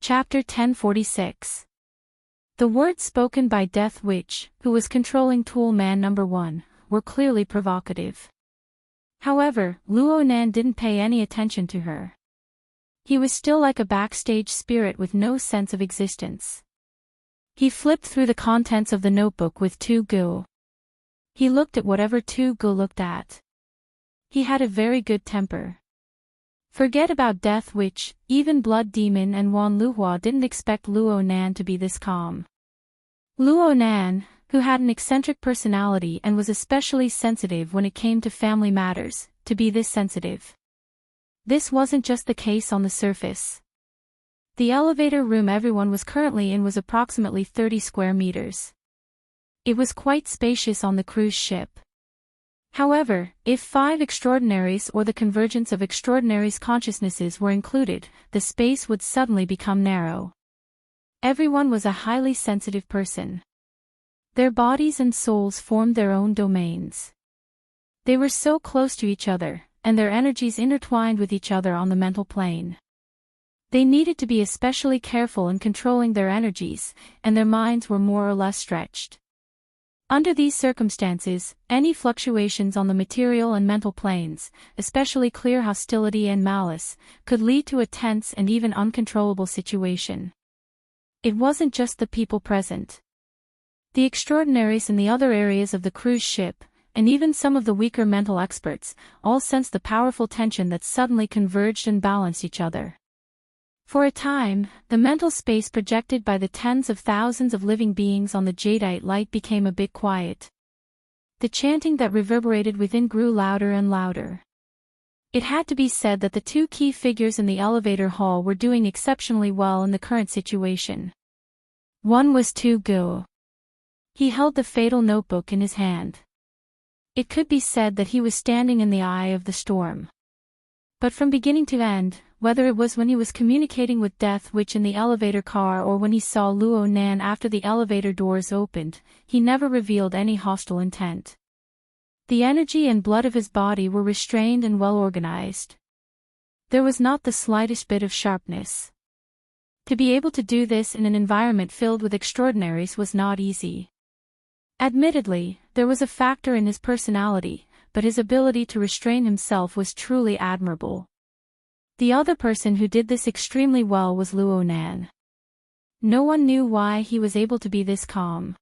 Chapter 1046. The words spoken by Death Witch, who was controlling Tool Man number 1, were clearly provocative. However, Luo Nan didn't pay any attention to her. He was still like a backstage spirit with no sense of existence. He flipped through the contents of the notebook with Tu Gu. He looked at whatever Tu Gu looked at. He had a very good temper. Forget about Death Witch, even Blood Demon and Wan Luhua didn't expect Luo Nan to be this calm. Luo Nan, who had an eccentric personality and was especially sensitive when it came to family matters, to be this sensitive. This wasn't just the case on the surface. The elevator room everyone was currently in was approximately 30 square meters. It was quite spacious on the cruise ship. However, if 5 extraordinaries or the convergence of extraordinaries' consciousnesses were included, the space would suddenly become narrow. Everyone was a highly sensitive person. Their bodies and souls formed their own domains. They were so close to each other, and their energies intertwined with each other on the mental plane. They needed to be especially careful in controlling their energies, and their minds were more or less stretched. Under these circumstances, any fluctuations on the material and mental planes, especially clear hostility and malice, could lead to a tense and even uncontrollable situation. It wasn't just the people present. The extraordinaries in the other areas of the cruise ship, and even some of the weaker mental experts, all sensed the powerful tension that suddenly converged and balanced each other. For a time, the mental space projected by the tens of thousands of living beings on the jadeite light became a bit quiet. The chanting that reverberated within grew louder and louder. It had to be said that the 2 key figures in the elevator hall were doing exceptionally well in the current situation. One was Tu Gu. He held the fatal notebook in his hand. It could be said that he was standing in the eye of the storm. But from beginning to end, whether it was when he was communicating with Death Witch in the elevator car or when he saw Luo Nan after the elevator doors opened, he never revealed any hostile intent. The energy and blood of his body were restrained and well organized. There was not the slightest bit of sharpness. To be able to do this in an environment filled with extraordinaries was not easy. Admittedly, there was a factor in his personality, but his ability to restrain himself was truly admirable. The other person who did this extremely well was Luo Nan. No one knew why he was able to be this calm.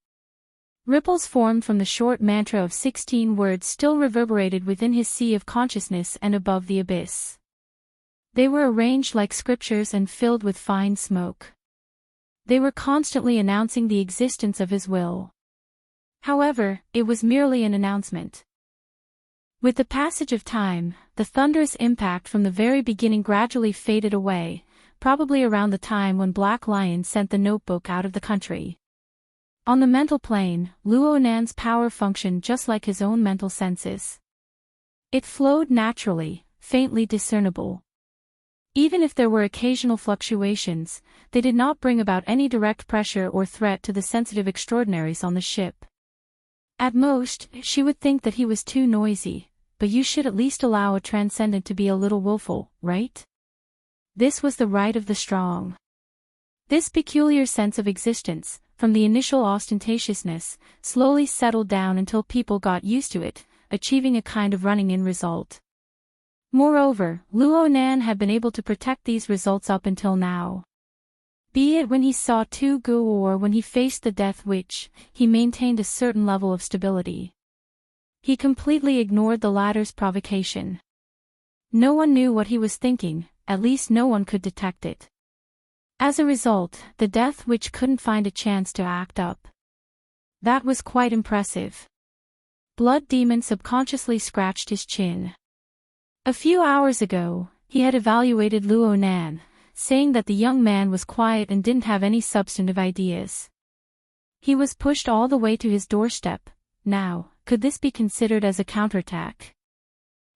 Ripples formed from the short mantra of 16 words still reverberated within his sea of consciousness and above the abyss. They were arranged like scriptures and filled with fine smoke. They were constantly announcing the existence of his will. However, it was merely an announcement. With the passage of time, the thunderous impact from the very beginning gradually faded away, probably around the time when Black Lion sent the notebook out of the country. On the mental plane, Luo Nan's power functioned just like his own mental senses. It flowed naturally, faintly discernible. Even if there were occasional fluctuations, they did not bring about any direct pressure or threat to the sensitive extraordinaries on the ship. At most, she would think that he was too noisy, but you should at least allow a transcendent to be a little willful, right? This was the right of the strong. This peculiar sense of existence, from the initial ostentatiousness, slowly settled down until people got used to it, achieving a kind of running-in result. Moreover, Luo Nan had been able to protect these results up until now. Be it when he saw Tu Gu or when he faced the Death Witch, he maintained a certain level of stability. He completely ignored the latter's provocation. No one knew what he was thinking, at least no one could detect it. As a result, the Death Witch couldn't find a chance to act up. That was quite impressive. Blood Demon subconsciously scratched his chin. A few hours ago, he had evaluated Luo Nan, saying that the young man was quiet and didn't have any substantive ideas. He was pushed all the way to his doorstep. Now, could this be considered as a counterattack?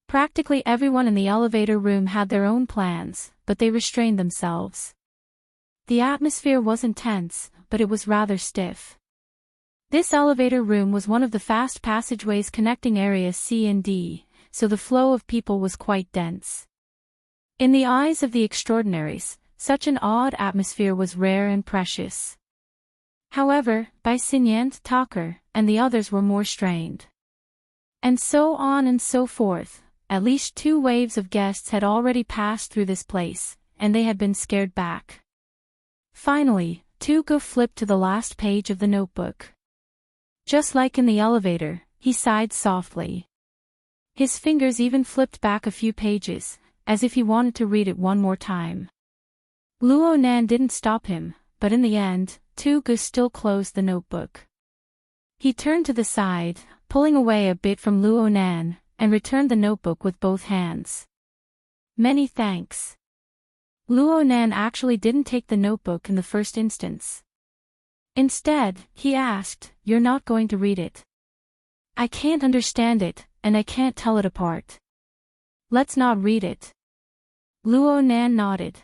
Practically everyone in the elevator room had their own plans, but they restrained themselves. The atmosphere wasn't tense, but it was rather stiff. This elevator room was one of the fast passageways connecting areas C and D, so the flow of people was quite dense. In the eyes of the extraordinaries, Such an odd atmosphere was rare and precious. However, Bai Sinyant, Talker, and the others were more strained. And so on and so forth. At least 2 waves of guests had already passed through this place, and they had been scared back. Finally, Tugu flipped to the last page of the notebook. Just like in the elevator, he sighed softly. His fingers even flipped back a few pages, as if he wanted to read it one more time. Luo Nan didn't stop him, but in the end, Tugu still closed the notebook. He turned to the side, pulling away a bit from Luo Nan, and returned the notebook with both hands. Many thanks. Luo Nan actually didn't take the notebook in the first instance. Instead, he asked, "You're not going to read it?" "I can't understand it, and I can't tell it apart." "Let's not read it." Luo Nan nodded.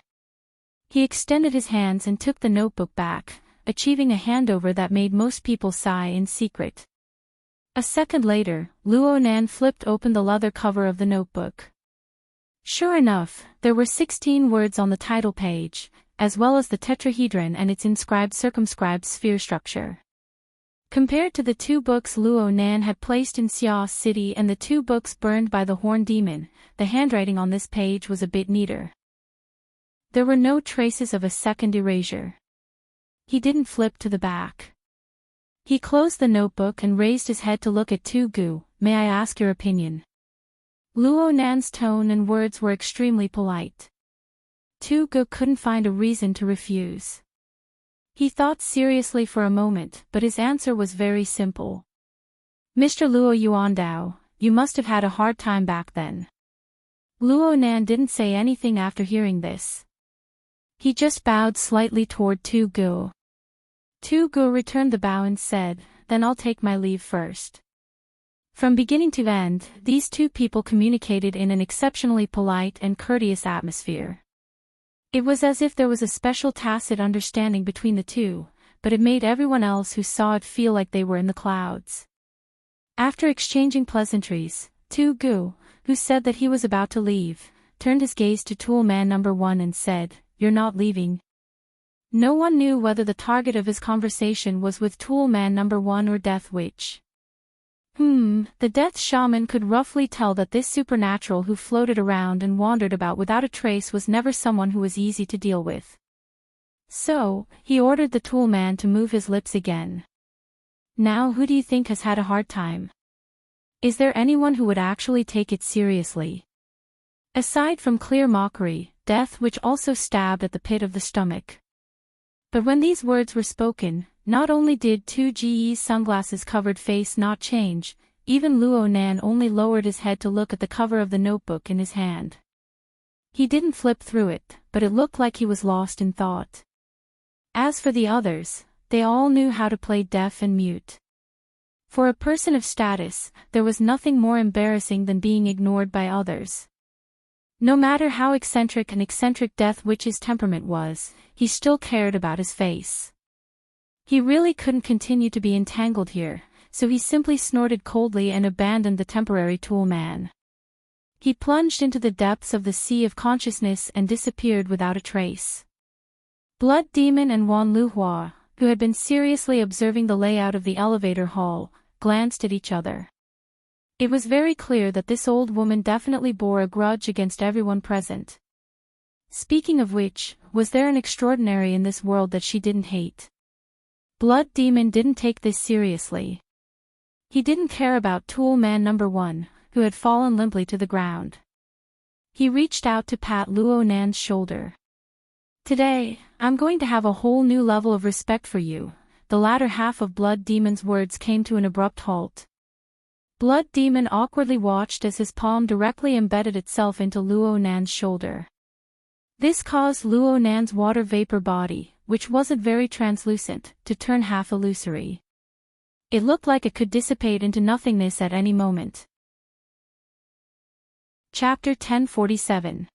He extended his hands and took the notebook back, achieving a handover that made most people sigh in secret. A second later, Luo Nan flipped open the leather cover of the notebook. Sure enough, there were 16 words on the title page, as well as the tetrahedron and its inscribed circumscribed sphere structure. Compared to the 2 books Luo Nan had placed in Xia City and the 2 books burned by the Horn Demon, the handwriting on this page was a bit neater. There were no traces of a second erasure. He didn't flip to the back. He closed the notebook and raised his head to look at Tugu. "May I ask your opinion?" Luo Nan's tone and words were extremely polite. Tugu couldn't find a reason to refuse. He thought seriously for a moment, but his answer was very simple. "Mr. Luo Yuandao, you must have had a hard time back then." Luo Nan didn't say anything after hearing this. He just bowed slightly toward Tugu. Tugu returned the bow and said, "Then I'll take my leave first." From beginning to end, these 2 people communicated in an exceptionally polite and courteous atmosphere. It was as if there was a special tacit understanding between the 2, but it made everyone else who saw it feel like they were in the clouds. After exchanging pleasantries, Tugu, who said that he was about to leave, turned his gaze to Tool Man number 1 and said, "You're not leaving?" No one knew whether the target of his conversation was with Tool Man number 1 or Death Witch. The Death Shaman could roughly tell that this supernatural who floated around and wandered about without a trace was never someone who was easy to deal with. So, he ordered the Tool Man to move his lips again. "Now who do you think has had a hard time? Is there anyone who would actually take it seriously?" Aside from clear mockery, Death Witch also stabbed at the pit of the stomach. But when these words were spoken, not only did 2Ge's sunglasses-covered face not change, even Luo Nan only lowered his head to look at the cover of the notebook in his hand. He didn't flip through it, but it looked like he was lost in thought. As for the others, they all knew how to play deaf and mute. For a person of status, there was nothing more embarrassing than being ignored by others. No matter how eccentric Death Witch's temperament was, he still cared about his face. He really couldn't continue to be entangled here, so he simply snorted coldly and abandoned the temporary Tool Man. He plunged into the depths of the sea of consciousness and disappeared without a trace. Blood Demon and Wan Luhua, who had been seriously observing the layout of the elevator hall, glanced at each other. It was very clear that this old woman definitely bore a grudge against everyone present. Speaking of which, was there an extraordinary in this world that she didn't hate? Blood Demon didn't take this seriously. He didn't care about Tool Man number 1, who had fallen limply to the ground. He reached out to pat Luo Nan's shoulder. "Today, I'm going to have a whole new level of respect for you." The latter half of Blood Demon's words came to an abrupt halt. Blood Demon awkwardly watched as his palm directly embedded itself into Luo Nan's shoulder. This caused Luo Nan's water vapor body, which wasn't very translucent, to turn half illusory. It looked like it could dissipate into nothingness at any moment. Chapter 1047.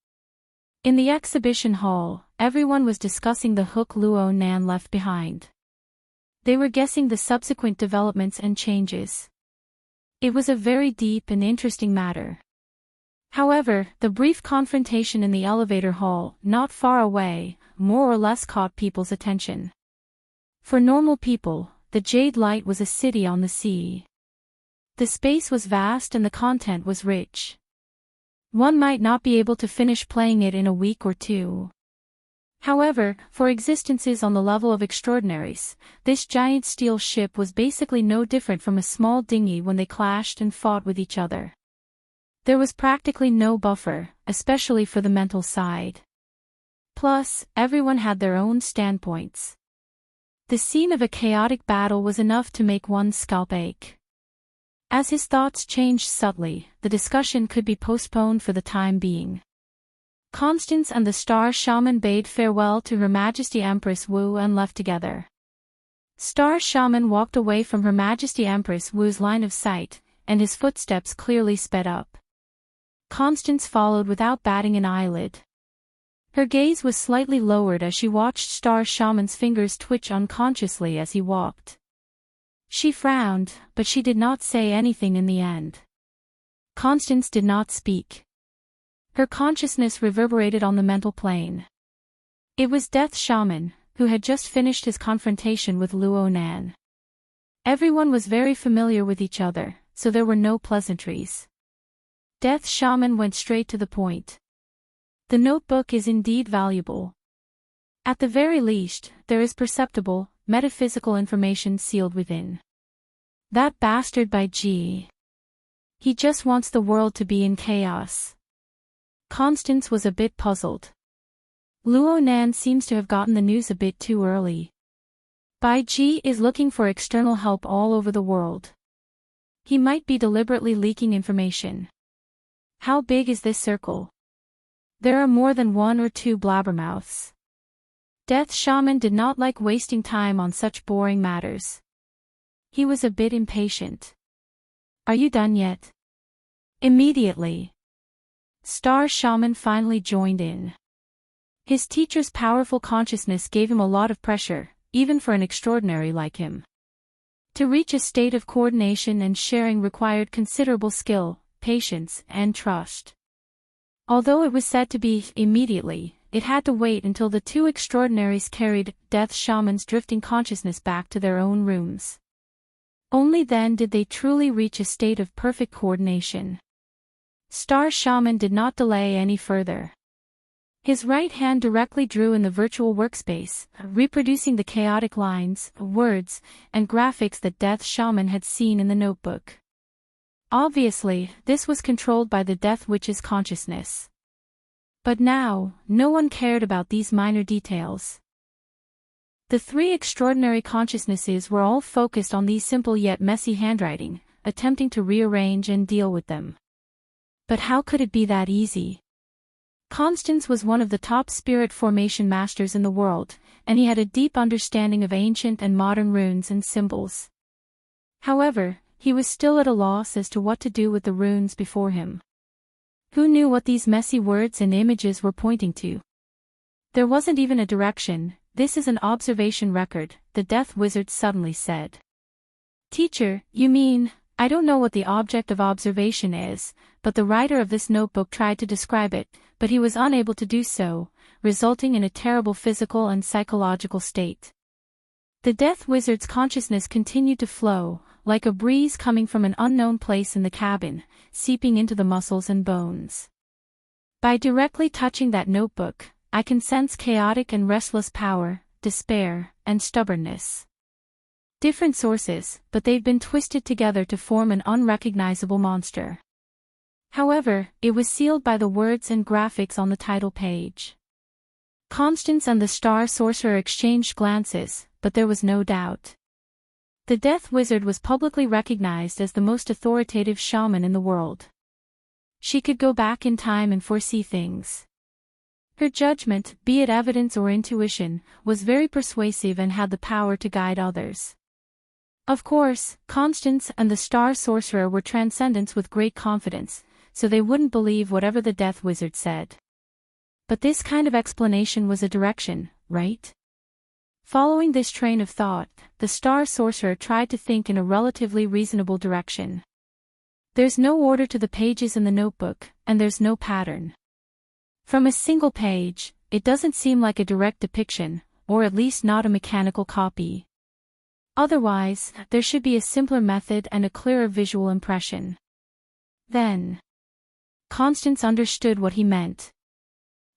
In the exhibition hall, everyone was discussing the hook Luo Nan left behind. They were guessing the subsequent developments and changes. It was a very deep and interesting matter. However, the brief confrontation in the elevator hall, not far away, more or less caught people's attention. For normal people, the Jade Light was a city on the sea. The space was vast and the content was rich. One might not be able to finish playing it in a week or two. However, for existences on the level of extraordinaries, this giant steel ship was basically no different from a small dinghy when they clashed and fought with each other. There was practically no buffer, especially for the mental side. Plus, everyone had their own standpoints. The scene of a chaotic battle was enough to make one's scalp ache. As his thoughts changed subtly, the discussion could be postponed for the time being. Constance and the Star Shaman bade farewell to Her Majesty Empress Wu and left together. Star Shaman walked away from Her Majesty Empress Wu's line of sight, and his footsteps clearly sped up. Constance followed without batting an eyelid. Her gaze was slightly lowered as she watched Star Shaman's fingers twitch unconsciously as he walked. She frowned, but she did not say anything in the end. Constance did not speak. Her consciousness reverberated on the mental plane. It was Death Shaman, who had just finished his confrontation with Luo Nan. Everyone was very familiar with each other, so there were no pleasantries. Death Shaman went straight to the point. The notebook is indeed valuable. At the very least, there is perceptible, metaphysical information sealed within. That bastard by G. He just wants the world to be in chaos. Constance was a bit puzzled. Luo Nan seems to have gotten the news a bit too early. Bai Ji is looking for external help all over the world. He might be deliberately leaking information. How big is this circle? There are more than one or two blabbermouths. Death Shaman did not like wasting time on such boring matters. He was a bit impatient. Are you done yet? Immediately. Star Shaman finally joined in. His teacher's powerful consciousness gave him a lot of pressure, even for an extraordinary like him. To reach a state of coordination and sharing required considerable skill, patience, and trust. Although it was said to be immediately, it had to wait until the two extraordinaries carried Death Shaman's drifting consciousness back to their own rooms. Only then did they truly reach a state of perfect coordination. Star Shaman did not delay any further. His right hand directly drew in the virtual workspace, reproducing the chaotic lines, words, and graphics that Death Shaman had seen in the notebook. Obviously, this was controlled by the Death Witch's consciousness. But now, no one cared about these minor details. The three extraordinary consciousnesses were all focused on these simple yet messy handwriting, attempting to rearrange and deal with them. But how could it be that easy? Constance was one of the top spirit formation masters in the world, and he had a deep understanding of ancient and modern runes and symbols. However, he was still at a loss as to what to do with the runes before him. Who knew what these messy words and images were pointing to? There wasn't even a direction. This is an observation record, the Death Wizard suddenly said. Teacher, you mean, I don't know what the object of observation is, but the writer of this notebook tried to describe it, but he was unable to do so, resulting in a terrible physical and psychological state. The Death Wizard's consciousness continued to flow, like a breeze coming from an unknown place in the cabin, seeping into the muscles and bones. By directly touching that notebook, I can sense chaotic and restless power, despair, and stubbornness. Different sources, but they've been twisted together to form an unrecognizable monster. However, it was sealed by the words and graphics on the title page. Constance and the Star Sorcerer exchanged glances, but there was no doubt. The Death Wizard was publicly recognized as the most authoritative shaman in the world. She could go back in time and foresee things. Her judgment, be it evidence or intuition, was very persuasive and had the power to guide others. Of course, Constance and the Star Sorcerer were transcendents with great confidence, so they wouldn't believe whatever the Death Wizard said. But this kind of explanation was a direction, right? Following this train of thought, the Star Sorcerer tried to think in a relatively reasonable direction. There's no order to the pages in the notebook, and there's no pattern. From a single page, it doesn't seem like a direct depiction, or at least not a mechanical copy. Otherwise, there should be a simpler method and a clearer visual impression. Then Constance understood what he meant.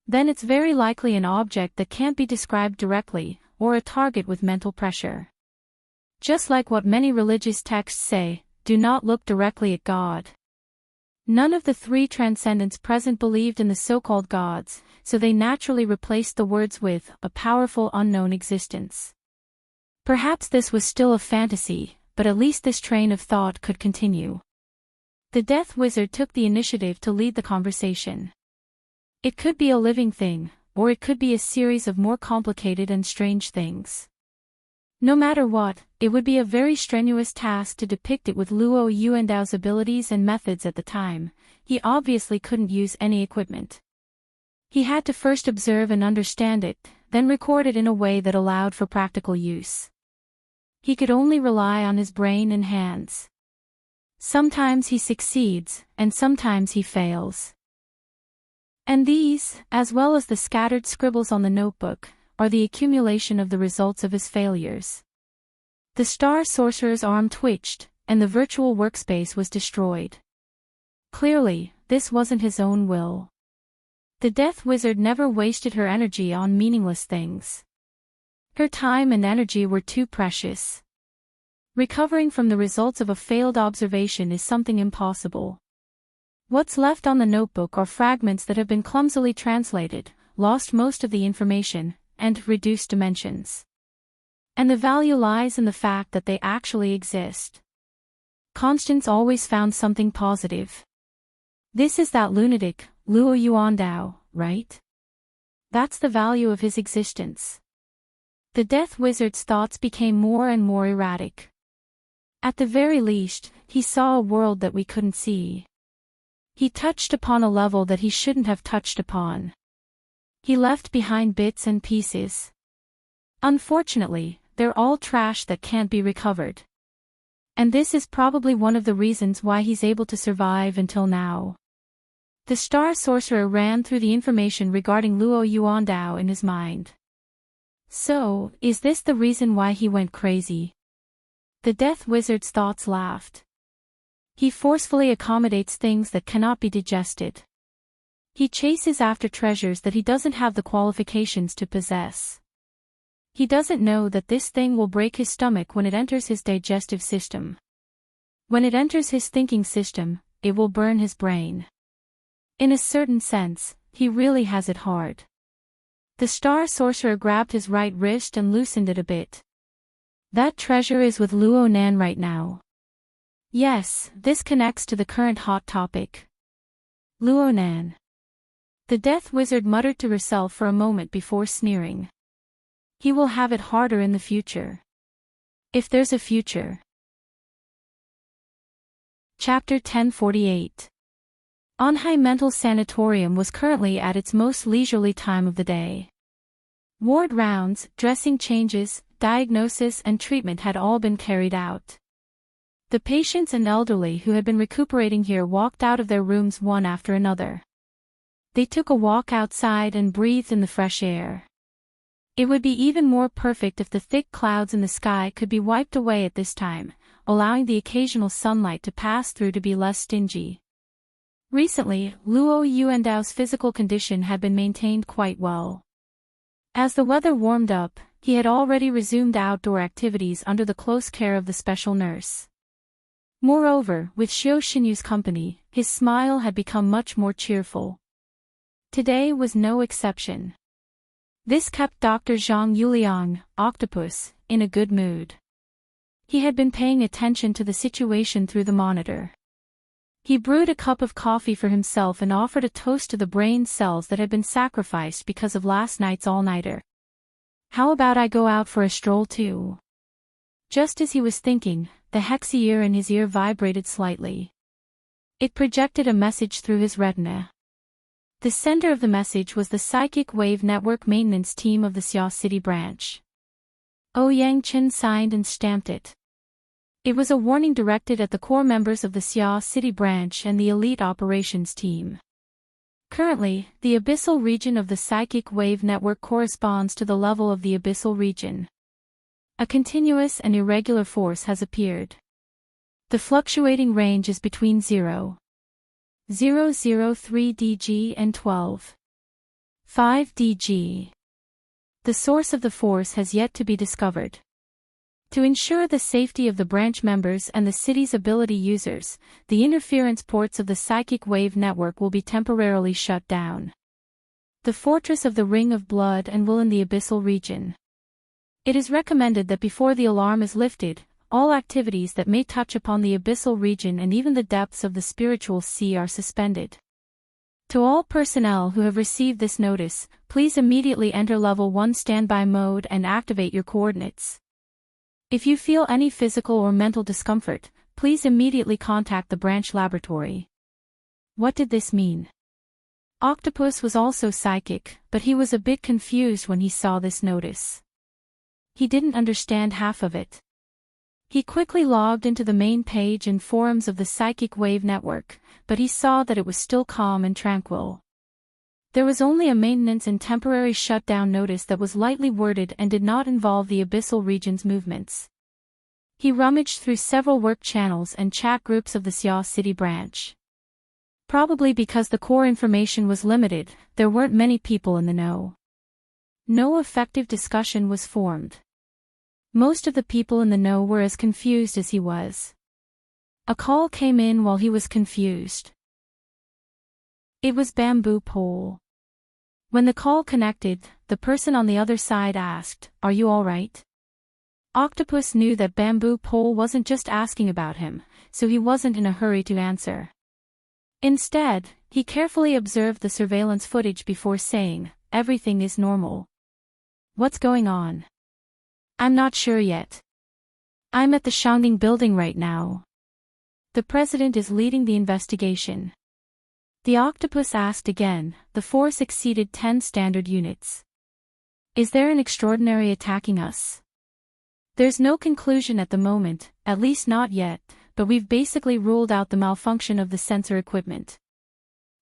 Then it's very likely an object that can't be described directly, or a target with mental pressure. Just like what many religious texts say, do not look directly at God. None of the three transcendents present believed in the so-called gods, so they naturally replaced the words with a powerful unknown existence. Perhaps this was still a fantasy, but at least this train of thought could continue. The Death Wizard took the initiative to lead the conversation. It could be a living thing, or it could be a series of more complicated and strange things. No matter what, it would be a very strenuous task to depict it with Luo Yuandao's abilities and methods at the time. He obviously couldn't use any equipment. He had to first observe and understand it, then record it in a way that allowed for practical use. He could only rely on his brain and hands. Sometimes he succeeds, and sometimes he fails. And these, as well as the scattered scribbles on the notebook, are the accumulation of the results of his failures. The Star Sorcerer's arm twitched, and the virtual workspace was destroyed. Clearly, this wasn't his own will. The Death Wizard never wasted her energy on meaningless things. Her time and energy were too precious. Recovering from the results of a failed observation is something impossible. What's left on the notebook are fragments that have been clumsily translated, lost most of the information, and reduced dimensions. And the value lies in the fact that they actually exist. Constance always found something positive. This is that lunatic, Luo Yuandao, right? That's the value of his existence. The Death Wizard's thoughts became more and more erratic. At the very least, he saw a world that we couldn't see. He touched upon a level that he shouldn't have touched upon. He left behind bits and pieces. Unfortunately, they're all trash that can't be recovered. And this is probably one of the reasons why he's able to survive until now. The Star Sorcerer ran through the information regarding Luo Yuandao in his mind. So, is this the reason why he went crazy? The Death Wizard's thoughts laughed. He forcefully accommodates things that cannot be digested. He chases after treasures that he doesn't have the qualifications to possess. He doesn't know that this thing will break his stomach when it enters his digestive system. When it enters his thinking system, it will burn his brain. In a certain sense, he really has it hard. The Star Sorcerer grabbed his right wrist and loosened it a bit. That treasure is with Luo Nan right now. Yes, this connects to the current hot topic. Luo Nan. The Death Wizard muttered to herself for a moment before sneering. He will have it harder in the future. If there's a future. Chapter 1048. Anhai Mental Sanatorium was currently at its most leisurely time of the day. Ward rounds, dressing changes, diagnosis and treatment had all been carried out. The patients and elderly who had been recuperating here walked out of their rooms one after another. They took a walk outside and breathed in the fresh air. It would be even more perfect if the thick clouds in the sky could be wiped away at this time, allowing the occasional sunlight to pass through to be less stingy. Recently, Luo Yuandao's physical condition had been maintained quite well. As the weather warmed up, he had already resumed outdoor activities under the close care of the special nurse. Moreover, with Xiao Xinyu's company, his smile had become much more cheerful. Today was no exception. This kept Dr. Zhang Yuliang, Octopus, in a good mood. He had been paying attention to the situation through the monitor. He brewed a cup of coffee for himself and offered a toast to the brain cells that had been sacrificed because of last night's all-nighter. How about I go out for a stroll too? Just as he was thinking, the hexier in his ear vibrated slightly. It projected a message through his retina. The sender of the message was the Psychic Wave Network maintenance team of the Xia City branch. Yang Chen signed and stamped it. It was a warning directed at the core members of the Xia City branch and the elite operations team. Currently, the abyssal region of the psychic wave network corresponds to the level of the abyssal region. A continuous and irregular force has appeared. The fluctuating range is between 0.003 dg and 12.5 dg. The source of the force has yet to be discovered. To ensure the safety of the branch members and the city's ability users, the interference ports of the psychic wave network will be temporarily shut down. The Fortress of the Ring of Blood and will in the abyssal region. It is recommended that before the alarm is lifted, all activities that may touch upon the abyssal region and even the depths of the spiritual sea are suspended. To all personnel who have received this notice, please immediately enter Level 1 standby mode and activate your coordinates. If you feel any physical or mental discomfort, please immediately contact the branch laboratory. What did this mean? Octopus was also psychic, but he was a bit confused when he saw this notice. He didn't understand half of it. He quickly logged into the main page and forums of the psychic wave network, but he saw that it was still calm and tranquil. There was only a maintenance and temporary shutdown notice that was lightly worded and did not involve the abyssal region's movements. He rummaged through several work channels and chat groups of the Sia City branch. Probably because the core information was limited, there weren't many people in the know. No effective discussion was formed. Most of the people in the know were as confused as he was. A call came in while he was confused. It was Bamboo Pole. When the call connected, the person on the other side asked, "Are you all right?" Octopus knew that Bamboo Pole wasn't just asking about him, so he wasn't in a hurry to answer. Instead, he carefully observed the surveillance footage before saying, "Everything is normal." "What's going on?" "I'm not sure yet. I'm at the Shangding building right now. The president is leading the investigation." The octopus asked again. The force exceeded 10 standard units. "Is there an extraordinary attacking us?" "There's no conclusion at the moment, at least not yet, but we've basically ruled out the malfunction of the sensor equipment.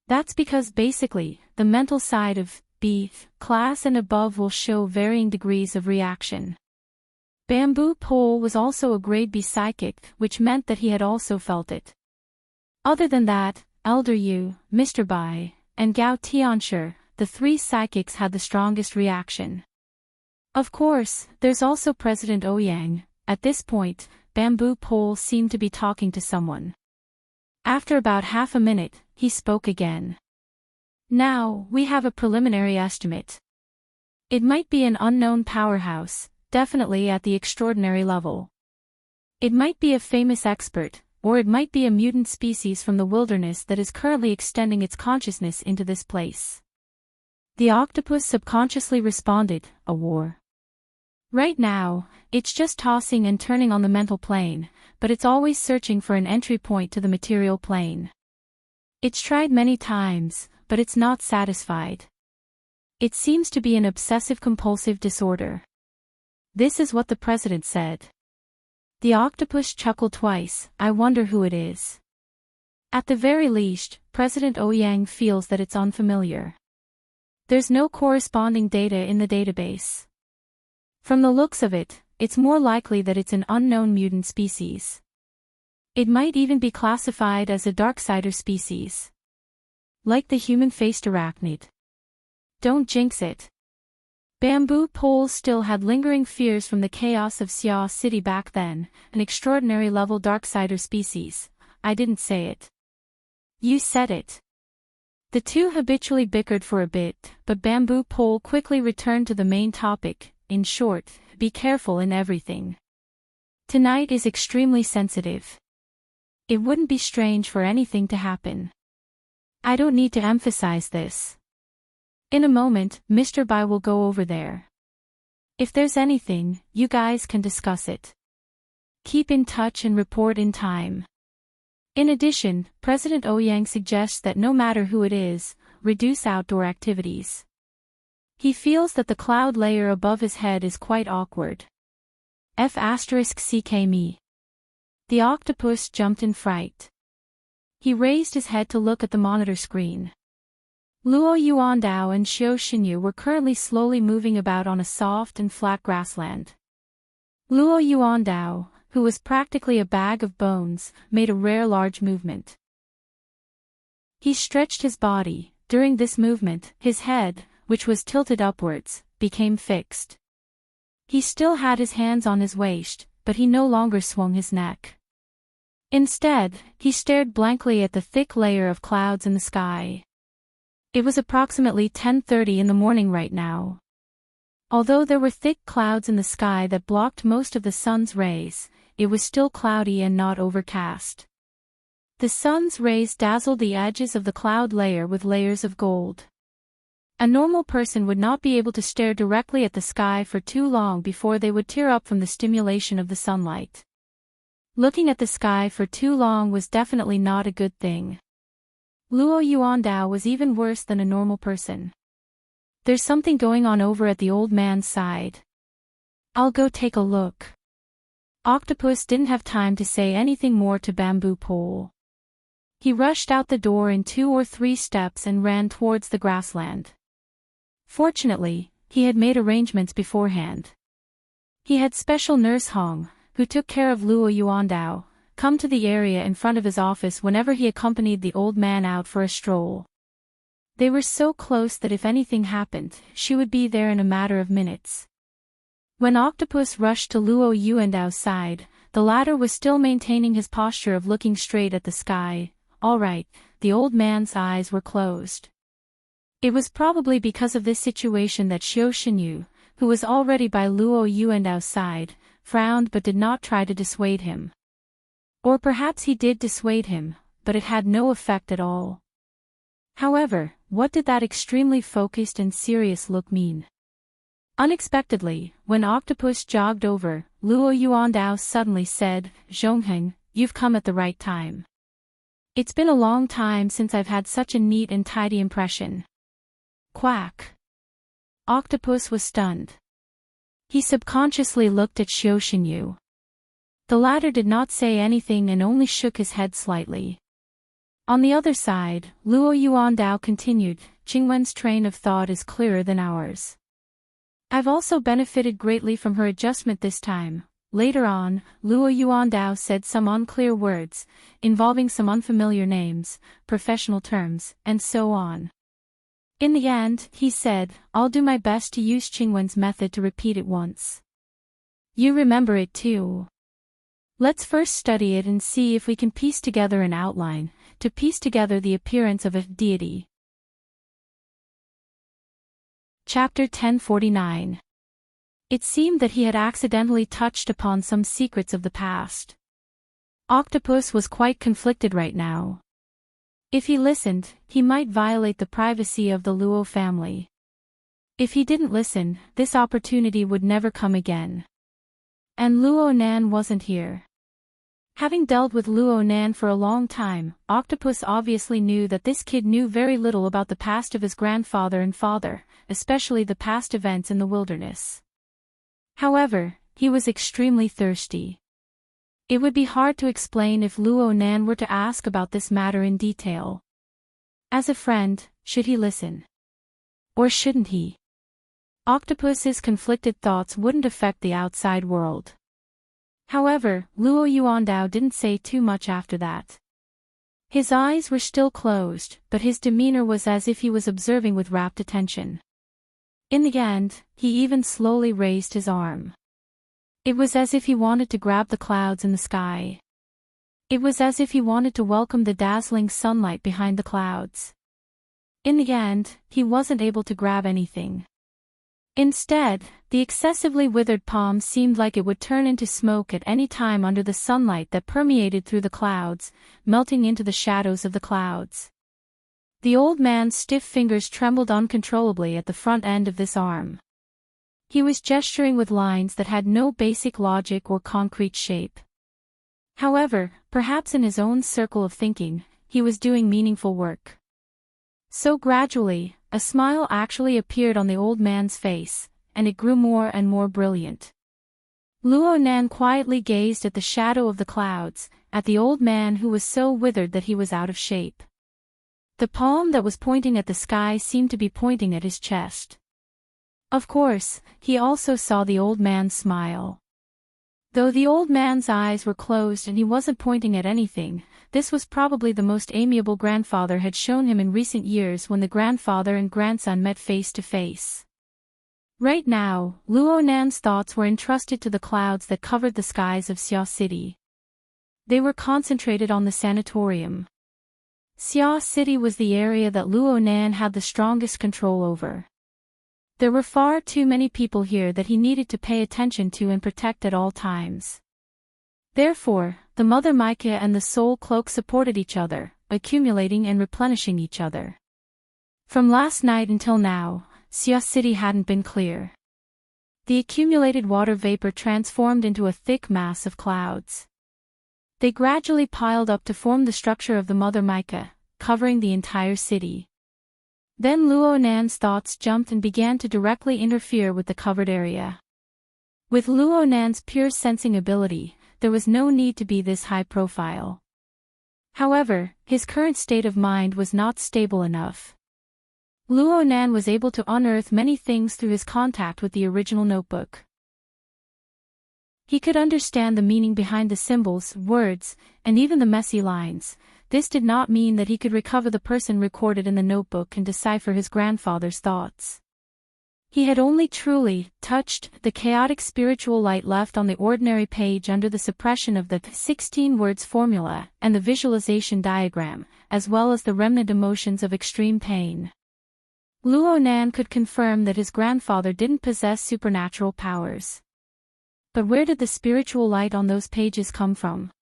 That's because basically, the mental side of B class and above will show varying degrees of reaction." Bamboo Pole was also a grade B psychic, which meant that he had also felt it. Other than that, Elder Yu, Mr. Bai, and Gao Tianshi, the three psychics had the strongest reaction. Of course, there's also President Ouyang. At this point, Bamboo Pole seemed to be talking to someone. After about half a minute, he spoke again. "Now, we have a preliminary estimate. It might be an unknown powerhouse, definitely at the extraordinary level. It might be a famous expert, or it might be a mutant species from the wilderness that is currently extending its consciousness into this place." The octopus subconsciously responded, "A war. Right now, it's just tossing and turning on the mental plane, but it's always searching for an entry point to the material plane. It's tried many times, but it's not satisfied. It seems to be an obsessive-compulsive disorder." This is what the president said. The octopus chuckled twice. "I wonder who it is." At the very least, President Ouyang feels that it's unfamiliar. There's no corresponding data in the database. From the looks of it, it's more likely that it's an unknown mutant species. It might even be classified as a Darksider species. Like the human-faced arachnid. Don't jinx it. Bamboo Pole still had lingering fears from the chaos of Sia City back then, an extraordinary level Darksider species. "I didn't say it. You said it." The two habitually bickered for a bit, but Bamboo Pole quickly returned to the main topic. "In short, be careful in everything. Tonight is extremely sensitive. It wouldn't be strange for anything to happen. I don't need to emphasize this. In a moment, Mr. Bai will go over there. If there's anything, you guys can discuss it. Keep in touch and report in time." In addition, President Ouyang suggests that no matter who it is, reduce outdoor activities. He feels that the cloud layer above his head is quite awkward. F***ck me. The octopus jumped in fright. He raised his head to look at the monitor screen. Luo Yuandao and Xiao Xinyu were currently slowly moving about on a soft and flat grassland. Luo Yuandao, who was practically a bag of bones, made a rare large movement. He stretched his body. During this movement, his head, which was tilted upwards, became fixed. He still had his hands on his waist, but he no longer swung his neck. Instead, he stared blankly at the thick layer of clouds in the sky. It was approximately 10:30 in the morning right now. Although there were thick clouds in the sky that blocked most of the sun's rays, it was still cloudy and not overcast. The sun's rays dazzled the edges of the cloud layer with layers of gold. A normal person would not be able to stare directly at the sky for too long before they would tear up from the stimulation of the sunlight. Looking at the sky for too long was definitely not a good thing. Luo Yuandao was even worse than a normal person. There's something going on over at the old man's side. I'll go take a look. Octopus didn't have time to say anything more to Bamboo Pole. He rushed out the door in 2 or 3 steps and ran towards the grassland. Fortunately, he had made arrangements beforehand. He had special nurse Hong, who took care of Luo Yuandao, come to the area in front of his office whenever he accompanied the old man out for a stroll. They were so close that if anything happened, she would be there in a matter of minutes. When Octopus rushed to Luo Yuandao's side, the latter was still maintaining his posture of looking straight at the sky. All right, the old man's eyes were closed. It was probably because of this situation that Xiao Xinyu, who was already by Luo Yuandao's side, frowned but did not try to dissuade him. Or perhaps he did dissuade him, but it had no effect at all. However, what did that extremely focused and serious look mean? Unexpectedly, when Octopus jogged over, Luo Yuandao suddenly said, "Zhongheng, you've come at the right time. It's been a long time since I've had such a neat and tidy impression." Quack. Octopus was stunned. He subconsciously looked at Xiao Xinyu. The latter did not say anything and only shook his head slightly. On the other side, Luo Yuandao continued, "Qingwen's train of thought is clearer than ours. I've also benefited greatly from her adjustment this time." Later on, Luo Yuandao said some unclear words, involving some unfamiliar names, professional terms, and so on. In the end, he said, "I'll do my best to use Qingwen's method to repeat it once. You remember it too. Let's first study it and see if we can piece together an outline, to piece together the appearance of a deity." Chapter 1049. It seemed that he had accidentally touched upon some secrets of the past. Octopus was quite conflicted right now. If he listened, he might violate the privacy of the Luo family. If he didn't listen, this opportunity would never come again. And Luo Nan wasn't here. Having dealt with Luo Nan for a long time, Octopus obviously knew that this kid knew very little about the past of his grandfather and father, especially the past events in the wilderness. However, he was extremely thirsty. It would be hard to explain if Luo Nan were to ask about this matter in detail. As a friend, should he listen? Or shouldn't he? Octopus's conflicted thoughts wouldn't affect the outside world. However, Luo Yuandao didn't say too much after that. His eyes were still closed, but his demeanor was as if he was observing with rapt attention. In the end, he even slowly raised his arm. It was as if he wanted to grab the clouds in the sky. It was as if he wanted to welcome the dazzling sunlight behind the clouds. In the end, he wasn't able to grab anything. Instead, the excessively withered palm seemed like it would turn into smoke at any time under the sunlight that permeated through the clouds, melting into the shadows of the clouds. The old man's stiff fingers trembled uncontrollably at the front end of this arm. He was gesturing with lines that had no basic logic or concrete shape. However, perhaps in his own circle of thinking, he was doing meaningful work. So gradually, a smile actually appeared on the old man's face, and it grew more and more brilliant. Luo Nan quietly gazed at the shadow of the clouds, at the old man who was so withered that he was out of shape. The palm that was pointing at the sky seemed to be pointing at his chest. Of course, he also saw the old man smile. Though the old man's eyes were closed and he wasn't pointing at anything, this was probably the most amiable grandfather had shown him in recent years when the grandfather and grandson met face to face. Right now, Luo Nan's thoughts were entrusted to the clouds that covered the skies of Xia City. They were concentrated on the sanatorium. Xia City was the area that Luo Nan had the strongest control over. There were far too many people here that he needed to pay attention to and protect at all times. Therefore, the Mother Mica and the Soul Cloak supported each other, accumulating and replenishing each other. From last night until now, Xia City hadn't been clear. The accumulated water vapor transformed into a thick mass of clouds. They gradually piled up to form the structure of the Mother Mica, covering the entire city. Then Luo Nan's thoughts jumped and began to directly interfere with the covered area. With Luo Nan's pure sensing ability, there was no need to be this high profile. However, his current state of mind was not stable enough. Luo Nan was able to unearth many things through his contact with the original notebook. He could understand the meaning behind the symbols, words, and even the messy lines. This did not mean that he could recover the person recorded in the notebook and decipher his grandfather's thoughts. He had only truly touched the chaotic spiritual light left on the ordinary page under the suppression of the 16 words formula and the visualization diagram, as well as the remnant emotions of extreme pain. Luo Nan could confirm that his grandfather didn't possess supernatural powers. But where did the spiritual light on those pages come from?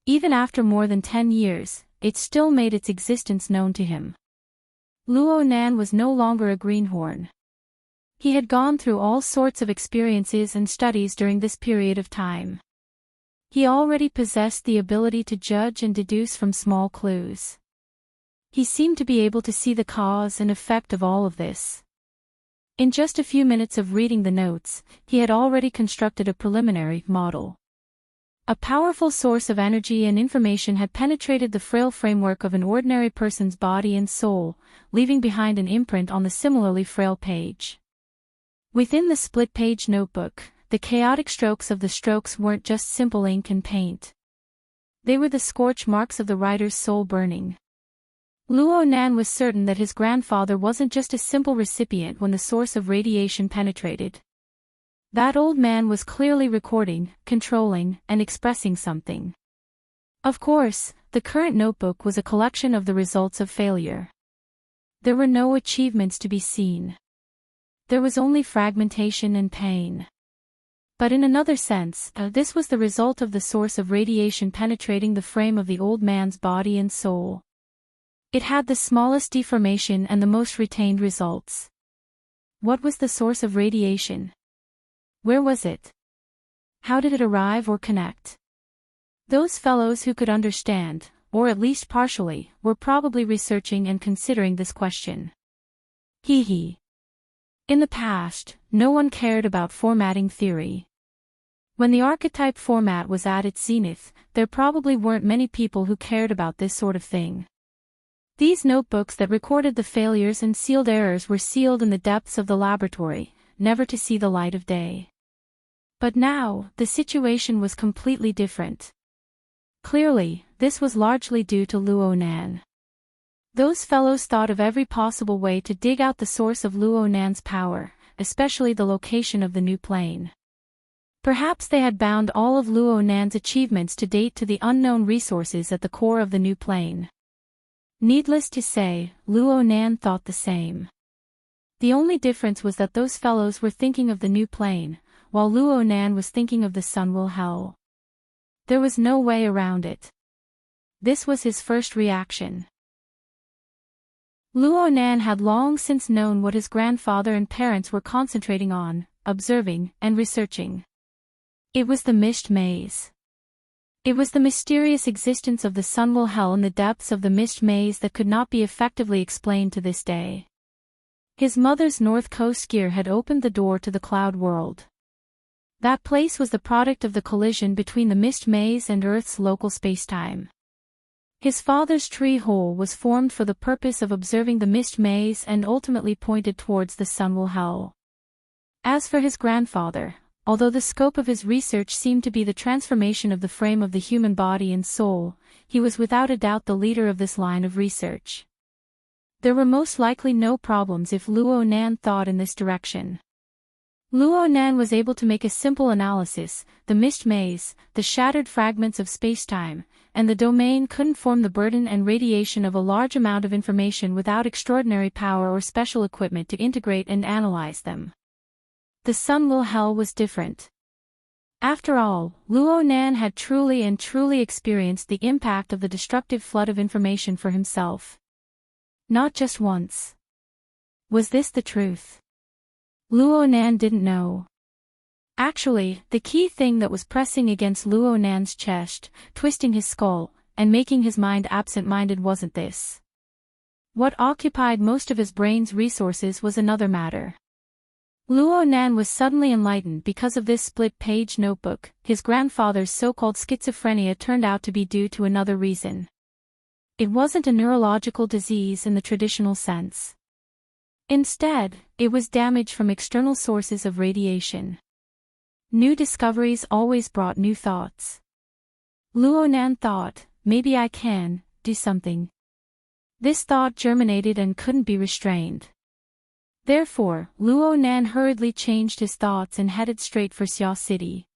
Even after more than 10 years, it still made its existence known to him. Luo Nan was no longer a greenhorn. He had gone through all sorts of experiences and studies during this period of time. He already possessed the ability to judge and deduce from small clues. He seemed to be able to see the cause and effect of all of this. In just a few minutes of reading the notes, he had already constructed a preliminary model. A powerful source of energy and information had penetrated the frail framework of an ordinary person's body and soul, leaving behind an imprint on the similarly frail page. Within the split-page notebook, the chaotic strokes of the strokes weren't just simple ink and paint. They were the scorch marks of the writer's soul burning. Luo Nan was certain that his grandfather wasn't just a simple recipient when the source of radiation penetrated. That old man was clearly recording, controlling, and expressing something. Of course, the current notebook was a collection of the results of failure. There were no achievements to be seen. There was only fragmentation and pain. But in another sense, this was the result of the source of radiation penetrating the frame of the old man's body and soul. It had the smallest deformation and the most retained results. What was the source of radiation? Where was it? How did it arrive or connect? Those fellows who could understand, or at least partially, were probably researching and considering this question. Hee. In the past, no one cared about formatting theory. When the archetype format was at its zenith, there probably weren't many people who cared about this sort of thing. These notebooks that recorded the failures and sealed errors were sealed in the depths of the laboratory, never to see the light of day. But now, the situation was completely different. Clearly, this was largely due to Luo Nan. Those fellows thought of every possible way to dig out the source of Luo Nan's power, especially the location of the new plane. Perhaps they had bound all of Luo Nan's achievements to date to the unknown resources at the core of the new plane. Needless to say, Luo Nan thought the same. The only difference was that those fellows were thinking of the new plane, while Luo Nan was thinking of the Sunwell Hell. There was no way around it. This was his first reaction. Luo Nan had long since known what his grandfather and parents were concentrating on, observing, and researching. It was the Mist Maze. It was the mysterious existence of the Sunwell Hell in the depths of the Mist Maze that could not be effectively explained to this day. His mother's North Coast gear had opened the door to the Cloud World. That place was the product of the collision between the Mist Maze and Earth's local spacetime. His father's tree hole was formed for the purpose of observing the mist maze and ultimately pointed towards the Sunwell Hell. As for his grandfather, although the scope of his research seemed to be the transformation of the frame of the human body and soul, he was without a doubt the leader of this line of research. There were most likely no problems if Luo Nan thought in this direction. Luo Nan was able to make a simple analysis: the mist maze, the shattered fragments of spacetime, and the domain couldn't form the burden and radiation of a large amount of information without extraordinary power or special equipment to integrate and analyze them. The Sunwell Hell was different. After all, Luo Nan had truly experienced the impact of the destructive flood of information for himself. Not just once. Was this the truth? Luo Nan didn't know. Actually, the key thing that was pressing against Luo Nan's chest, twisting his skull, and making his mind absent-minded wasn't this. What occupied most of his brain's resources was another matter. Luo Nan was suddenly enlightened because of this split-page notebook. His grandfather's so-called schizophrenia turned out to be due to another reason. It wasn't a neurological disease in the traditional sense. Instead, it was damage from external sources of radiation. New discoveries always brought new thoughts. Luo Nan thought, maybe I can do something. This thought germinated and couldn't be restrained. Therefore, Luo Nan hurriedly changed his thoughts and headed straight for Xia City.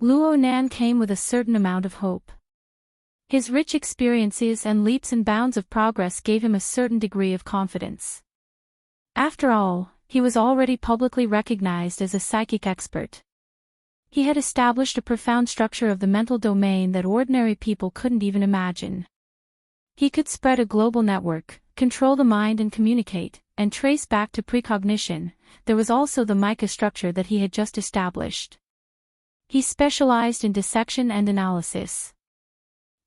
Luo Nan came with a certain amount of hope. His rich experiences and leaps and bounds of progress gave him a certain degree of confidence. After all, he was already publicly recognized as a psychic expert. He had established a profound structure of the mental domain that ordinary people couldn't even imagine. He could spread a global network, control the mind and communicate, and trace back to precognition. There was also the mica structure that he had just established. He specialized in dissection and analysis.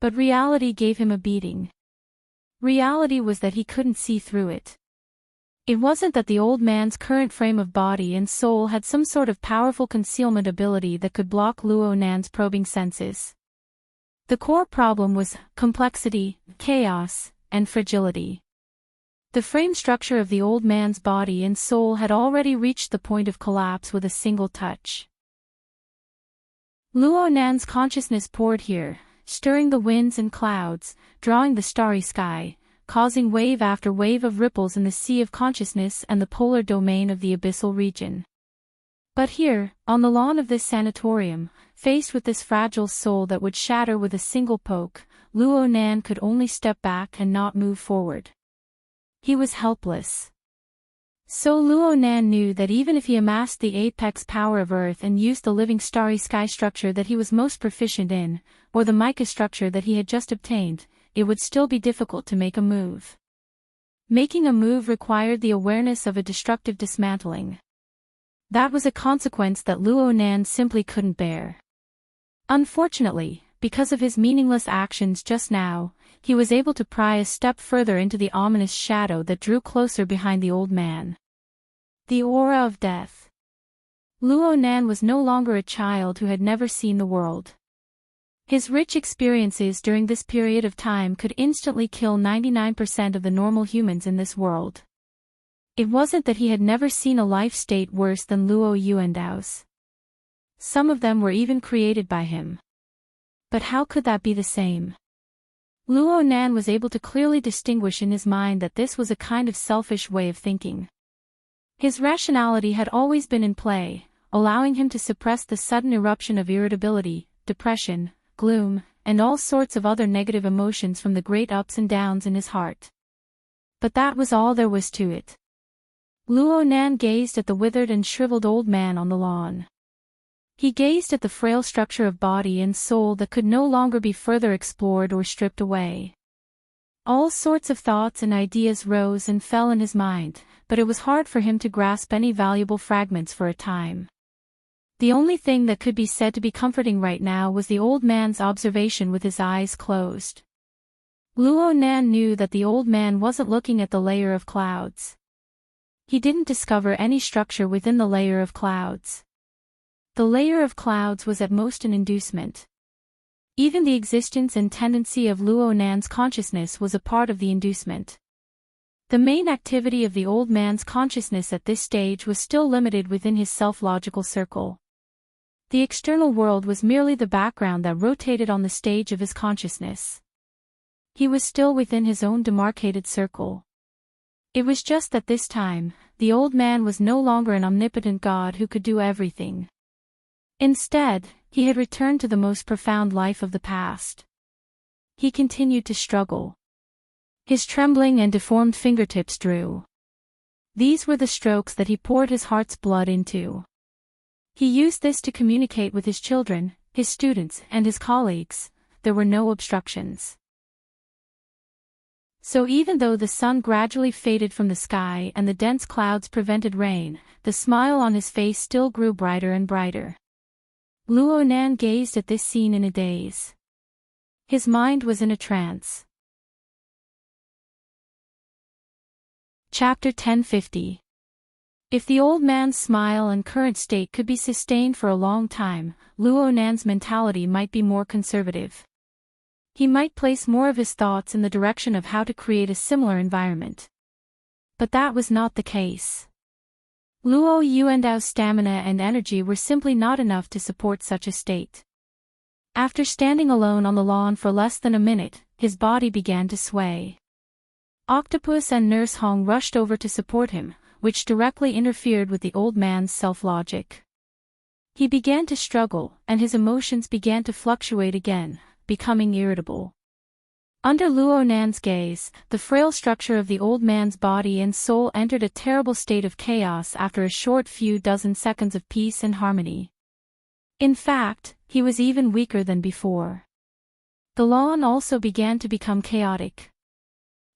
But reality gave him a beating. Reality was that he couldn't see through it. It wasn't that the old man's current frame of body and soul had some sort of powerful concealment ability that could block Luo Nan's probing senses. The core problem was complexity, chaos, and fragility. The frame structure of the old man's body and soul had already reached the point of collapse with a single touch. Luo Nan's consciousness poured here, stirring the winds and clouds, drawing the starry sky, causing wave after wave of ripples in the sea of consciousness and the polar domain of the abyssal region. But here, on the lawn of this sanatorium, faced with this fragile soul that would shatter with a single poke, Luo Nan could only step back and not move forward. He was helpless. So Luo Nan knew that even if he amassed the apex power of Earth and used the living starry sky structure that he was most proficient in, or the mica structure that he had just obtained, it would still be difficult to make a move. Making a move required the awareness of a destructive dismantling. That was a consequence that Luo Nan simply couldn't bear. Unfortunately, because of his meaningless actions just now, he was able to pry a step further into the ominous shadow that drew closer behind the old man. The aura of death. Luo Nan was no longer a child who had never seen the world. His rich experiences during this period of time could instantly kill 99% of the normal humans in this world. It wasn't that he had never seen a life state worse than Luo Yuandao's. Some of them were even created by him. But how could that be the same? Luo Nan was able to clearly distinguish in his mind that this was a kind of selfish way of thinking. His rationality had always been in play, allowing him to suppress the sudden eruption of irritability, depression, gloom, and all sorts of other negative emotions from the great ups and downs in his heart. But that was all there was to it. Luo Nan gazed at the withered and shriveled old man on the lawn. He gazed at the frail structure of body and soul that could no longer be further explored or stripped away. All sorts of thoughts and ideas rose and fell in his mind, but it was hard for him to grasp any valuable fragments for a time. The only thing that could be said to be comforting right now was the old man's observation with his eyes closed. Luo Nan knew that the old man wasn't looking at the layer of clouds. He didn't discover any structure within the layer of clouds. The layer of clouds was at most an inducement. Even the existence and tendency of Luo Nan's consciousness was a part of the inducement. The main activity of the old man's consciousness at this stage was still limited within his self-logical circle. The external world was merely the background that rotated on the stage of his consciousness. He was still within his own demarcated circle. It was just that this time, the old man was no longer an omnipotent God who could do everything. Instead, he had returned to the most profound life of the past. He continued to struggle. His trembling and deformed fingertips drew. These were the strokes that he poured his heart's blood into. He used this to communicate with his children, his students, and his colleagues. There were no obstructions. So even though the sun gradually faded from the sky and the dense clouds prevented rain, the smile on his face still grew brighter and brighter. Luo Nan gazed at this scene in a daze. His mind was in a trance. Chapter 1050. If the old man's smile and current state could be sustained for a long time, Luo Nan's mentality might be more conservative. He might place more of his thoughts in the direction of how to create a similar environment. But that was not the case. Luo Yuandao's stamina and energy were simply not enough to support such a state. After standing alone on the lawn for less than a minute, his body began to sway. Octopus and Nurse Hong rushed over to support him, which directly interfered with the old man's self-logic. He began to struggle, and his emotions began to fluctuate again, becoming irritable. Under Luo Nan's gaze, the frail structure of the old man's body and soul entered a terrible state of chaos after a short few dozen seconds of peace and harmony. In fact, he was even weaker than before. The lawn also began to become chaotic.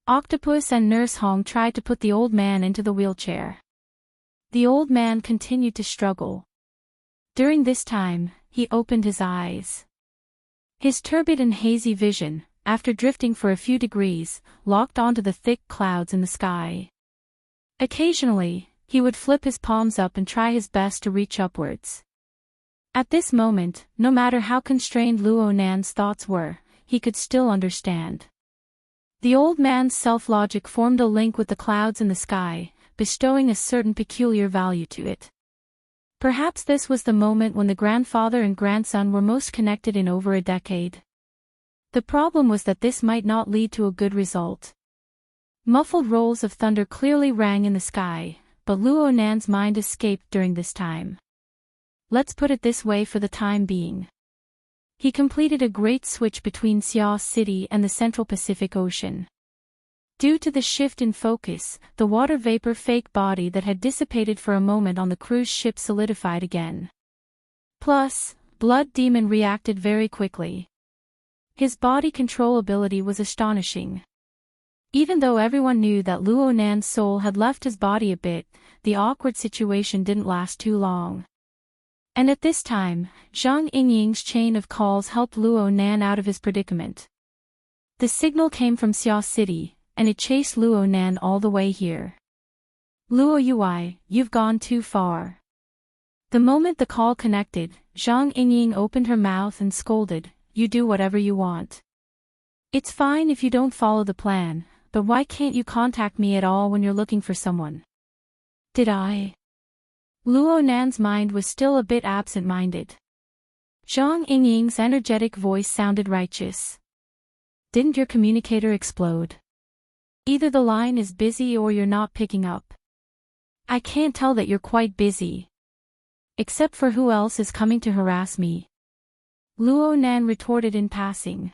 Octopus and Nurse Hong tried to put the old man into the wheelchair. The old man continued to struggle. During this time, he opened his eyes. His turbid and hazy vision, after drifting for a few degrees, locked onto the thick clouds in the sky. Occasionally, he would flip his palms up and try his best to reach upwards. At this moment, no matter how constrained Luo Nan's thoughts were, he could still understand. The old man's self-logic formed a link with the clouds in the sky, bestowing a certain peculiar value to it. Perhaps this was the moment when the grandfather and grandson were most connected in over a decade. The problem was that this might not lead to a good result. Muffled rolls of thunder clearly rang in the sky, but Luo Nan's mind escaped during this time. Let's put it this way for the time being. He completed a great switch between Xia City and the Central Pacific Ocean. Due to the shift in focus, the water vapor fake body that had dissipated for a moment on the cruise ship solidified again. Plus, Blood Demon reacted very quickly. His body control ability was astonishing. Even though everyone knew that Luo Nan's soul had left his body a bit, the awkward situation didn't last too long. And at this time, Zhang Yingying's chain of calls helped Luo Nan out of his predicament. The signal came from Xia City, and it chased Luo Nan all the way here. Luo Yui, you've gone too far. The moment the call connected, Zhang Yingying opened her mouth and scolded, you do whatever you want. It's fine if you don't follow the plan, but why can't you contact me at all when you're looking for someone? Did I? Luo Nan's mind was still a bit absent-minded. Zhang Yingying's energetic voice sounded righteous. Didn't your communicator explode? Either the line is busy or you're not picking up. I can't tell that you're quite busy. Except for who else is coming to harass me? Luo Nan retorted in passing.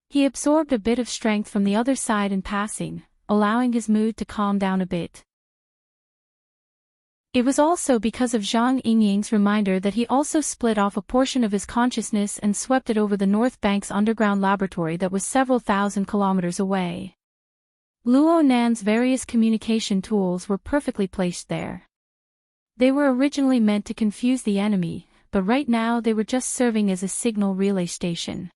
He absorbed a bit of strength from the other side in passing, allowing his mood to calm down a bit. It was also because of Zhang Yingying's reminder that he also split off a portion of his consciousness and swept it over the North Bank's underground laboratory that was several thousand kilometers away. Luo Nan's various communication tools were perfectly placed there. They were originally meant to confuse the enemy, but right now they were just serving as a signal relay station.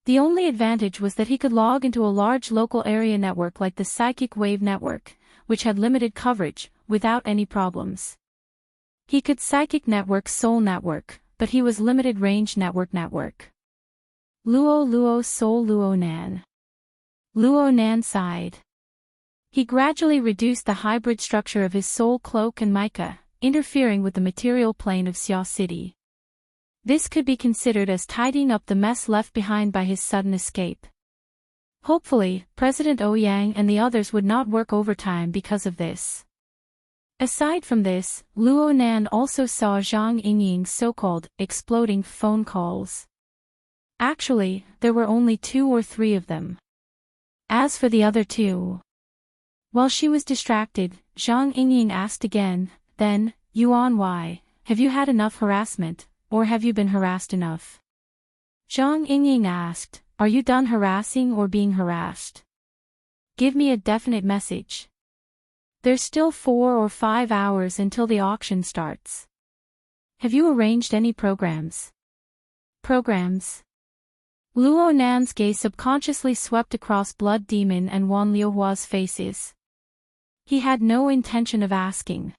The only advantage was that he could log into a large local area network like the Psychic Wave Network, which had limited coverage, without any problems. He could Psychic Network Soul Network, but he was Limited Range Network. Luo Luo Sol Luo Nan. Luo Nan sighed. He gradually reduced the hybrid structure of his soul cloak and mica, interfering with the material plane of Xia City. This could be considered as tidying up the mess left behind by his sudden escape. Hopefully, President Ouyang and the others would not work overtime because of this. Aside from this, Luo Nan also saw Zhang Yingying's so-called exploding phone calls. Actually, there were only 2 or 3 of them. As for the other 2, while she was distracted, Zhang Yingying asked again, then, Yuan, why, have you had enough harassment, or have you been harassed enough? Zhang Yingying asked, are you done harassing or being harassed? Give me a definite message. There's still 4 or 5 hours until the auction starts. Have you arranged any programs? Programs? Luo Nan's gaze subconsciously swept across Blood Demon and Wan Liuhua's faces. He had no intention of asking.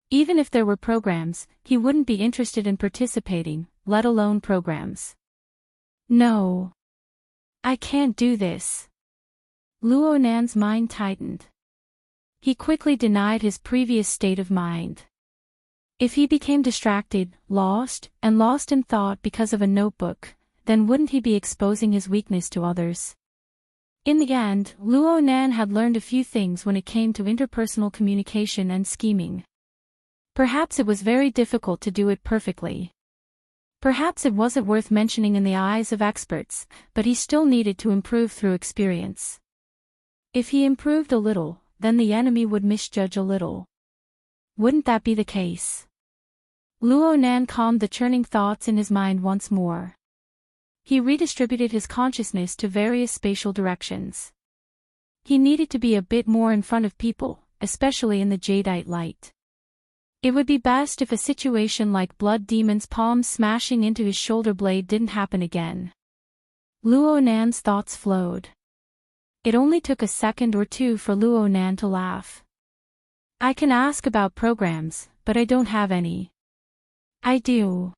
Even if there were programs, he wouldn't be interested in participating, let alone programs. No. I can't do this. Luo Nan's mind tightened. He quickly denied his previous state of mind. If he became distracted, lost in thought because of a notebook, then wouldn't he be exposing his weakness to others? In the end, Luo Nan had learned a few things when it came to interpersonal communication and scheming. Perhaps it was very difficult to do it perfectly. Perhaps it wasn't worth mentioning in the eyes of experts, but he still needed to improve through experience. If he improved a little, then the enemy would misjudge a little. Wouldn't that be the case? Luo Nan calmed the churning thoughts in his mind once more. He redistributed his consciousness to various spatial directions. He needed to be a bit more in front of people, especially in the jadeite light. It would be best if a situation like Blood Demon's palm smashing into his shoulder blade didn't happen again. Luo Nan's thoughts flowed. It only took a second or 2 for Luo Nan to laugh. I can ask about programs, but I don't have any. I do.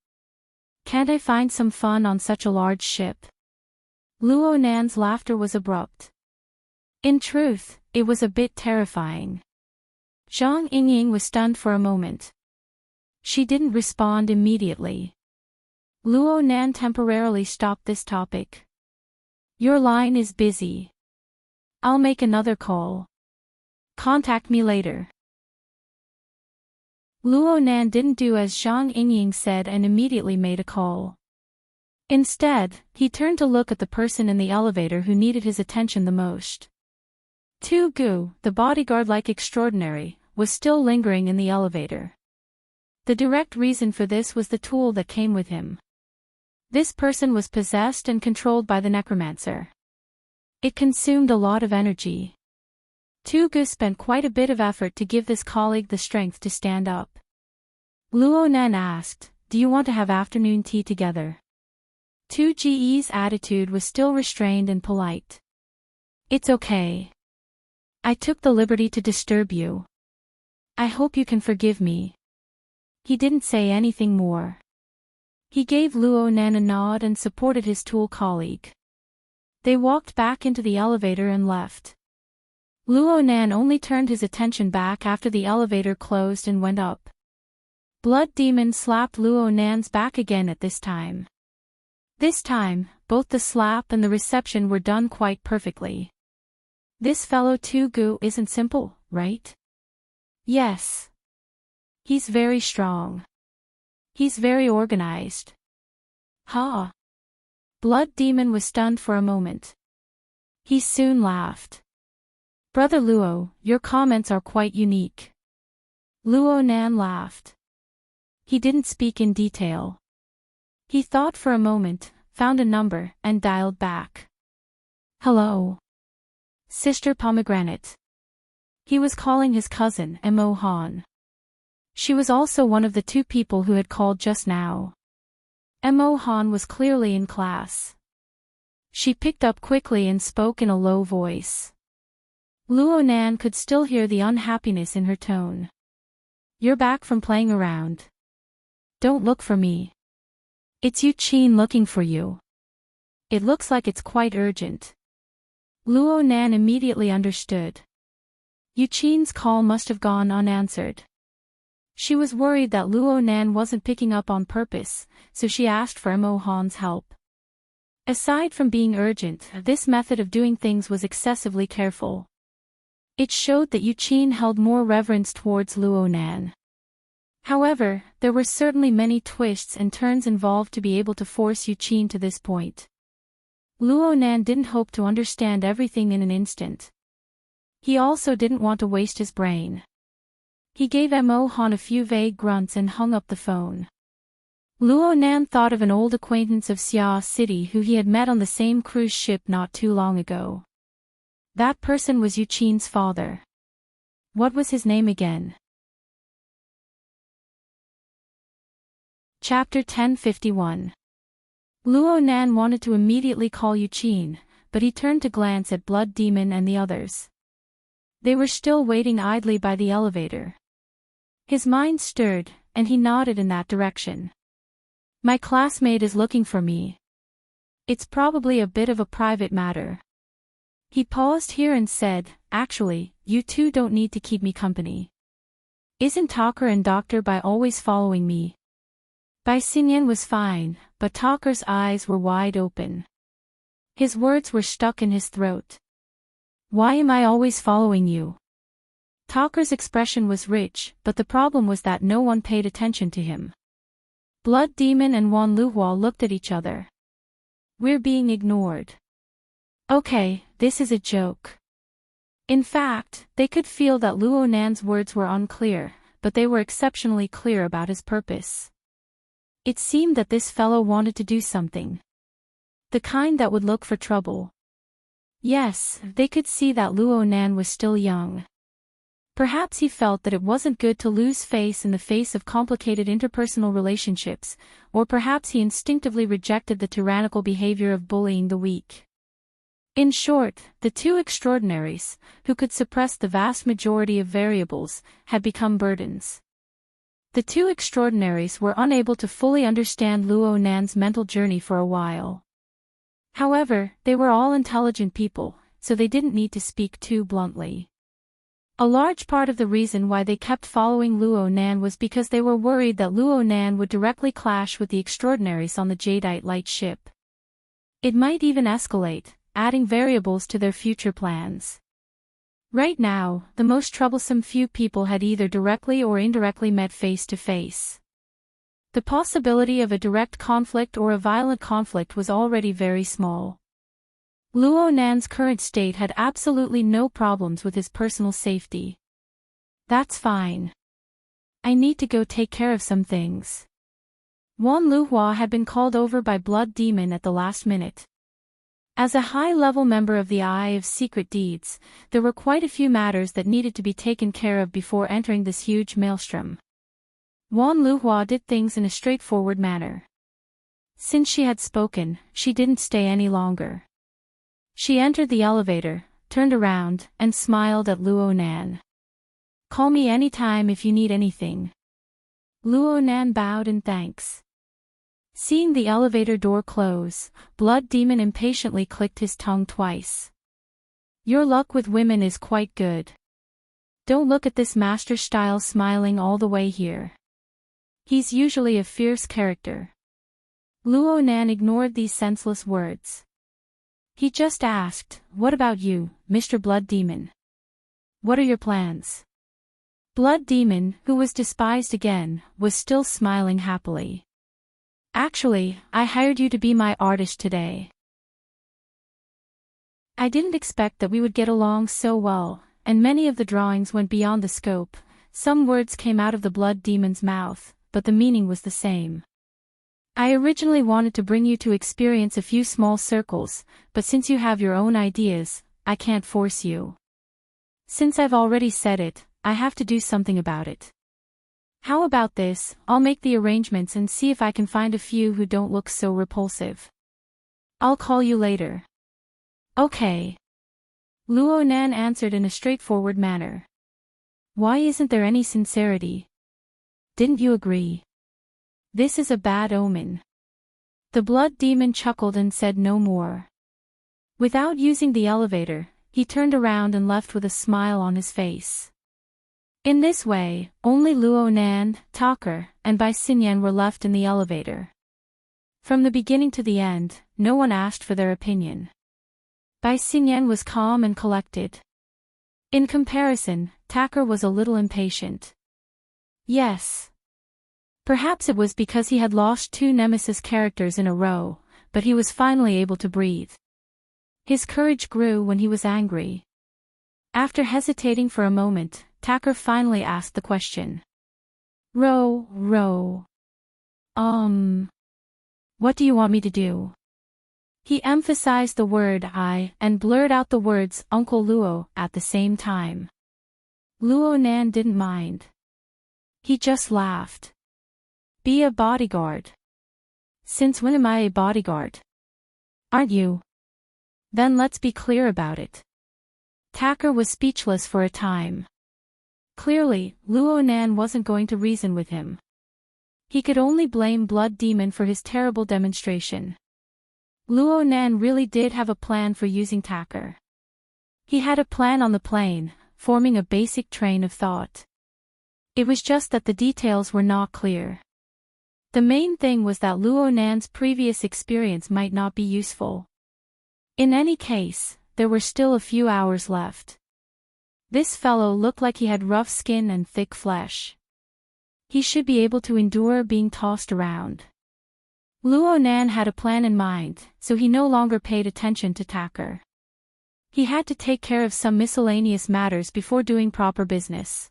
Can't I find some fun on such a large ship? Luo Nan's laughter was abrupt. In truth, it was a bit terrifying. Zhang Yingying was stunned for a moment. She didn't respond immediately. Luo Nan temporarily stopped this topic. Your line is busy. I'll make another call. Contact me later. Luo Nan didn't do as Zhang Yingying said and immediately made a call. Instead, he turned to look at the person in the elevator who needed his attention the most. Tu Gu, the bodyguard-like extraordinary, was still lingering in the elevator. The direct reason for this was the tool that came with him. This person was possessed and controlled by the necromancer. It consumed a lot of energy. Tu Gu spent quite a bit of effort to give this colleague the strength to stand up. Luo Nan asked, do you want to have afternoon tea together? Tu Ge's attitude was still restrained and polite. It's okay. I took the liberty to disturb you. I hope you can forgive me. He didn't say anything more. He gave Luo Nan a nod and supported his tool colleague. They walked back into the elevator and left. Luo Nan only turned his attention back after the elevator closed and went up. Blood Demon slapped Luo Nan's back again at this time. This time, both the slap and the reception were done quite perfectly. This fellow Tu Gu isn't simple, right? Yes. He's very strong. He's very organized. Ha! Blood Demon was stunned for a moment. He soon laughed. Brother Luo, your comments are quite unique. Luo Nan laughed. He didn't speak in detail. He thought for a moment, found a number, and dialed back. Hello. Sister Pomegranate. He was calling his cousin, Mo Han. She was also one of the 2 people who had called just now. Mo Han was clearly in class. She picked up quickly and spoke in a low voice. Luo Nan could still hear the unhappiness in her tone. You're back from playing around. Don't look for me. It's Yu Qin looking for you. It looks like it's quite urgent. Luo Nan immediately understood. Yuqin's call must have gone unanswered. She was worried that Luo Nan wasn't picking up on purpose, so she asked for Mo Han's help. Aside from being urgent, this method of doing things was excessively careful. It showed that Yuqin held more reverence towards Luo Nan. However, there were certainly many twists and turns involved to be able to force Yuqin to this point. Luo Nan didn't hope to understand everything in an instant. He also didn't want to waste his brain. He gave Mo Han a few vague grunts and hung up the phone. Luo Nan thought of an old acquaintance of Xia City who he had met on the same cruise ship not too long ago. That person was Yuqin's father. What was his name again? Chapter 1051. Luo Nan wanted to immediately call Yuqin, but he turned to glance at Blood Demon and the others. They were still waiting idly by the elevator. His mind stirred, and he nodded in that direction. My classmate is looking for me. It's probably a bit of a private matter. He paused here and said, actually, you two don't need to keep me company. Isn't Talker and Dr. Bai always following me? Bai Xinyan was fine, but Talker's eyes were wide open. His words were stuck in his throat. Why am I always following you? Talker's expression was rich, but the problem was that no one paid attention to him. Blood Demon and Wan Luhua looked at each other. We're being ignored. Okay, this is a joke. In fact, they could feel that Luo Nan's words were unclear, but they were exceptionally clear about his purpose. It seemed that this fellow wanted to do something. The kind that would look for trouble. Yes, they could see that Luo Nan was still young. Perhaps he felt that it wasn't good to lose face in the face of complicated interpersonal relationships, or perhaps he instinctively rejected the tyrannical behavior of bullying the weak. In short, the two extraordinaries, who could suppress the vast majority of variables, had become burdens. The two extraordinaries were unable to fully understand Luo Nan's mental journey for a while. However, they were all intelligent people, so they didn't need to speak too bluntly. A large part of the reason why they kept following Luo Nan was because they were worried that Luo Nan would directly clash with the extraordinaries on the Jadeite light ship. It might even escalate, adding variables to their future plans. Right now, the most troublesome few people had either directly or indirectly met face to face. The possibility of a direct conflict or a violent conflict was already very small. Luo Nan's current state had absolutely no problems with his personal safety. That's fine. I need to go take care of some things. Wan Luhua had been called over by Blood Demon at the last minute. As a high-level member of the Eye of Secret Deeds, there were quite a few matters that needed to be taken care of before entering this huge maelstrom. Wan Luhua did things in a straightforward manner. Since she had spoken, she didn't stay any longer. She entered the elevator, turned around, and smiled at Luo Nan. Call me anytime if you need anything. Luo Nan bowed in thanks. Seeing the elevator door close, Blood Demon impatiently clicked his tongue twice. Your luck with women is quite good. Don't look at this master style smiling all the way here. He's usually a fierce character. Luo Nan ignored these senseless words. He just asked, what about you, Mr. Blood Demon? What are your plans? Blood Demon, who was despised again, was still smiling happily. Actually, I hired you to be my artist today. I didn't expect that we would get along so well, and many of the drawings went beyond the scope. Some words came out of the Blood Demon's mouth, but the meaning was the same. I originally wanted to bring you to experience a few small circles, but since you have your own ideas, I can't force you. Since I've already said it, I have to do something about it. How about this? I'll make the arrangements and see if I can find a few who don't look so repulsive. I'll call you later. Okay. Luo Nan answered in a straightforward manner. Why isn't there any sincerity? Didn't you agree? This is a bad omen. The blood demon chuckled and said no more. Without using the elevator, he turned around and left with a smile on his face. In this way, only Luo Nan, Tucker, and Bai Xinyan were left in the elevator. From the beginning to the end, no one asked for their opinion. Bai Xinyan was calm and collected. In comparison, Tucker was a little impatient. Yes. Perhaps it was because he had lost 2 nemesis characters in a row, but he was finally able to breathe. His courage grew when he was angry. After hesitating for a moment, Tucker finally asked the question. Ro. What do you want me to do? He emphasized the word I and blurred out the words Uncle Luo at the same time. Luo Nan didn't mind. He just laughed. Be a bodyguard. Since when am I a bodyguard? Aren't you? Then let's be clear about it. Tucker was speechless for a time. Clearly, Luo Nan wasn't going to reason with him. He could only blame Blood Demon for his terrible demonstration. Luo Nan really did have a plan for using Tucker. He had a plan on the plane, forming a basic train of thought. It was just that the details were not clear. The main thing was that Luo Nan's previous experience might not be useful. In any case, there were still a few hours left. This fellow looked like he had rough skin and thick flesh. He should be able to endure being tossed around. Luo Nan had a plan in mind, so he no longer paid attention to Tucker. He had to take care of some miscellaneous matters before doing proper business.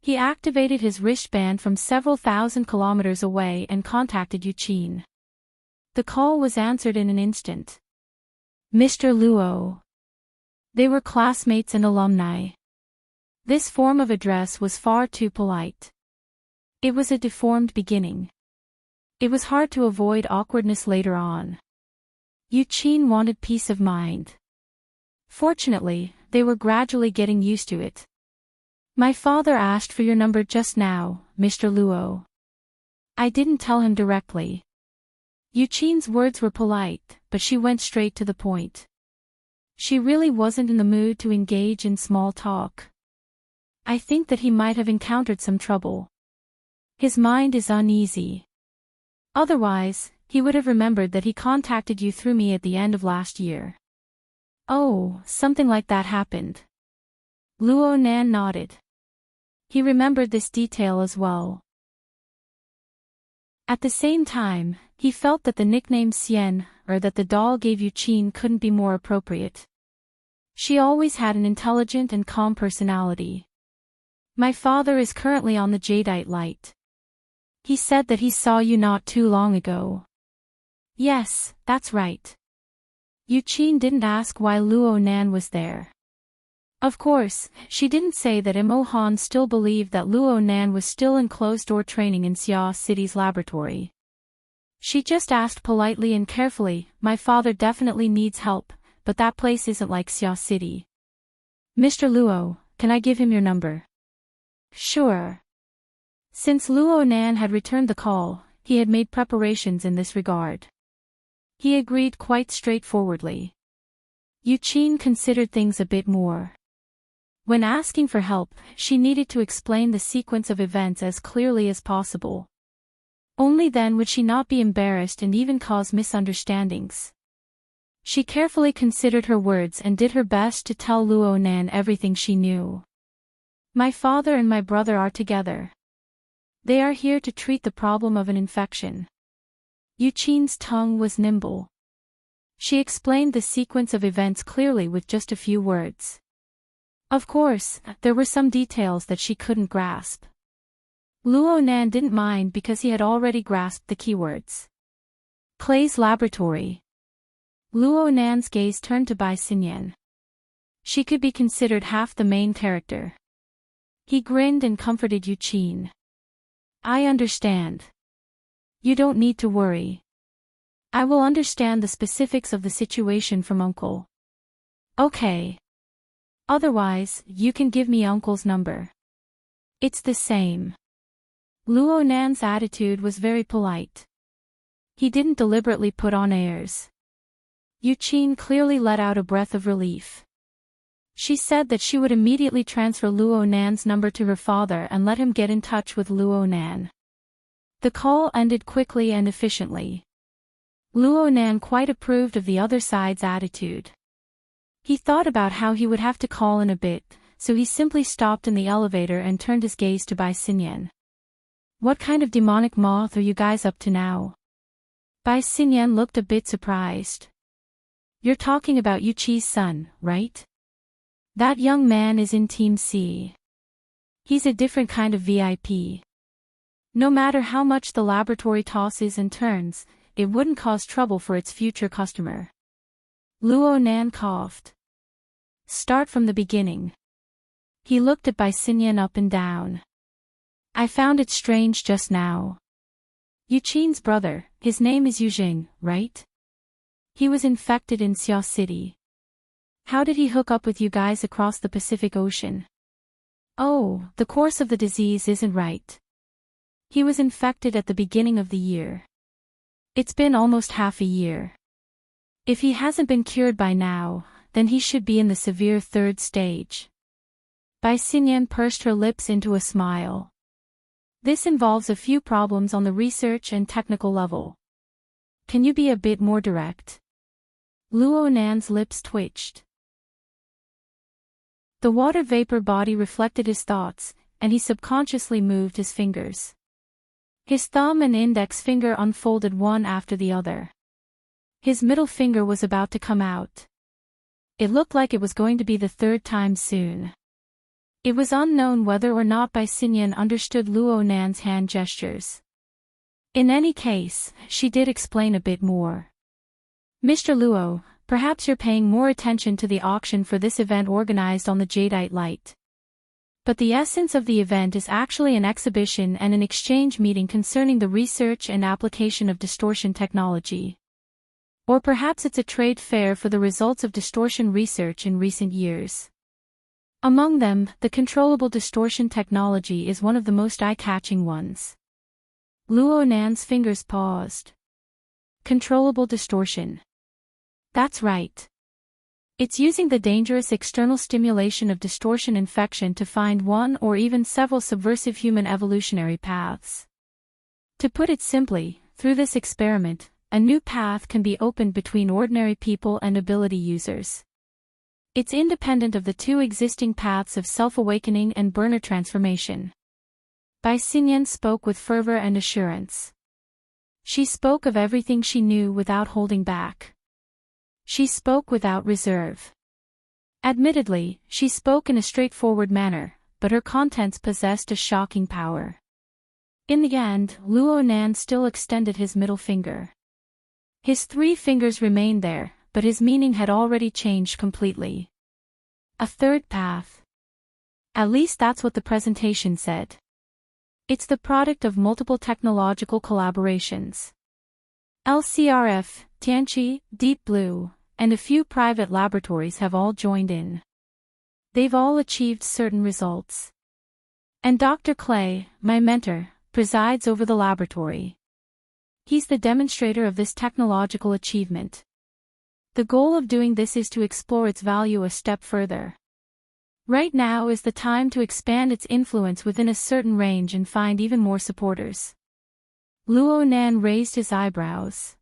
He activated his wristband from several thousand kilometers away and contacted Yuqin. The call was answered in an instant. Mr. Luo. They were classmates and alumni. This form of address was far too polite. It was a deformed beginning. It was hard to avoid awkwardness later on. Yuqin wanted peace of mind. Fortunately, they were gradually getting used to it. My father asked for your number just now, Mr. Luo. I didn't tell him directly. Yuqin's words were polite, but she went straight to the point. She really wasn't in the mood to engage in small talk. I think that he might have encountered some trouble. His mind is uneasy. Otherwise, he would have remembered that he contacted you through me at the end of last year. Oh, something like that happened. Luo Nan nodded. He remembered this detail as well. At the same time, he felt that the nickname Xian, or that the doll gave Yuqin, couldn't be more appropriate. She always had an intelligent and calm personality. My father is currently on the Jadeite light. He said that he saw you not too long ago. Yes, that's right. Yuqin didn't ask why Luo Nan was there. Of course, she didn't say that Mo Han still believed that Luo Nan was still in closed-door training in Xia City's laboratory. She just asked politely and carefully, my father definitely needs help, but that place isn't like Xia City. Mr. Luo, can I give him your number? Sure. Since Luo Nan had returned the call, he had made preparations in this regard. He agreed quite straightforwardly. Yuqin considered things a bit more. When asking for help, she needed to explain the sequence of events as clearly as possible. Only then would she not be embarrassed and even cause misunderstandings. She carefully considered her words and did her best to tell Luo Nan everything she knew. My father and my brother are together. They are here to treat the problem of an infection. Yuqin's tongue was nimble. She explained the sequence of events clearly with just a few words. Of course, there were some details that she couldn't grasp. Luo Nan didn't mind because he had already grasped the keywords. Clay's laboratory. Luo Nan's gaze turned to Bai Xinyan. She could be considered half the main character. He grinned and comforted Yuqin. I understand. You don't need to worry. I will understand the specifics of the situation from Uncle. Okay. Otherwise, you can give me Uncle's number. It's the same. Luo Nan's attitude was very polite. He didn't deliberately put on airs. Eugene clearly let out a breath of relief. She said that she would immediately transfer Luo Nan's number to her father and let him get in touch with Luo Nan. The call ended quickly and efficiently. Luo Nan quite approved of the other side's attitude. He thought about how he would have to call in a bit, so he simply stopped in the elevator and turned his gaze to Bai Xinyan. What kind of demonic moth are you guys up to now? Bai Xinyan looked a bit surprised. You're talking about Yu Qi's son, right? That young man is in Team C. He's a different kind of VIP. No matter how much the laboratory tosses and turns, it wouldn't cause trouble for its future customer. Luo Nan coughed. Start from the beginning. He looked at Bai Xinyan up and down. I found it strange just now. Yuqin's brother, his name is Yujing, right? He was infected in Xia City. How did he hook up with you guys across the Pacific Ocean? Oh, the course of the disease isn't right. He was infected at the beginning of the year. It's been almost half a year. If he hasn't been cured by now, then he should be in the severe third stage. Bai Xinyan pursed her lips into a smile. This involves a few problems on the research and technical level. Can you be a bit more direct? Luo Nan's lips twitched. The water vapor body reflected his thoughts, and he subconsciously moved his fingers. His thumb and index finger unfolded one after the other. His middle finger was about to come out. It looked like it was going to be the third time soon. It was unknown whether or not Bai Xinyan understood Luo Nan's hand gestures. In any case, she did explain a bit more. Mr. Luo, perhaps you're paying more attention to the auction for this event organized on the Jadeite Light. But the essence of the event is actually an exhibition and an exchange meeting concerning the research and application of distortion technology. Or perhaps it's a trade fair for the results of distortion research in recent years. Among them, the controllable distortion technology is one of the most eye-catching ones. Luo Nan's fingers paused. Controllable distortion. That's right. It's using the dangerous external stimulation of distortion infection to find one or even several subversive human evolutionary paths. To put it simply, through this experiment, a new path can be opened between ordinary people and ability users. It's independent of the two existing paths of self-awakening and burner transformation. Bai Xinyan spoke with fervor and assurance. She spoke of everything she knew without holding back. She spoke without reserve. Admittedly, she spoke in a straightforward manner, but her contents possessed a shocking power. In the end, Luo Nan still extended his middle finger. His 3 fingers remained there, but his meaning had already changed completely. A third path. At least that's what the presentation said. It's the product of multiple technological collaborations. LCRF, Tianqi, Deep Blue, and a few private laboratories have all joined in. They've all achieved certain results. And Dr. Clay, my mentor, presides over the laboratory. He's the demonstrator of this technological achievement. The goal of doing this is to explore its value a step further. Right now is the time to expand its influence within a certain range and find even more supporters. Luo Nan raised his eyebrows.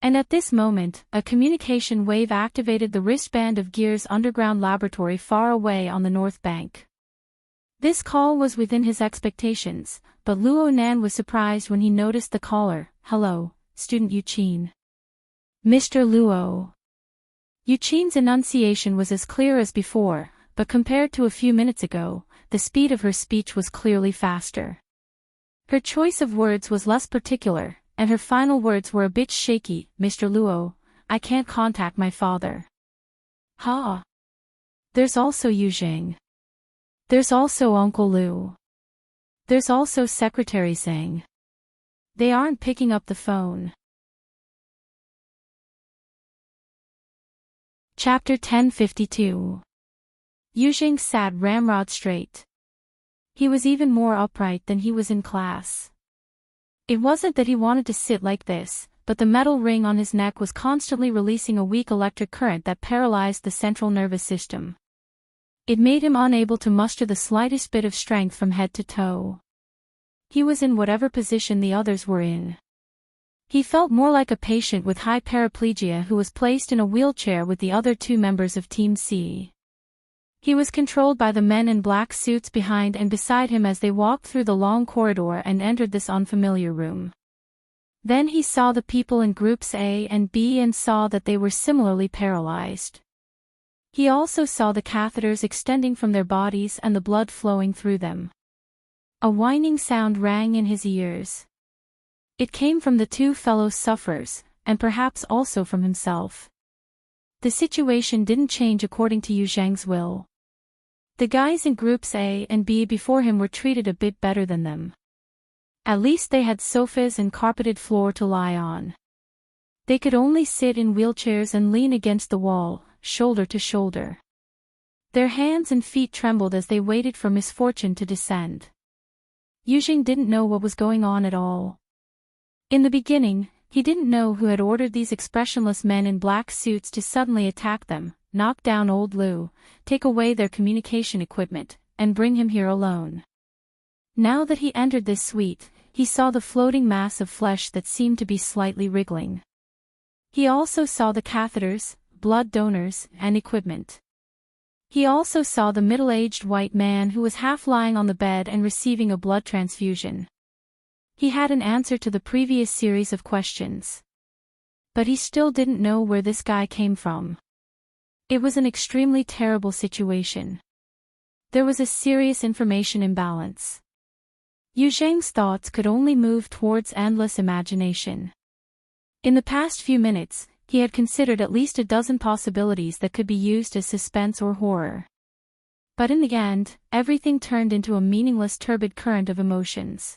And at this moment, a communication wave activated the wristband of Gear's underground laboratory far away on the north bank. This call was within his expectations, but Luo Nan was surprised when he noticed the caller. Hello, student Yuqin. Mr. Luo. Yuqin's enunciation was as clear as before, but compared to a few minutes ago, the speed of her speech was clearly faster. Her choice of words was less particular, and her final words were a bit shaky. Mr. Luo, I can't contact my father. Ha! There's also Yujing. There's also Uncle Lu. There's also Secretary Zhang. They aren't picking up the phone. Chapter 1052. Yujing sat ramrod straight. He was even more upright than he was in class. It wasn't that he wanted to sit like this, but the metal ring on his neck was constantly releasing a weak electric current that paralyzed the central nervous system. It made him unable to muster the slightest bit of strength from head to toe. He was in whatever position the others were in. He felt more like a patient with high paraplegia who was placed in a wheelchair with the other two members of Team C. He was controlled by the men in black suits behind and beside him as they walked through the long corridor and entered this unfamiliar room. Then he saw the people in groups A and B and saw that they were similarly paralyzed. He also saw the catheters extending from their bodies and the blood flowing through them. A whining sound rang in his ears. It came from the two fellow sufferers, and perhaps also from himself. The situation didn't change according to Yu Zhang's will. The guys in groups A and B before him were treated a bit better than them. At least they had sofas and carpeted floor to lie on. They could only sit in wheelchairs and lean against the wall, shoulder to shoulder. Their hands and feet trembled as they waited for misfortune to descend. Yu Zhang didn't know what was going on at all. In the beginning, he didn't know who had ordered these expressionless men in black suits to suddenly attack them, knock down old Lu, take away their communication equipment, and bring him here alone. Now that he entered this suite, he saw the floating mass of flesh that seemed to be slightly wriggling. He also saw the catheters, blood donors, and equipment. He also saw the middle-aged white man who was half lying on the bed and receiving a blood transfusion. He had an answer to the previous series of questions. But he still didn't know where this guy came from. It was an extremely terrible situation. There was a serious information imbalance. Yu Zhang's thoughts could only move towards endless imagination. In the past few minutes, he had considered at least a dozen possibilities that could be used as suspense or horror. But in the end, everything turned into a meaningless turbid current of emotions.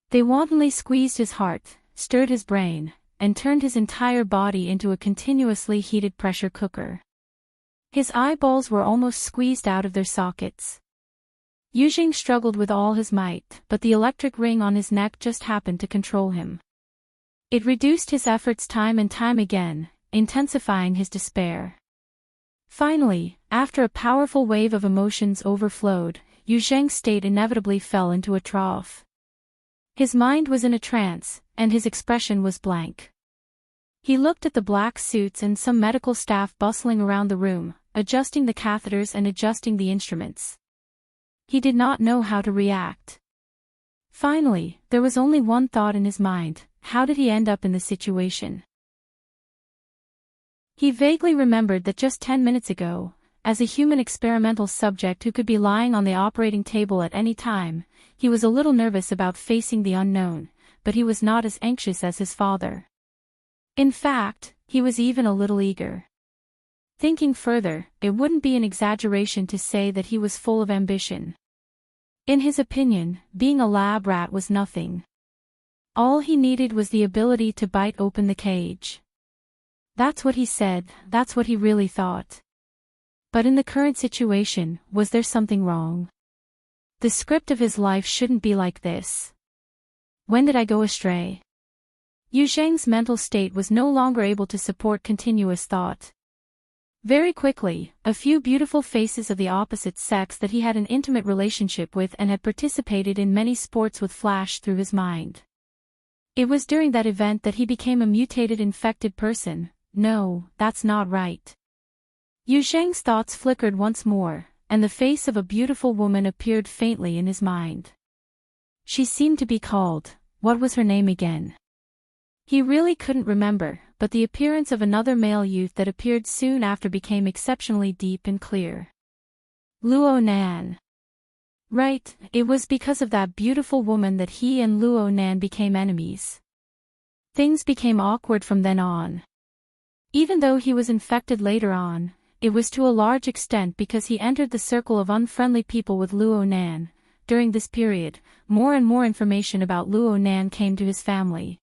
They wantonly squeezed his heart, stirred his brain, and turned his entire body into a continuously heated pressure cooker. His eyeballs were almost squeezed out of their sockets. Yu Zhang struggled with all his might, but the electric ring on his neck just happened to control him. It reduced his efforts time and time again, intensifying his despair. Finally, after a powerful wave of emotions overflowed, Yu Zhang's state inevitably fell into a trough. His mind was in a trance, and his expression was blank. He looked at the black suits and some medical staff bustling around the room, adjusting the catheters and adjusting the instruments. He did not know how to react. Finally, there was only one thought in his mind: how did he end up in this situation? He vaguely remembered that just 10 minutes ago, as a human experimental subject who could be lying on the operating table at any time, he was a little nervous about facing the unknown, but he was not as anxious as his father. In fact, he was even a little eager. Thinking further, it wouldn't be an exaggeration to say that he was full of ambition. In his opinion, being a lab rat was nothing. All he needed was the ability to bite open the cage. That's what he said, that's what he really thought. But in the current situation, was there something wrong? The script of his life shouldn't be like this. When did I go astray? Yu Zhang's mental state was no longer able to support continuous thought. Very quickly, a few beautiful faces of the opposite sex that he had an intimate relationship with and had participated in many sports with flashed through his mind. It was during that event that he became a mutated infected person. No, that's not right. Yu Zhang's thoughts flickered once more, and the face of a beautiful woman appeared faintly in his mind. She seemed to be called, what was her name again? He really couldn't remember, but the appearance of another male youth that appeared soon after became exceptionally deep and clear. Luo Nan. Right, it was because of that beautiful woman that he and Luo Nan became enemies. Things became awkward from then on. Even though he was infected later on, it was to a large extent because he entered the circle of unfriendly people with Luo Nan. During this period, more and more information about Luo Nan came to his family.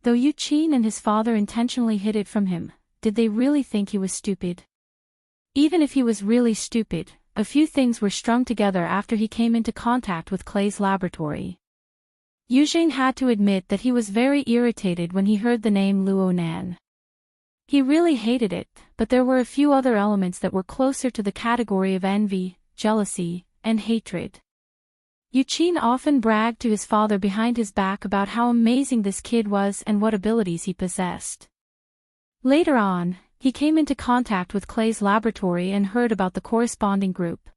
Though Yu Qin and his father intentionally hid it from him, did they really think he was stupid? Even if he was really stupid, a few things were strung together after he came into contact with Clay's laboratory. Yuzheng had to admit that he was very irritated when he heard the name Luo Nan. He really hated it, but there were a few other elements that were closer to the category of envy, jealousy, and hatred. Yuqin often bragged to his father behind his back about how amazing this kid was and what abilities he possessed. Later on, he came into contact with Clay's laboratory and heard about the corresponding group.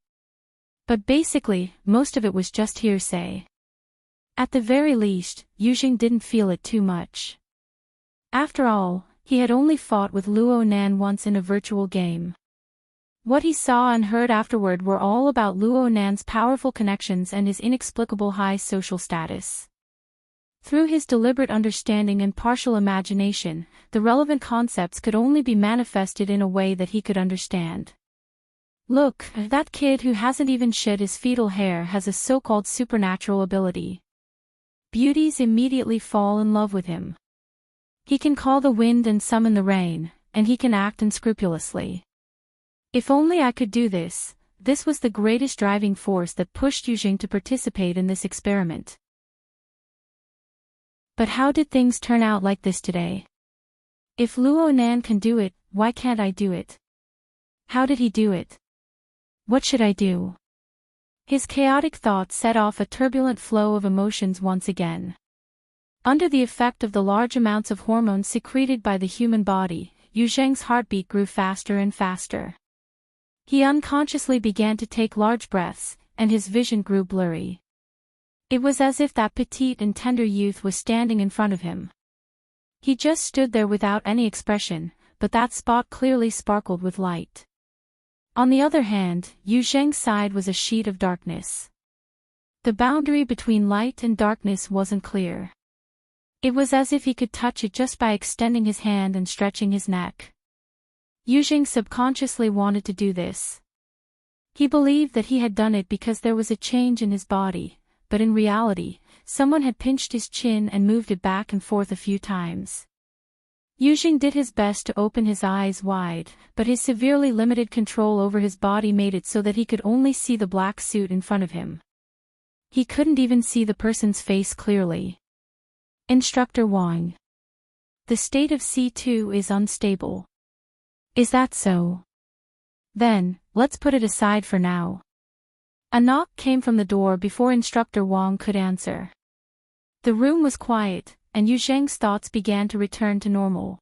But basically, most of it was just hearsay. At the very least, Yuzheng didn't feel it too much. After all, he had only fought with Luo Nan once in a virtual game. What he saw and heard afterward were all about Luo Nan's powerful connections and his inexplicable high social status. Through his deliberate understanding and partial imagination, the relevant concepts could only be manifested in a way that he could understand. Look, that kid who hasn't even shed his fetal hair has a so-called supernatural ability. Beauties immediately fall in love with him. He can call the wind and summon the rain, and he can act unscrupulously. If only I could do this. This was the greatest driving force that pushed Yuzheng to participate in this experiment. But how did things turn out like this today? If Luo Nan can do it, why can't I do it? How did he do it? What should I do? His chaotic thoughts set off a turbulent flow of emotions once again. Under the effect of the large amounts of hormones secreted by the human body, Yuzheng's heartbeat grew faster and faster. He unconsciously began to take large breaths, and his vision grew blurry. It was as if that petite and tender youth was standing in front of him. He just stood there without any expression, but that spot clearly sparkled with light. On the other hand, Yuzheng's side was a sheet of darkness. The boundary between light and darkness wasn't clear. It was as if he could touch it just by extending his hand and stretching his neck. Yuzheng subconsciously wanted to do this. He believed that he had done it because there was a change in his body, but in reality, someone had pinched his chin and moved it back and forth a few times. Yuzheng did his best to open his eyes wide, but his severely limited control over his body made it so that he could only see the black suit in front of him. He couldn't even see the person's face clearly. Instructor Wang. The state of C2 is unstable. Is that so? Then, let's put it aside for now. A knock came from the door before Instructor Wang could answer. The room was quiet, and Yuzheng's thoughts began to return to normal.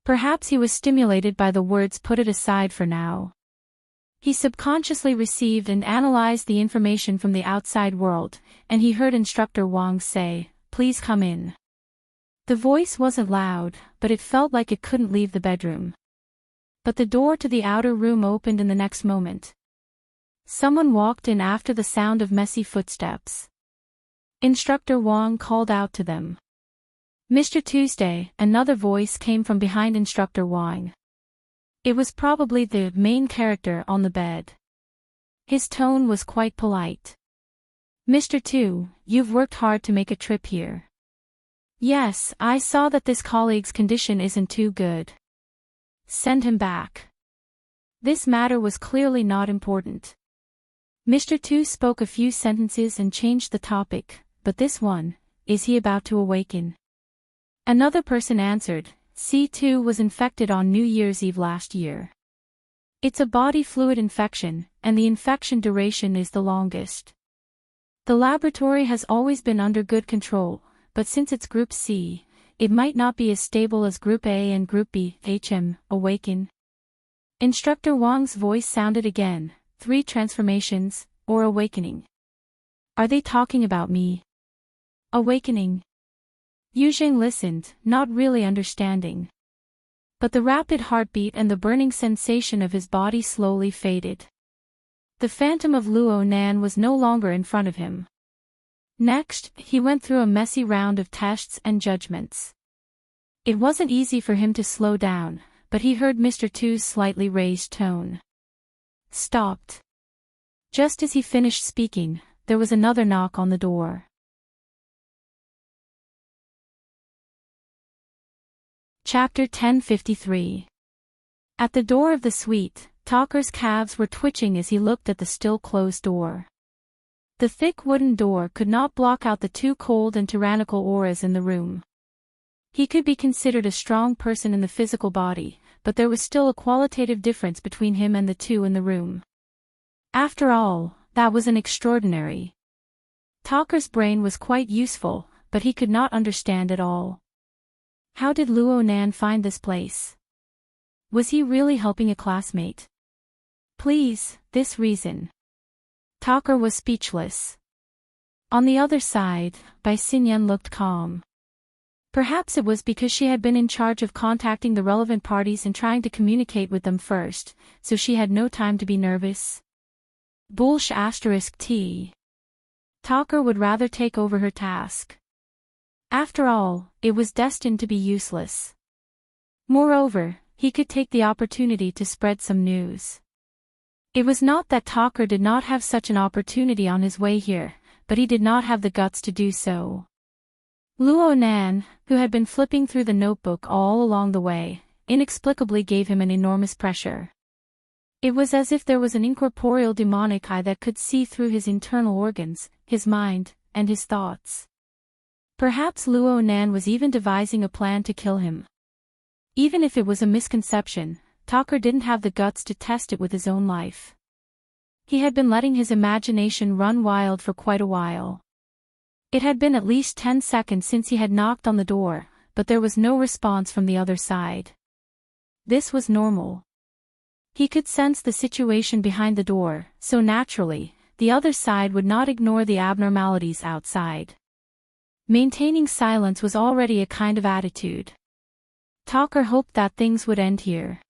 Perhaps he was stimulated by the words "put it aside for now." He subconsciously received and analyzed the information from the outside world, and he heard Instructor Wang say, "Please come in." The voice wasn't loud, but it felt like it couldn't leave the bedroom. But the door to the outer room opened in the next moment. Someone walked in after the sound of messy footsteps. Instructor Wang called out to them. "Mr. Tuesday," another voice came from behind Instructor Wang. It was probably the main character on the bed. His tone was quite polite. "Mr. Tu, you've worked hard to make a trip here." "Yes, I saw that this colleague's condition isn't too good. Send him back." This matter was clearly not important. Mr. Tu spoke a few sentences and changed the topic, but this one, is he about to awaken? Another person answered, C2 was infected on New Year's Eve last year. It's a body fluid infection, and the infection duration is the longest. The laboratory has always been under good control, but since it's Group C, it might not be as stable as Group A and Group B. Awaken. Instructor Wang's voice sounded again, 3 transformations, or awakening. Are they talking about me? Awakening. Yuzheng listened, not really understanding. But the rapid heartbeat and the burning sensation of his body slowly faded. The phantom of Luo Nan was no longer in front of him. Next, he went through a messy round of tests and judgments. It wasn't easy for him to slow down, but he heard Mr. Tu's slightly raised tone. Stopped. Just as he finished speaking, there was another knock on the door. Chapter 1053. At the door of the suite, Talker's calves were twitching as he looked at the still closed door. The thick wooden door could not block out the two cold and tyrannical auras in the room. He could be considered a strong person in the physical body, but there was still a qualitative difference between him and the two in the room. After all, that was an extraordinary. Talker's brain was quite useful, but he could not understand it all. How did Luo Nan find this place? Was he really helping a classmate? Please, this reason. Talker was speechless. On the other side, Bai Xinyan looked calm. Perhaps it was because she had been in charge of contacting the relevant parties and trying to communicate with them first, so she had no time to be nervous. *T. Talker would rather take over her task. After all, it was destined to be useless. Moreover, he could take the opportunity to spread some news. It was not that Talker did not have such an opportunity on his way here, but he did not have the guts to do so. Luo Nan, who had been flipping through the notebook all along the way, inexplicably gave him an enormous pressure. It was as if there was an incorporeal demonic eye that could see through his internal organs, his mind, and his thoughts. Perhaps Luo Nan was even devising a plan to kill him. Even if it was a misconception, Talker didn't have the guts to test it with his own life. He had been letting his imagination run wild for quite a while. It had been at least 10 seconds since he had knocked on the door, but there was no response from the other side. This was normal. He could sense the situation behind the door, so naturally, the other side would not ignore the abnormalities outside. Maintaining silence was already a kind of attitude. Talker hoped that things would end here.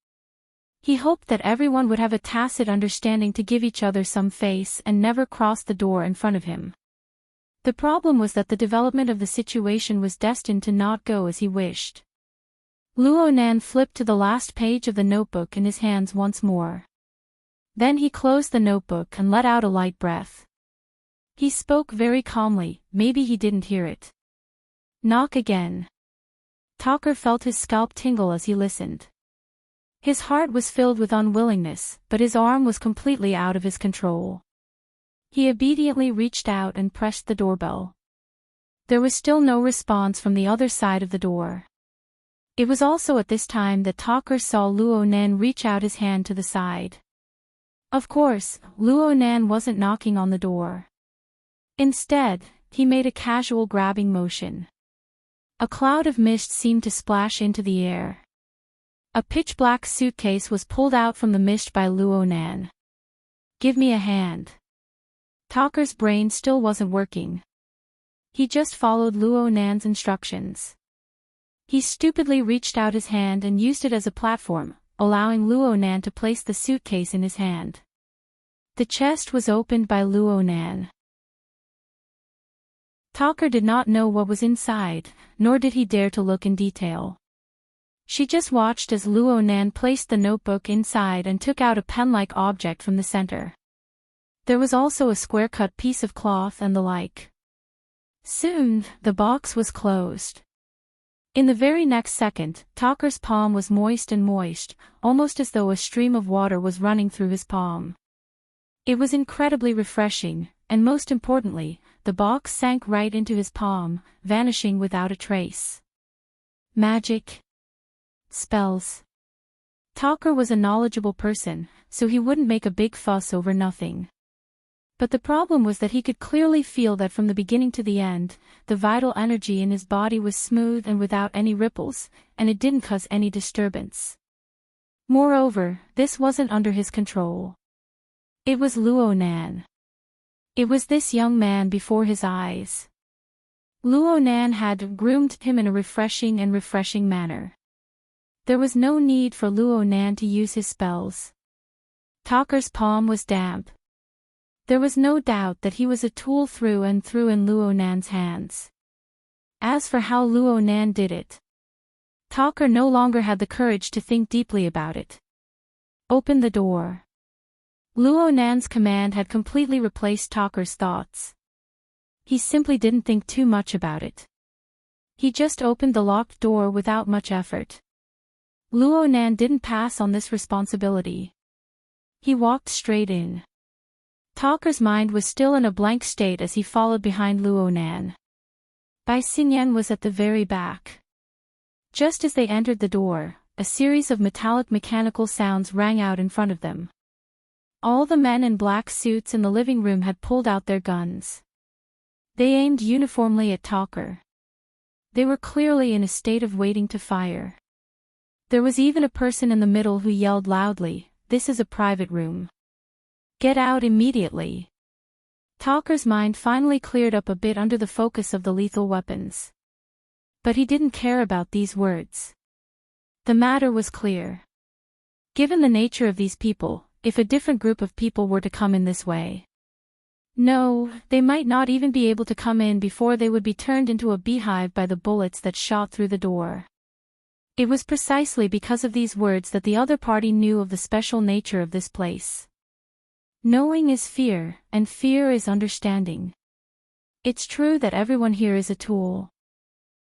He hoped that everyone would have a tacit understanding to give each other some face and never cross the door in front of him. The problem was that the development of the situation was destined to not go as he wished. Luo Nan flipped to the last page of the notebook in his hands once more. Then he closed the notebook and let out a light breath. He spoke very calmly, maybe he didn't hear it. Knock again. Talker felt his scalp tingle as he listened. His heart was filled with unwillingness, but his arm was completely out of his control. He obediently reached out and pressed the doorbell. There was still no response from the other side of the door. It was also at this time that Talker saw Luo Nan reach out his hand to the side. Of course, Luo Nan wasn't knocking on the door. Instead, he made a casual grabbing motion. A cloud of mist seemed to splash into the air. A pitch-black suitcase was pulled out from the mist by Luo Nan. Give me a hand. Talker's brain still wasn't working. He just followed Luo Nan's instructions. He stupidly reached out his hand and used it as a platform, allowing Luo Nan to place the suitcase in his hand. The chest was opened by Luo Nan. Talker did not know what was inside, nor did he dare to look in detail. She just watched as Luo Nan placed the notebook inside and took out a pen-like object from the center. There was also a square-cut piece of cloth and the like. Soon, the box was closed. In the very next second, Talker's palm was moist, almost as though a stream of water was running through his palm. It was incredibly refreshing, and most importantly, the box sank right into his palm, vanishing without a trace. Magic. Spells. Talker was a knowledgeable person, so he wouldn't make a big fuss over nothing. But the problem was that he could clearly feel that from the beginning to the end, the vital energy in his body was smooth and without any ripples, and it didn't cause any disturbance. Moreover, this wasn't under his control. It was Luo Nan. It was this young man before his eyes. Luo Nan had groomed him in a refreshing manner. There was no need for Luo Nan to use his spells. Talker's palm was damp. There was no doubt that he was a tool through and through in Luo Nan's hands. As for how Luo Nan did it, Talker no longer had the courage to think deeply about it. Open the door. Luo Nan's command had completely replaced Talker's thoughts. He simply didn't think too much about it. He just opened the locked door without much effort. Luo Nan didn't pass on this responsibility. He walked straight in. Talker's mind was still in a blank state as he followed behind Luo Nan. Bai Xinyan was at the very back. Just as they entered the door, a series of metallic mechanical sounds rang out in front of them. All the men in black suits in the living room had pulled out their guns. They aimed uniformly at Talker. They were clearly in a state of waiting to fire. There was even a person in the middle who yelled loudly, "This is a private room. Get out immediately." Talker's mind finally cleared up a bit under the focus of the lethal weapons. But he didn't care about these words. The matter was clear. Given the nature of these people, if a different group of people were to come in this way, no, they might not even be able to come in before they would be turned into a beehive by the bullets that shot through the door. It was precisely because of these words that the other party knew of the special nature of this place. Knowing is fear, and fear is understanding. It's true that everyone here is a tool.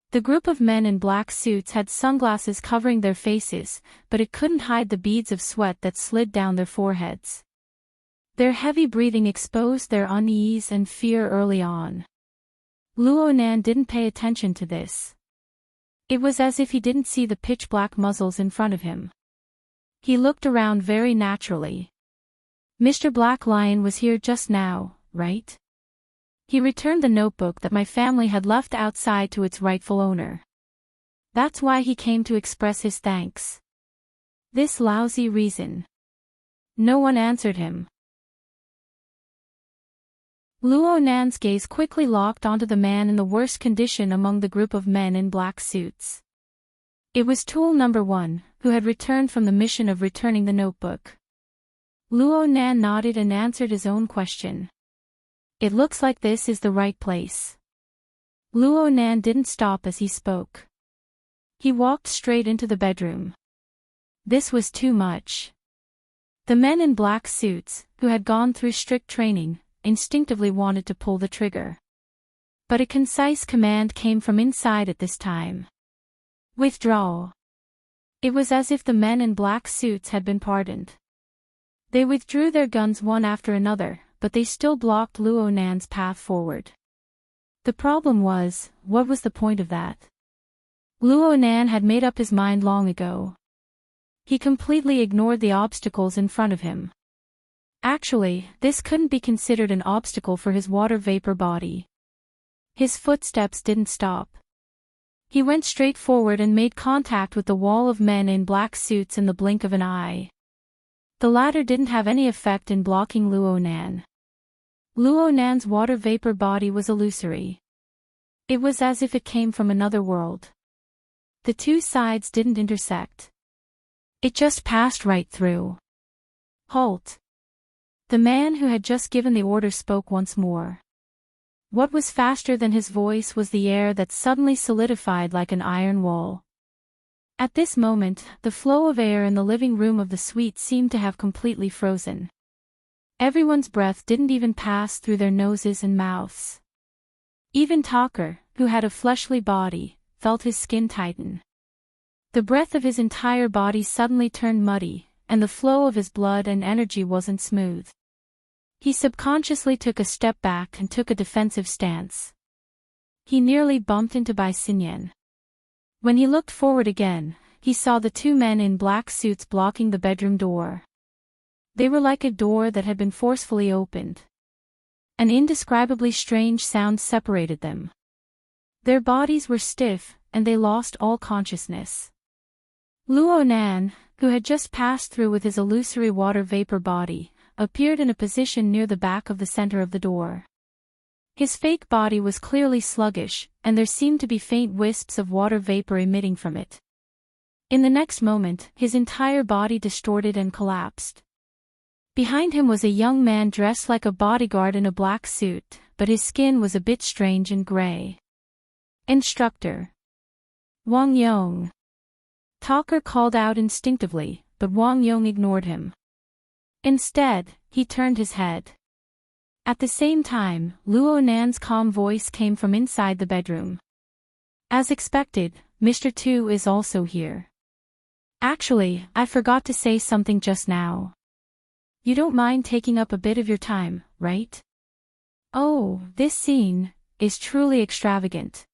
The group of men in black suits had sunglasses covering their faces, but it couldn't hide the beads of sweat that slid down their foreheads. Their heavy breathing exposed their unease and fear early on. Luo Nan didn't pay attention to this. It was as if he didn't see the pitch-black muzzles in front of him. He looked around very naturally. "Mr. Black Lion was here just now, right? He returned the notebook that my family had left outside to its rightful owner. That's why he came to express his thanks." This lousy reason. No one answered him. Luo Nan's gaze quickly locked onto the man in the worst condition among the group of men in black suits. It was Tool Number 1, who had returned from the mission of returning the notebook. Luo Nan nodded and answered his own question. "It looks like this is the right place." Luo Nan didn't stop as he spoke. He walked straight into the bedroom. This was too much. The men in black suits, who had gone through strict training, instinctively wanted to pull the trigger. But a concise command came from inside at this time. "Withdraw." It was as if the men in black suits had been pardoned. They withdrew their guns one after another, but they still blocked Luo Nan's path forward. The problem was, what was the point of that? Luo Nan had made up his mind long ago. He completely ignored the obstacles in front of him. Actually, this couldn't be considered an obstacle for his water vapor body. His footsteps didn't stop. He went straight forward and made contact with the wall of men in black suits in the blink of an eye. The latter didn't have any effect in blocking Luo Nan. Luo Nan's water vapor body was illusory. It was as if it came from another world. The two sides didn't intersect. It just passed right through. "Halt!" The man who had just given the order spoke once more. What was faster than his voice was the air that suddenly solidified like an iron wall. At this moment, the flow of air in the living room of the suite seemed to have completely frozen. Everyone's breath didn't even pass through their noses and mouths. Even Talker, who had a fleshly body, felt his skin tighten. The breath of his entire body suddenly turned muddy, and the flow of his blood and energy wasn't smooth. He subconsciously took a step back and took a defensive stance. He nearly bumped into Bai Xinyan. When he looked forward again, he saw the two men in black suits blocking the bedroom door. They were like a door that had been forcefully opened. An indescribably strange sound separated them. Their bodies were stiff, and they lost all consciousness. Luo Nan, who had just passed through with his illusory water vapor body, appeared in a position near the back of the center of the door. His fake body was clearly sluggish, and there seemed to be faint wisps of water vapor emitting from it. In the next moment, his entire body distorted and collapsed. Behind him was a young man dressed like a bodyguard in a black suit, but his skin was a bit strange and gray. "Instructor." "Wang Yong." Talker called out instinctively, but Wang Yong ignored him. Instead, he turned his head. At the same time, Luo Nan's calm voice came from inside the bedroom. "As expected, Mr. Tu is also here. Actually, I forgot to say something just now. You don't mind taking up a bit of your time, right? Oh, this scene is truly extravagant.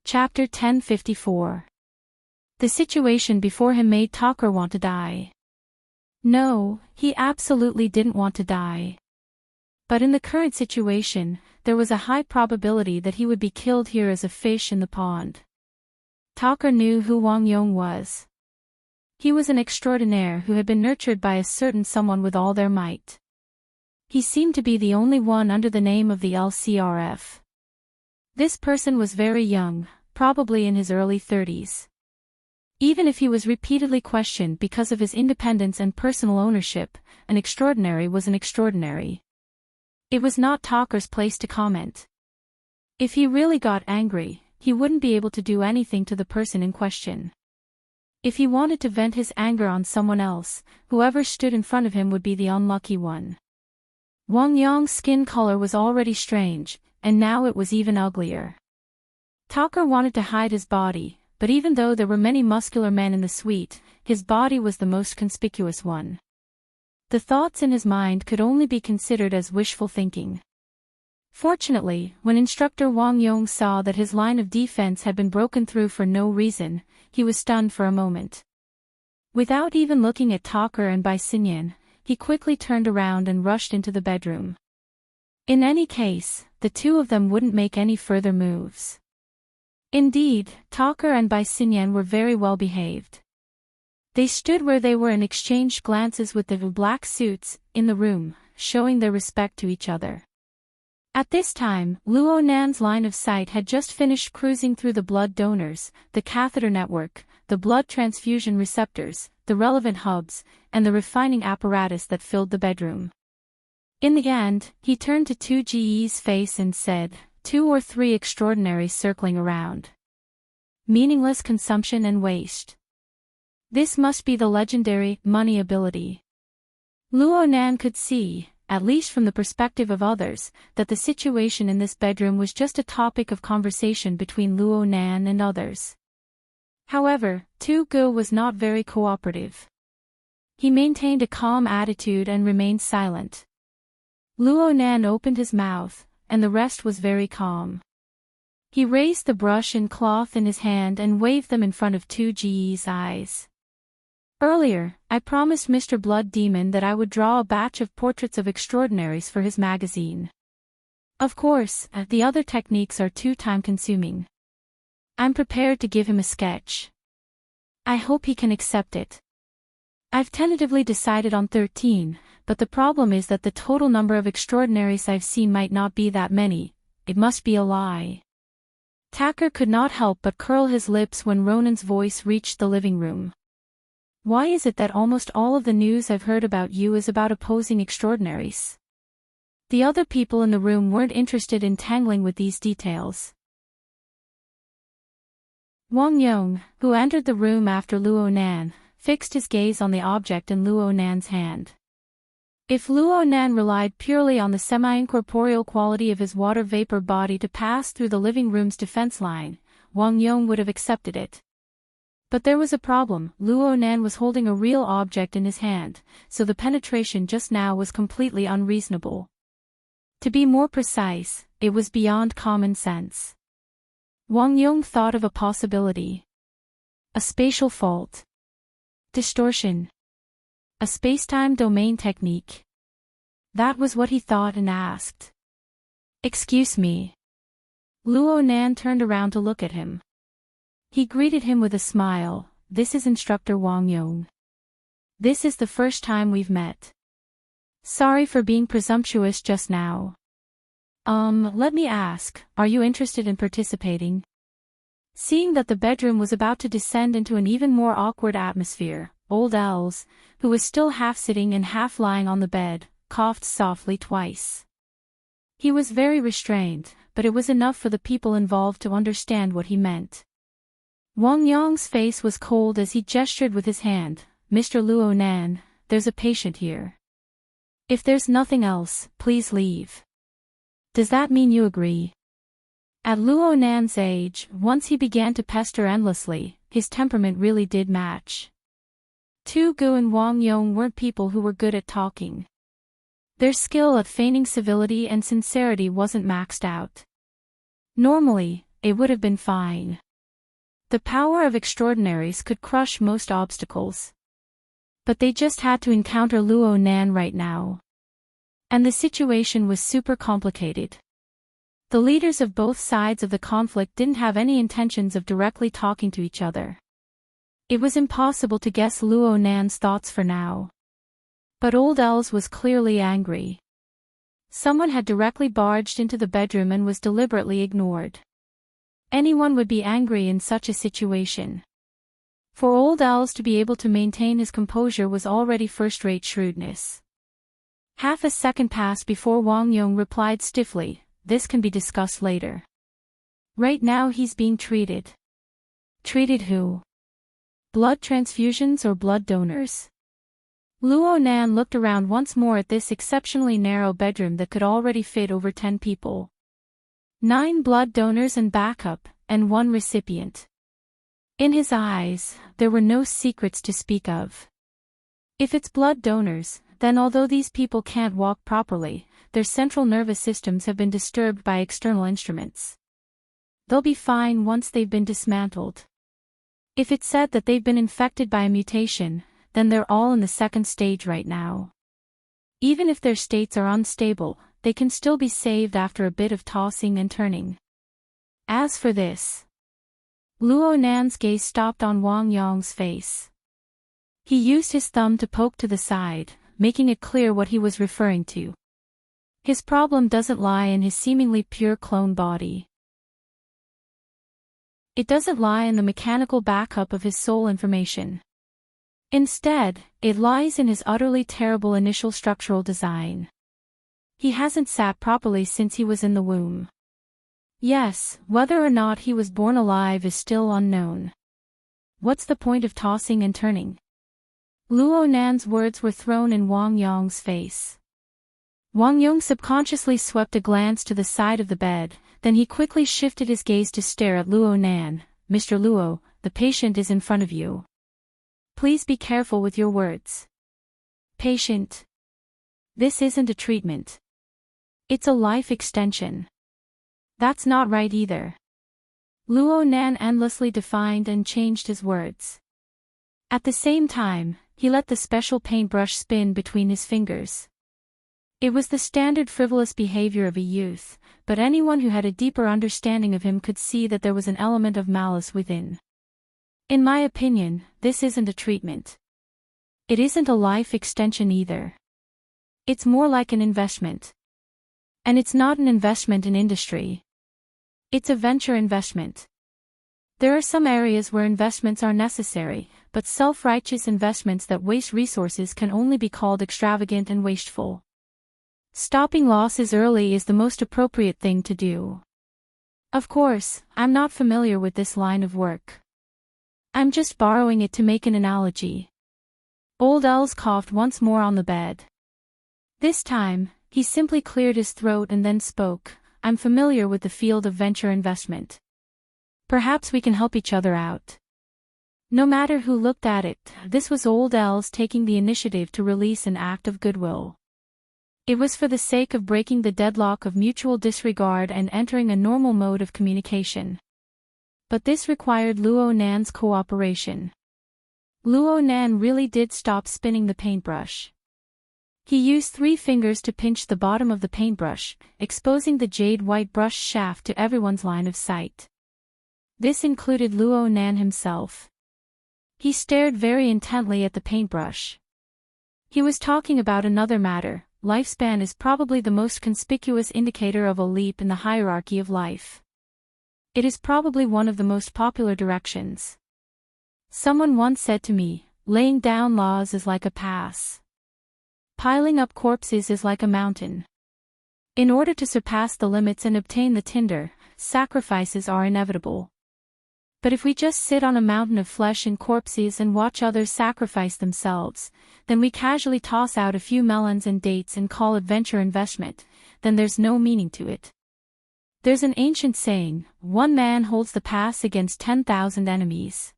Chapter 1054. The situation before him made Tucker want to die. No, he absolutely didn't want to die. But in the current situation, there was a high probability that he would be killed here as a fish in the pond. Tucker knew who Wang Yong was. He was an extraordinaire who had been nurtured by a certain someone with all their might. He seemed to be the only one under the name of the LCRF. This person was very young, probably in his early 30s. Even if he was repeatedly questioned because of his independence and personal ownership, an extraordinary was an extraordinary. It was not Tucker's place to comment. If he really got angry, he wouldn't be able to do anything to the person in question. If he wanted to vent his anger on someone else, whoever stood in front of him would be the unlucky one. Wang Yong's skin color was already strange, and now it was even uglier. Tucker wanted to hide his body, but even though there were many muscular men in the suite, his body was the most conspicuous one. The thoughts in his mind could only be considered as wishful thinking. Fortunately, when Instructor Wang Yong saw that his line of defense had been broken through for no reason, he was stunned for a moment. Without even looking at Tucker and Bai Xinyan, he quickly turned around and rushed into the bedroom. In any case, the two of them wouldn't make any further moves. Indeed, Tucker and Bai Xinyan were very well behaved. They stood where they were and exchanged glances with the black suits in the room, showing their respect to each other. At this time, Luo Nan's line of sight had just finished cruising through the blood donors, the catheter network, the blood transfusion receptors, the relevant hubs, and the refining apparatus that filled the bedroom. In the end, he turned to 2Ge's face and said, 2 or 3 extraordinaries circling around. Meaningless consumption and waste. This must be the legendary money ability. Luo Nan could see, at least from the perspective of others, that the situation in this bedroom was just a topic of conversation between Luo Nan and others. However, Tu Ge was not very cooperative. He maintained a calm attitude and remained silent. Luo Nan opened his mouth, and the rest was very calm. He raised the brush and cloth in his hand and waved them in front of 2Ge's eyes. Earlier, I promised Mr. Blood Demon that I would draw a batch of portraits of extraordinaries for his magazine. Of course, the other techniques are too time-consuming. I'm prepared to give him a sketch. I hope he can accept it. I've tentatively decided on 13, but the problem is that the total number of extraordinaries I've seen might not be that many. It must be a lie. Tucker could not help but curl his lips when Ronan's voice reached the living room. Why is it that almost all of the news I've heard about you is about opposing extraordinaries? The other people in the room weren't interested in tangling with these details. Wang Yong, who entered the room after Luo Nan, fixed his gaze on the object in Luo Nan's hand. If Luo Nan relied purely on the semi-incorporeal quality of his water vapor body to pass through the living room's defense line, Wang Yong would have accepted it. But there was a problem. Luo Nan was holding a real object in his hand, so the penetration just now was completely unreasonable. To be more precise, it was beyond common sense. Wang Yong thought of a possibility. A spatial fault. Distortion. A spacetime domain technique. That was what he thought and asked. Excuse me. Luo Nan turned around to look at him. He greeted him with a smile. This is Instructor Wang Yong. This is the first time we've met. Sorry for being presumptuous just now. Let me ask, are you interested in participating? Seeing that the bedroom was about to descend into an even more awkward atmosphere, old Els, who was still half sitting and half lying on the bed, coughed softly twice. He was very restrained, but it was enough for the people involved to understand what he meant. Wang Yong's face was cold as he gestured with his hand. Mr. Luo Nan, there's a patient here. If there's nothing else, please leave. Does that mean you agree? At Luo Nan's age, once he began to pester endlessly, his temperament really did match. Tu Gu and Wang Yong weren't people who were good at talking. Their skill at feigning civility and sincerity wasn't maxed out. Normally, it would have been fine. The power of extraordinaries could crush most obstacles. But they just had to encounter Luo Nan right now. And the situation was super complicated. The leaders of both sides of the conflict didn't have any intentions of directly talking to each other. It was impossible to guess Luo Nan's thoughts for now. But Old Els was clearly angry. Someone had directly barged into the bedroom and was deliberately ignored. Anyone would be angry in such a situation. For Old Els to be able to maintain his composure was already first-rate shrewdness. Half a second passed before Wang Yong replied stiffly, "This can be discussed later. Right now he's being treated." Treated who? Blood transfusions or blood donors? Luo Nan looked around once more at this exceptionally narrow bedroom that could already fit over 10 people. 9 blood donors and backup, and 1 recipient. In his eyes, there were no secrets to speak of. If it's blood donors, then although these people can't walk properly, their central nervous systems have been disturbed by external instruments. They'll be fine once they've been dismantled. If it's said that they've been infected by a mutation, then they're all in the second stage right now. Even if their states are unstable, they can still be saved after a bit of tossing and turning. As for this, Luo Nan's gaze stopped on Wang Yong's face. He used his thumb to poke to the side, making it clear what he was referring to. His problem doesn't lie in his seemingly pure clone body. It doesn't lie in the mechanical backup of his soul information. Instead, it lies in his utterly terrible initial structural design. He hasn't sat properly since he was in the womb. Yes, whether or not he was born alive is still unknown. What's the point of tossing and turning? Luo Nan's words were thrown in Wang Yong's face. Wang Yong subconsciously swept a glance to the side of the bed, then he quickly shifted his gaze to stare at Luo Nan. "Mr. Luo, the patient is in front of you. Please be careful with your words." Patient? This isn't a treatment. It's a life extension. That's not right either. Luo Nan endlessly defined and changed his words. At the same time, he let the special paintbrush spin between his fingers. It was the standard frivolous behavior of a youth, but anyone who had a deeper understanding of him could see that there was an element of malice within. In my opinion, this isn't a treatment. It isn't a life extension either. It's more like an investment. And it's not an investment in industry. It's a venture investment. There are some areas where investments are necessary, but self-righteous investments that waste resources can only be called extravagant and wasteful. Stopping losses early is the most appropriate thing to do. Of course, I'm not familiar with this line of work. I'm just borrowing it to make an analogy. Old Els coughed once more on the bed. This time, he simply cleared his throat and then spoke. "I'm familiar with the field of venture investment. Perhaps we can help each other out." No matter who looked at it, this was Old Els taking the initiative to release an act of goodwill. It was for the sake of breaking the deadlock of mutual disregard and entering a normal mode of communication. But this required Luo Nan's cooperation. Luo Nan really did stop spinning the paintbrush. He used 3 fingers to pinch the bottom of the paintbrush, exposing the jade-white brush shaft to everyone's line of sight. This included Luo Nan himself. He stared very intently at the paintbrush. He was talking about another matter. Lifespan is probably the most conspicuous indicator of a leap in the hierarchy of life. It is probably one of the most popular directions. Someone once said to me, "Laying down laws is like a pass. Piling up corpses is like a mountain. In order to surpass the limits and obtain the tinder, sacrifices are inevitable. But if we just sit on a mountain of flesh and corpses and watch others sacrifice themselves, then we casually toss out a few melons and dates and call it venture investment, then there's no meaning to it. There's an ancient saying, 1 man holds the pass against 10,000 enemies."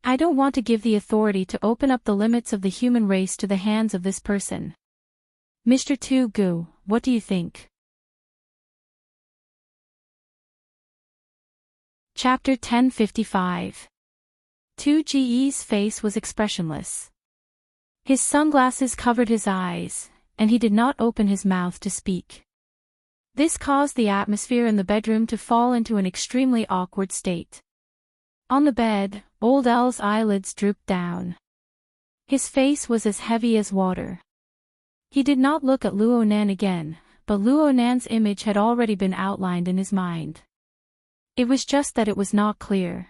I don't want to give the authority to open up the limits of the human race to the hands of this person. Mr. Too Goo, what do you think? Chapter 1055. 2GE's face was expressionless. His sunglasses covered his eyes, and he did not open his mouth to speak. This caused the atmosphere in the bedroom to fall into an extremely awkward state. On the bed, Old L's eyelids drooped down. His face was as heavy as water. He did not look at Luo Nan again, but Luo Nan's image had already been outlined in his mind. It was just that it was not clear.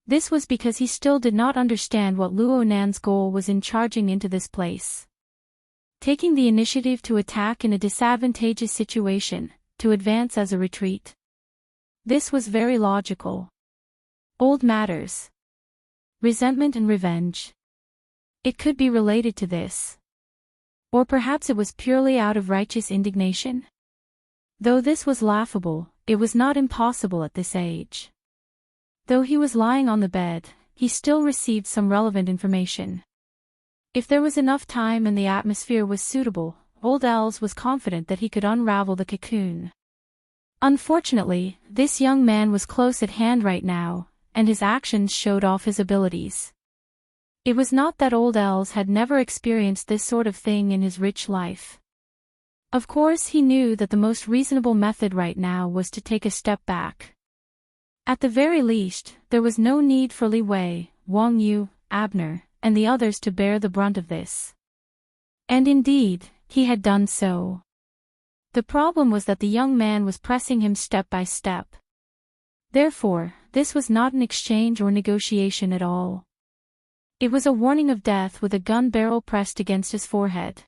This was because he still did not understand what Luo Nan's goal was in charging into this place. Taking the initiative to attack in a disadvantageous situation, to advance as a retreat. This was very logical. Old matters. Resentment and revenge. It could be related to this. Or perhaps it was purely out of righteous indignation? Though this was laughable, it was not impossible at this age. Though he was lying on the bed, he still received some relevant information. If there was enough time and the atmosphere was suitable, Old Els was confident that he could unravel the cocoon. Unfortunately, this young man was close at hand right now, and his actions showed off his abilities. It was not that Old Els had never experienced this sort of thing in his rich life. Of course he knew that the most reasonable method right now was to take a step back. At the very least, there was no need for Li Wei, Wang Yu, Abner, and the others to bear the brunt of this. And indeed, he had done so. The problem was that the young man was pressing him step by step. Therefore, this was not an exchange or negotiation at all. It was a warning of death with a gun barrel pressed against his forehead.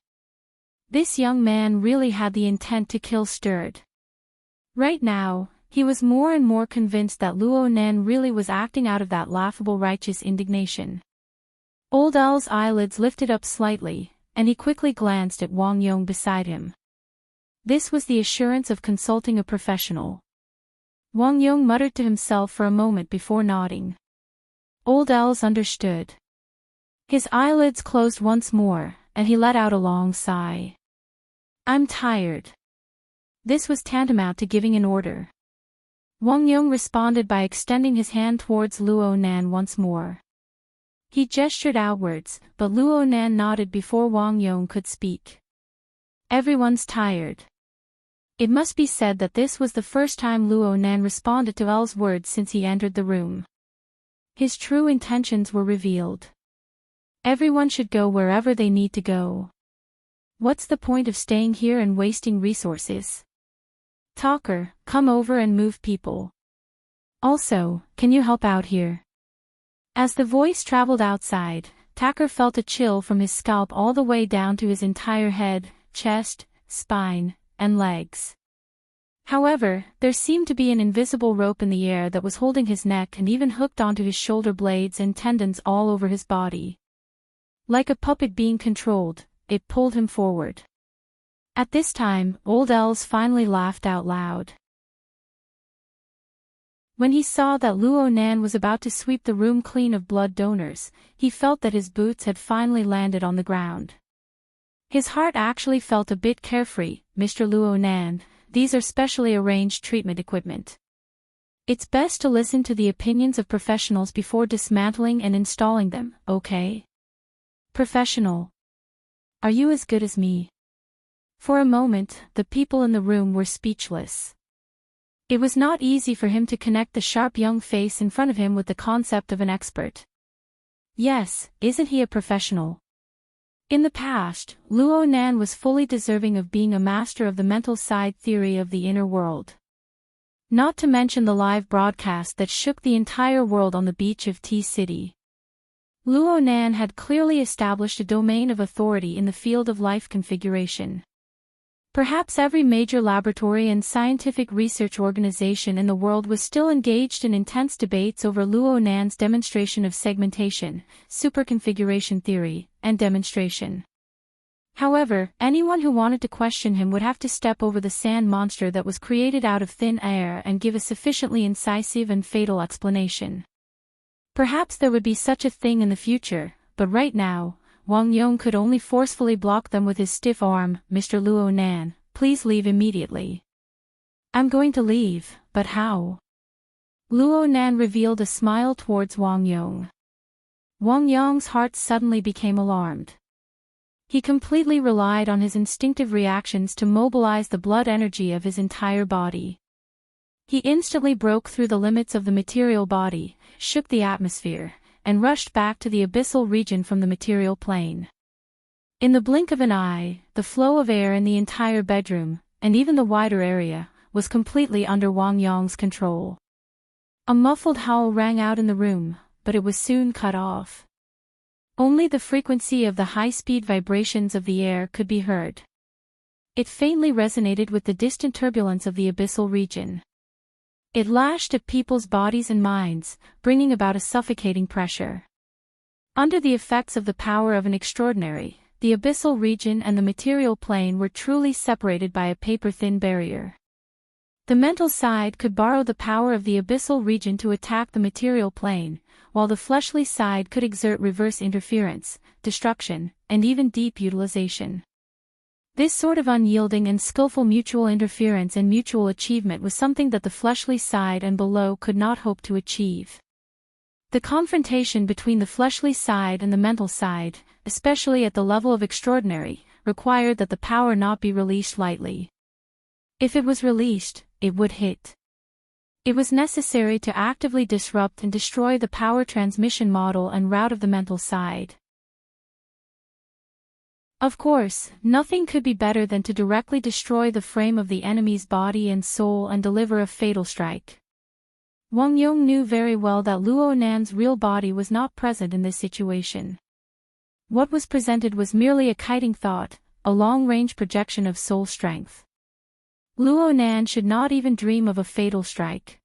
This young man really had the intent to kill stirred. Right now, he was more and more convinced that Luo Nan really was acting out of that laughable righteous indignation. Old L's eyelids lifted up slightly, and he quickly glanced at Wang Yong beside him. This was the assurance of consulting a professional. Wang Yong muttered to himself for a moment before nodding. Old Els understood. His eyelids closed once more, and he let out a long sigh. I'm tired. This was tantamount to giving an order. Wang Yong responded by extending his hand towards Luo Nan once more. He gestured outwards, but Luo Nan nodded before Wang Yong could speak. Everyone's tired. It must be said that this was the first time Luo Nan responded to L's words since he entered the room. His true intentions were revealed. Everyone should go wherever they need to go. What's the point of staying here and wasting resources? Talker, come over and move people. Also, can you help out here? As the voice traveled outside, Tacker felt a chill from his scalp all the way down to his entire head, chest, spine, and legs. However, there seemed to be an invisible rope in the air that was holding his neck and even hooked onto his shoulder blades and tendons all over his body. Like a puppet being controlled, it pulled him forward. At this time, Old Els finally laughed out loud. When he saw that Luo Nan was about to sweep the room clean of blood donors, he felt that his boots had finally landed on the ground. His heart actually felt a bit carefree. Mr. Luo Nan, these are specially arranged treatment equipment. It's best to listen to the opinions of professionals before dismantling and installing them, okay? Professional. Are you as good as me? For a moment, the people in the room were speechless. It was not easy for him to connect the sharp young face in front of him with the concept of an expert. Yes, isn't he a professional? In the past, Luo Nan was fully deserving of being a master of the mental side theory of the inner world. Not to mention the live broadcast that shook the entire world on the beach of T-City. Luo Nan had clearly established a domain of authority in the field of life configuration. Perhaps every major laboratory and scientific research organization in the world was still engaged in intense debates over Luo Nan's demonstration of segmentation, superconfiguration theory, and demonstration. However, anyone who wanted to question him would have to step over the sand monster that was created out of thin air and give a sufficiently incisive and fatal explanation. Perhaps there would be such a thing in the future, but right now, Wang Yong could only forcefully block them with his stiff arm. "Mr. Luo Nan, please leave immediately." "I'm going to leave, but how?" Luo Nan revealed a smile towards Wang Yong. Wang Yong's heart suddenly became alarmed. He completely relied on his instinctive reactions to mobilize the blood energy of his entire body. He instantly broke through the limits of the material body, shook the atmosphere, and rushed back to the abyssal region from the material plane. In the blink of an eye, the flow of air in the entire bedroom, and even the wider area, was completely under Wang Yong's control. A muffled howl rang out in the room, but it was soon cut off. Only the frequency of the high-speed vibrations of the air could be heard. It faintly resonated with the distant turbulence of the abyssal region. It lashed at people's bodies and minds, bringing about a suffocating pressure. Under the effects of the power of an extraordinary, the abyssal region and the material plane were truly separated by a paper-thin barrier. The mental side could borrow the power of the abyssal region to attack the material plane, while the fleshly side could exert reverse interference, destruction, and even deep utilization. This sort of unyielding and skillful mutual interference and mutual achievement was something that the fleshly side and below could not hope to achieve. The confrontation between the fleshly side and the mental side, especially at the level of extraordinary, required that the power not be released lightly. If it was released, it would hit. It was necessary to actively disrupt and destroy the power transmission model and route of the mental side. Of course, nothing could be better than to directly destroy the frame of the enemy's body and soul and deliver a fatal strike. Wang Yong knew very well that Luo Nan's real body was not present in this situation. What was presented was merely a kiting thought, a long-range projection of soul strength. Luo Nan should not even dream of a fatal strike.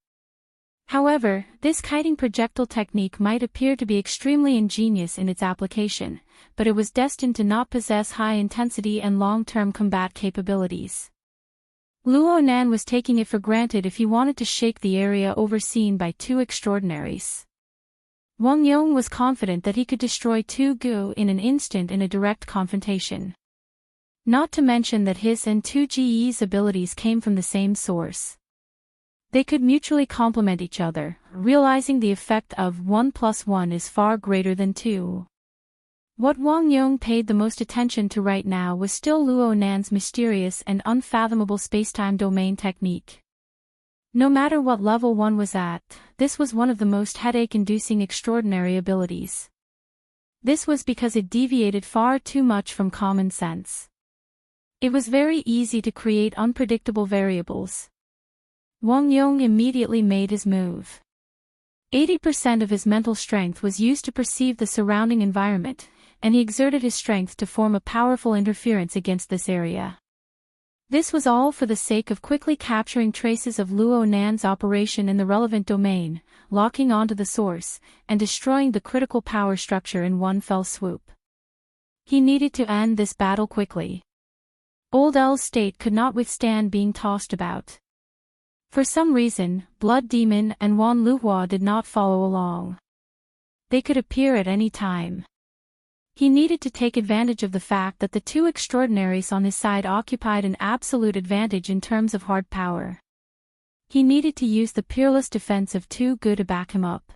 However, this kiting projectile technique might appear to be extremely ingenious in its application, but it was destined to not possess high-intensity and long-term combat capabilities. Luo Nan was taking it for granted if he wanted to shake the area overseen by two extraordinaries. Wang Yong was confident that he could destroy Tu Gu in an instant in a direct confrontation. Not to mention that his and Tu Ji's abilities came from the same source. They could mutually complement each other, realizing the effect of 1 + 1 is far greater than 2. What Wang Yong paid the most attention to right now was still Luo Nan's mysterious and unfathomable spacetime domain technique. No matter what level one was at, this was one of the most headache-inducing extraordinary abilities. This was because it deviated far too much from common sense. It was very easy to create unpredictable variables. Wang Yong immediately made his move. 80% of his mental strength was used to perceive the surrounding environment, and he exerted his strength to form a powerful interference against this area. This was all for the sake of quickly capturing traces of Luo Nan's operation in the relevant domain, locking onto the source, and destroying the critical power structure in one fell swoop. He needed to end this battle quickly. Old L's state could not withstand being tossed about. For some reason, Blood Demon and Wan Luhua did not follow along. They could appear at any time. He needed to take advantage of the fact that the two extraordinaries on his side occupied an absolute advantage in terms of hard power. He needed to use the peerless defense of Tu Gu to back him up.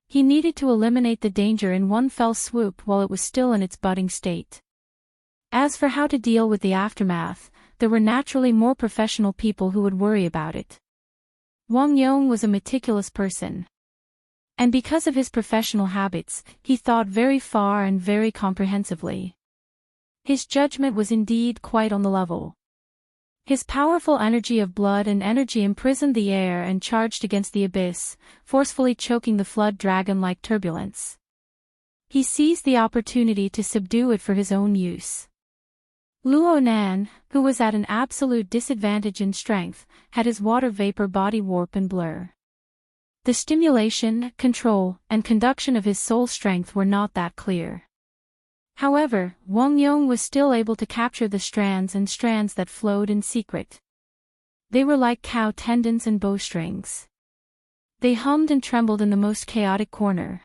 He needed to eliminate the danger in one fell swoop while it was still in its budding state. As for how to deal with the aftermath, there were naturally more professional people who would worry about it. Wang Yong was a meticulous person. And because of his professional habits, he thought very far and very comprehensively. His judgment was indeed quite on the level. His powerful energy of blood and energy imprisoned the air and charged against the abyss, forcefully choking the flood dragon-like turbulence. He seized the opportunity to subdue it for his own use. Luo Nan, who was at an absolute disadvantage in strength, had his water vapor body warp and blur. The stimulation, control, and conduction of his soul strength were not that clear. However, Wang Yong was still able to capture the strands that flowed in secret. They were like cow tendons and bowstrings. They hummed and trembled in the most chaotic corner.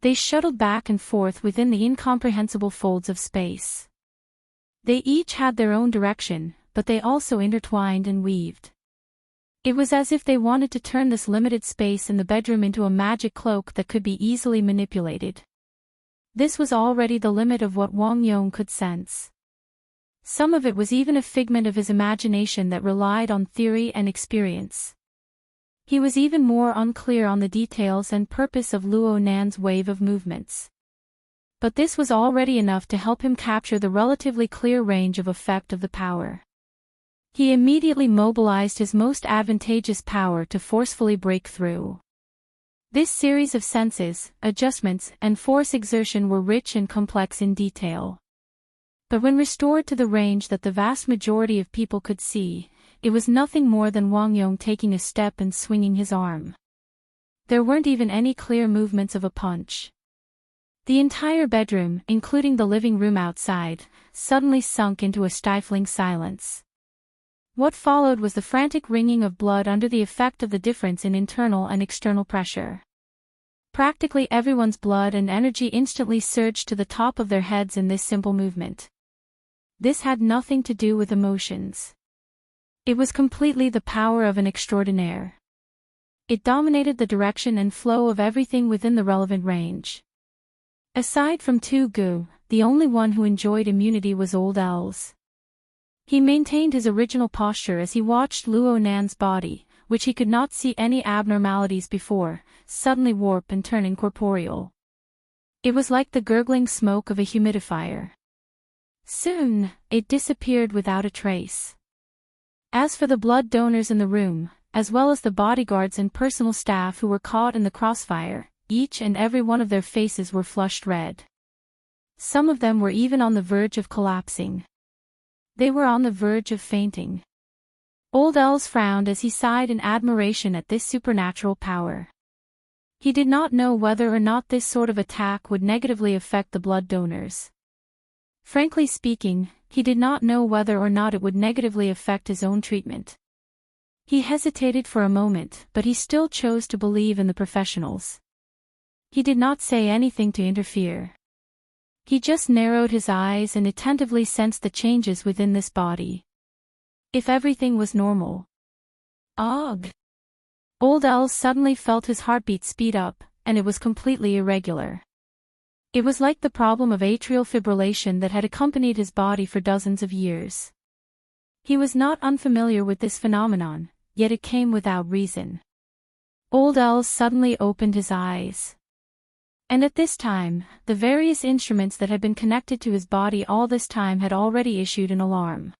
They shuttled back and forth within the incomprehensible folds of space. They each had their own direction, but they also intertwined and weaved. It was as if they wanted to turn this limited space in the bedroom into a magic cloak that could be easily manipulated. This was already the limit of what Wang Yong could sense. Some of it was even a figment of his imagination that relied on theory and experience. He was even more unclear on the details and purpose of Luo Nan's wave of movements. But this was already enough to help him capture the relatively clear range of effect of the power. He immediately mobilized his most advantageous power to forcefully break through. This series of senses, adjustments, and force exertion were rich and complex in detail. But when restored to the range that the vast majority of people could see, it was nothing more than Wang Yong taking a step and swinging his arm. There weren't even any clear movements of a punch. The entire bedroom, including the living room outside, suddenly sunk into a stifling silence. What followed was the frantic wringing of blood under the effect of the difference in internal and external pressure. Practically everyone's blood and energy instantly surged to the top of their heads in this simple movement. This had nothing to do with emotions. It was completely the power of an extraordinaire. It dominated the direction and flow of everything within the relevant range. Aside from Tu Gu, the only one who enjoyed immunity was Old Els. He maintained his original posture as he watched Luo Nan's body, which he could not see any abnormalities before, suddenly warp and turn incorporeal. It was like the gurgling smoke of a humidifier. Soon, it disappeared without a trace. As for the blood donors in the room, as well as the bodyguards and personal staff who were caught in the crossfire, each and every one of their faces were flushed red. Some of them were even on the verge of collapsing. They were on the verge of fainting. Old Els frowned as he sighed in admiration at this supernatural power. He did not know whether or not this sort of attack would negatively affect the blood donors. Frankly speaking, he did not know whether or not it would negatively affect his own treatment. He hesitated for a moment, but he still chose to believe in the professionals. He did not say anything to interfere. He just narrowed his eyes and attentively sensed the changes within this body. If everything was normal. Ugh! Old Els suddenly felt his heartbeat speed up, and it was completely irregular. It was like the problem of atrial fibrillation that had accompanied his body for dozens of years. He was not unfamiliar with this phenomenon, yet it came without reason. Old Els suddenly opened his eyes. And at this time, the various instruments that had been connected to his body all this time had already issued an alarm.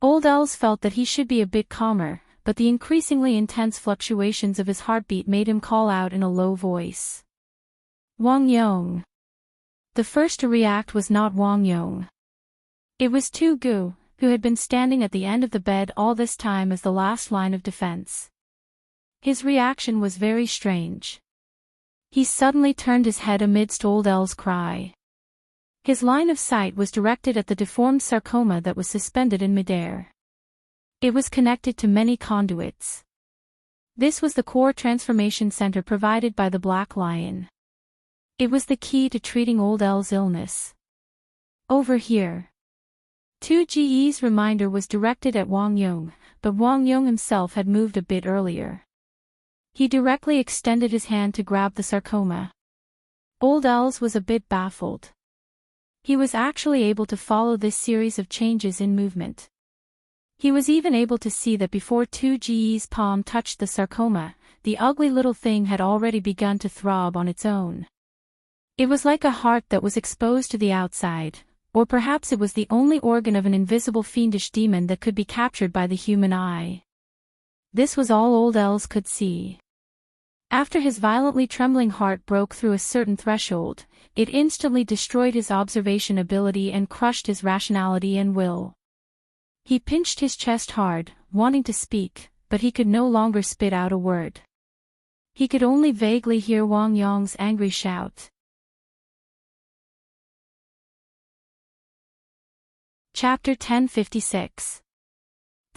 Old Els felt that he should be a bit calmer, but the increasingly intense fluctuations of his heartbeat made him call out in a low voice. Wang Yong. The first to react was not Wang Yong. It was Tu Gu, who had been standing at the end of the bed all this time as the last line of defense. His reaction was very strange. He suddenly turned his head amidst Old Els' cry. His line of sight was directed at the deformed sarcoma that was suspended in midair. It was connected to many conduits. This was the core transformation center provided by the Black Lion. It was the key to treating Old Els' illness. Over here. Tu Ge's reminder was directed at Wang Yong, but Wang Yong himself had moved a bit earlier. He directly extended his hand to grab the sarcoma. Old Els was a bit baffled. He was actually able to follow this series of changes in movement. He was even able to see that before Tu Ge's palm touched the sarcoma, the ugly little thing had already begun to throb on its own. It was like a heart that was exposed to the outside, or perhaps it was the only organ of an invisible fiendish demon that could be captured by the human eye. This was all Old Els could see. After his violently trembling heart broke through a certain threshold, it instantly destroyed his observation ability and crushed his rationality and will. He pinched his chest hard, wanting to speak, but he could no longer spit out a word. He could only vaguely hear Wang Yong's angry shout. Chapter 1056.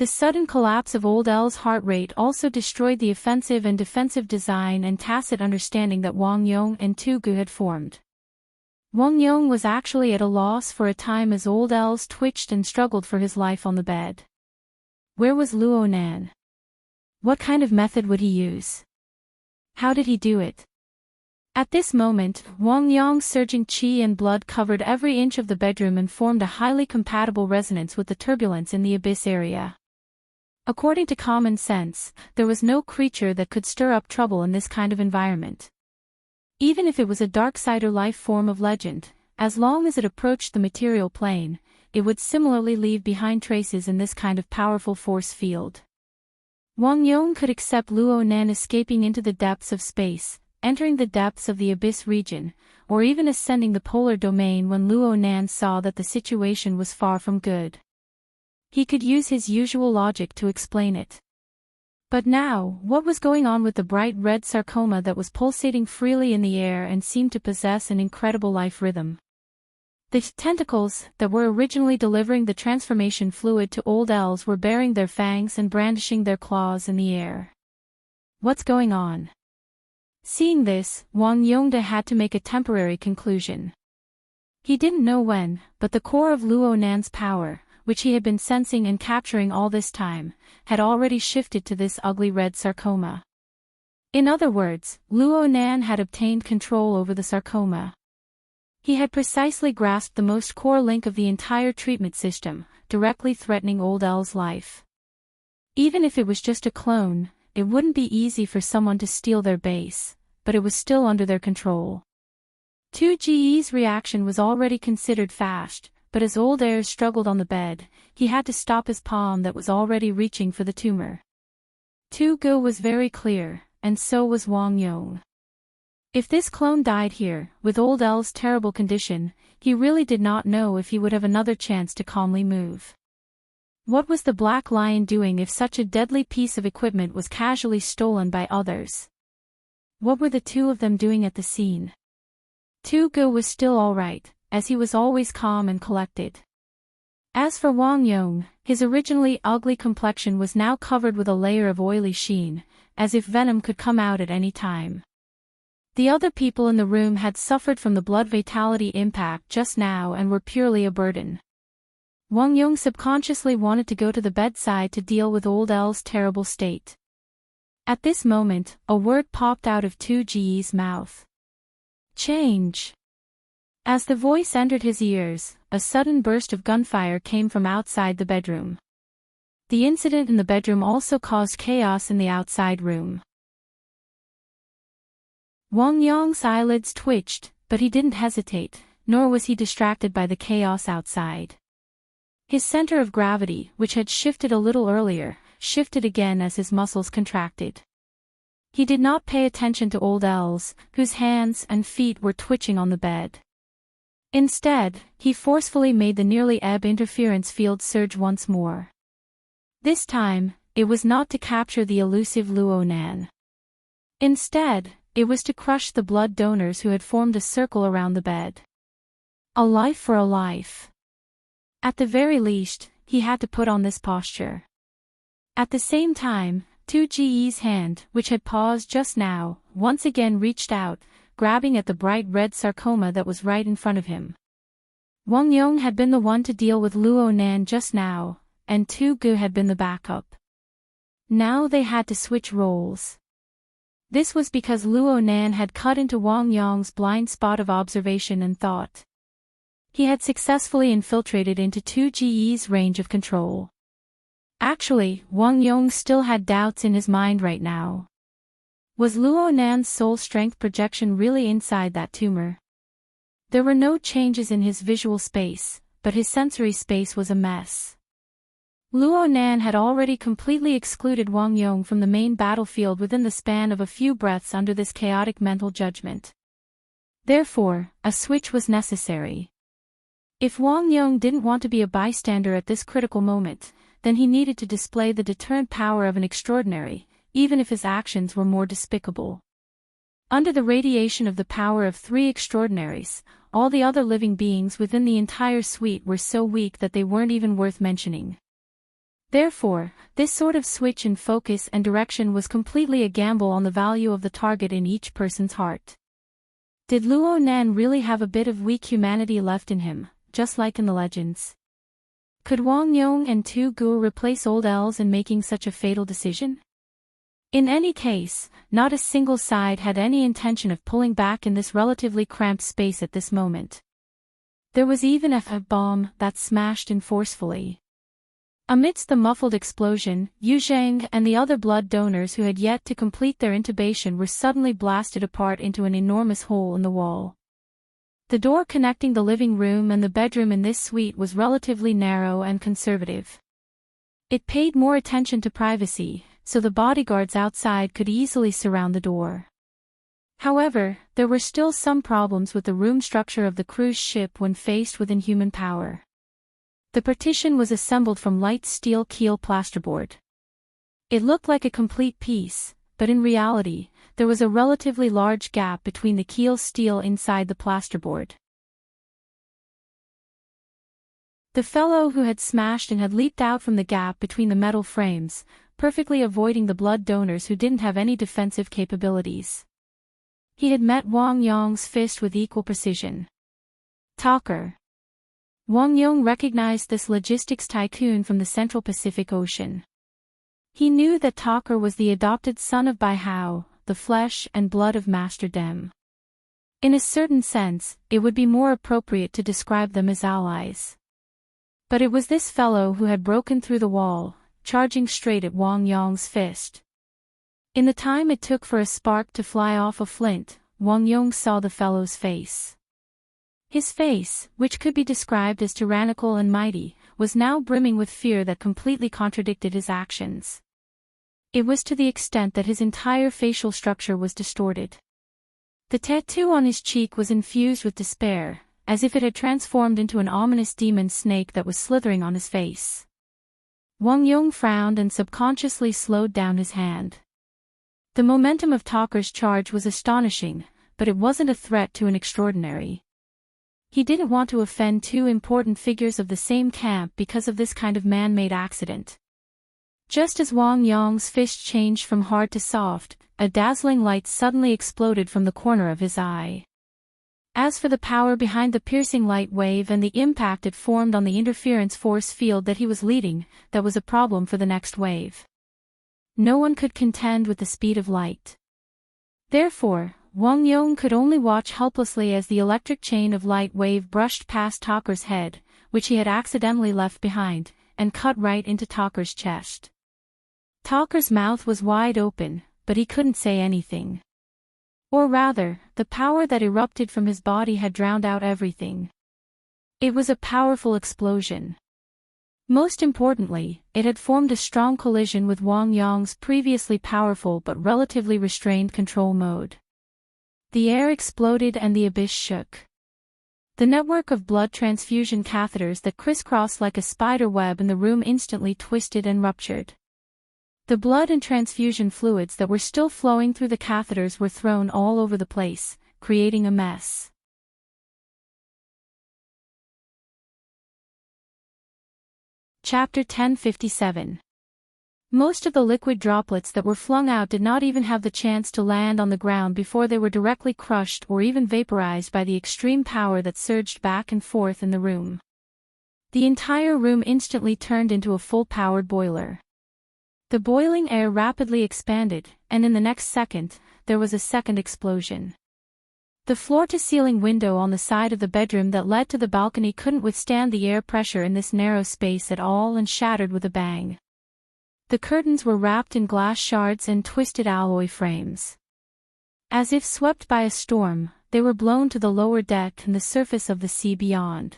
The sudden collapse of Old L's heart rate also destroyed the offensive and defensive design and tacit understanding that Wang Yong and Tu Gu had formed. Wang Yong was actually at a loss for a time as Old L's twitched and struggled for his life on the bed. Where was Luo Nan? What kind of method would he use? How did he do it? At this moment, Wang Yong's surging qi and blood covered every inch of the bedroom and formed a highly compatible resonance with the turbulence in the abyss area. According to common sense, there was no creature that could stir up trouble in this kind of environment. Even if it was a darksider life form of legend, as long as it approached the material plane, it would similarly leave behind traces in this kind of powerful force field. Wang Yong could accept Luo Nan escaping into the depths of space, entering the depths of the abyss region, or even ascending the polar domain when Luo Nan saw that the situation was far from good. He could use his usual logic to explain it. But now, what was going on with the bright red sarcoma that was pulsating freely in the air and seemed to possess an incredible life rhythm? The tentacles that were originally delivering the transformation fluid to Old L's were baring their fangs and brandishing their claws in the air. What's going on? Seeing this, Wang Yongde had to make a temporary conclusion. He didn't know when, but the core of Luo Nan's power, which he had been sensing and capturing all this time, had already shifted to this ugly red sarcoma. In other words, Luo Nan had obtained control over the sarcoma. He had precisely grasped the most core link of the entire treatment system, directly threatening Old L's life. Even if it was just a clone, it wouldn't be easy for someone to steal their base, but it was still under their control. 2GE's reaction was already considered fast, but as Old Air struggled on the bed, he had to stop his palm that was already reaching for the tumor. Tu Gu was very clear, and so was Wang Yong. If this clone died here, with Old L's terrible condition, he really did not know if he would have another chance to calmly move. What was the Black Lion doing if such a deadly piece of equipment was casually stolen by others? What were the two of them doing at the scene? Tu Gu was still all right, as he was always calm and collected. As for Wang Yong, his originally ugly complexion was now covered with a layer of oily sheen, as if venom could come out at any time. The other people in the room had suffered from the blood fatality impact just now and were purely a burden. Wang Yong subconsciously wanted to go to the bedside to deal with Old L's terrible state. At this moment, a word popped out of 2GE's mouth. Change. As the voice entered his ears, a sudden burst of gunfire came from outside the bedroom. The incident in the bedroom also caused chaos in the outside room. Wang Yong's eyelids twitched, but he didn't hesitate, nor was he distracted by the chaos outside. His center of gravity, which had shifted a little earlier, shifted again as his muscles contracted. He did not pay attention to Old L's, whose hands and feet were twitching on the bed. Instead, he forcefully made the nearly ebb interference field surge once more. This time, it was not to capture the elusive Luo Nan. Instead, it was to crush the blood donors who had formed a circle around the bed. A life for a life. At the very least, he had to put on this posture. At the same time, 2GE's hand, which had paused just now, once again reached out, grabbing at the bright red sarcoma that was right in front of him. Wang Yong had been the one to deal with Luo Nan just now, and Tu Gu had been the backup. Now they had to switch roles. This was because Luo Nan had cut into Wang Yong's blind spot of observation and thought. He had successfully infiltrated into 2GE's range of control. Actually, Wang Yong still had doubts in his mind right now. Was Luo Nan's soul strength projection really inside that tumor? There were no changes in his visual space, but his sensory space was a mess. Luo Nan had already completely excluded Wang Yong from the main battlefield within the span of a few breaths under this chaotic mental judgment. Therefore, a switch was necessary. If Wang Yong didn't want to be a bystander at this critical moment, then he needed to display the deterrent power of an extraordinary, even if his actions were more despicable. Under the radiation of the power of three extraordinaries, all the other living beings within the entire suite were so weak that they weren't even worth mentioning. Therefore, this sort of switch in focus and direction was completely a gamble on the value of the target in each person's heart. Did Luo Nan really have a bit of weak humanity left in him, just like in the legends? Could Wang Yong and Tu Gu replace old elves in making such a fatal decision? In any case, not a single side had any intention of pulling back in this relatively cramped space at this moment. There was even a bomb that smashed in forcefully. Amidst the muffled explosion, Yu Zhang and the other blood donors who had yet to complete their intubation were suddenly blasted apart into an enormous hole in the wall. The door connecting the living room and the bedroom in this suite was relatively narrow and conservative. It paid more attention to privacy, so the bodyguards outside could easily surround the door. However, there were still some problems with the room structure of the cruise ship when faced with inhuman power. The partition was assembled from light steel keel plasterboard. It looked like a complete piece, but in reality, there was a relatively large gap between the keel steel inside the plasterboard. The fellow who had smashed and had leaped out from the gap between the metal frames, perfectly avoiding the blood donors who didn't have any defensive capabilities. He had met Wang Yong's fist with equal precision. Talker. Wang Yong recognized this logistics tycoon from the Central Pacific Ocean. He knew that Talker was the adopted son of Bai Hao, the flesh and blood of Master Dem. In a certain sense, it would be more appropriate to describe them as allies. But it was this fellow who had broken through the wall, charging straight at Wang Yong's fist. In the time it took for a spark to fly off a flint, Wang Yong saw the fellow's face. His face, which could be described as tyrannical and mighty, was now brimming with fear that completely contradicted his actions. It was to the extent that his entire facial structure was distorted. The tattoo on his cheek was infused with despair, as if it had transformed into an ominous demon snake that was slithering on his face. Wang Yong frowned and subconsciously slowed down his hand. The momentum of Talker's charge was astonishing, but it wasn't a threat to an extraordinary. He didn't want to offend two important figures of the same camp because of this kind of man-made accident. Just as Wang Yong's fist changed from hard to soft, a dazzling light suddenly exploded from the corner of his eye. As for the power behind the piercing light wave and the impact it formed on the interference force field that he was leading, that was a problem for the next wave. No one could contend with the speed of light. Therefore, Wang Yong could only watch helplessly as the electric chain of light wave brushed past Talker's head, which he had accidentally left behind, and cut right into Talker's chest. Talker's mouth was wide open, but he couldn't say anything. Or rather, the power that erupted from his body had drowned out everything. It was a powerful explosion. Most importantly, it had formed a strong collision with Wang Yong's previously powerful but relatively restrained control mode. The air exploded and the abyss shook. The network of blood transfusion catheters that crisscrossed like a spider web in the room instantly twisted and ruptured. The blood and transfusion fluids that were still flowing through the catheters were thrown all over the place, creating a mess. Chapter 1057. Most of the liquid droplets that were flung out did not even have the chance to land on the ground before they were directly crushed or even vaporized by the extreme power that surged back and forth in the room. The entire room instantly turned into a full-powered boiler. The boiling air rapidly expanded, and in the next second, there was a second explosion. The floor-to-ceiling window on the side of the bedroom that led to the balcony couldn't withstand the air pressure in this narrow space at all and shattered with a bang. The curtains were wrapped in glass shards and twisted alloy frames. As if swept by a storm, they were blown to the lower deck and the surface of the sea beyond.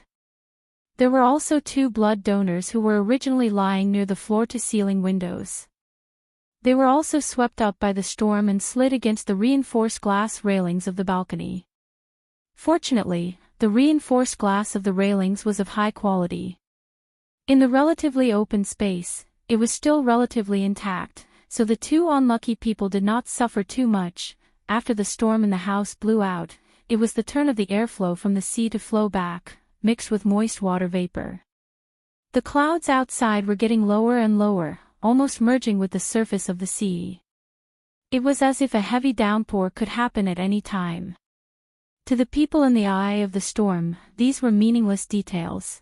There were also two blood donors who were originally lying near the floor-to-ceiling windows. They were also swept up by the storm and slid against the reinforced glass railings of the balcony. Fortunately, the reinforced glass of the railings was of high quality. In the relatively open space, it was still relatively intact, so the two unlucky people did not suffer too much. After the storm in the house blew out, it was the turn of the airflow from the sea to flow back, mixed with moist water vapor. The clouds outside were getting lower and lower, almost merging with the surface of the sea. It was as if a heavy downpour could happen at any time. To the people in the eye of the storm, these were meaningless details.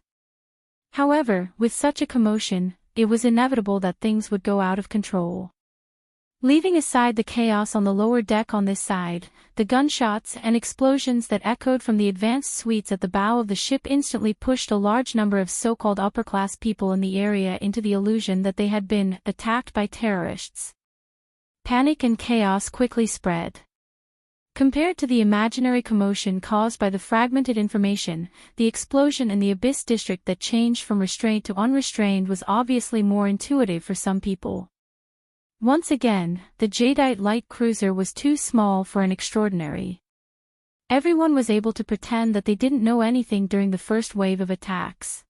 However, with such a commotion, it was inevitable that things would go out of control. Leaving aside the chaos on the lower deck on this side, the gunshots and explosions that echoed from the advanced suites at the bow of the ship instantly pushed a large number of so-called upper-class people in the area into the illusion that they had been attacked by terrorists. Panic and chaos quickly spread. Compared to the imaginary commotion caused by the fragmented information, the explosion in the Abyss district that changed from restraint to unrestrained was obviously more intuitive for some people. Once again, the Jadeite light cruiser was too small for an extraordinary. Everyone was able to pretend that they didn't know anything during the first wave of attacks.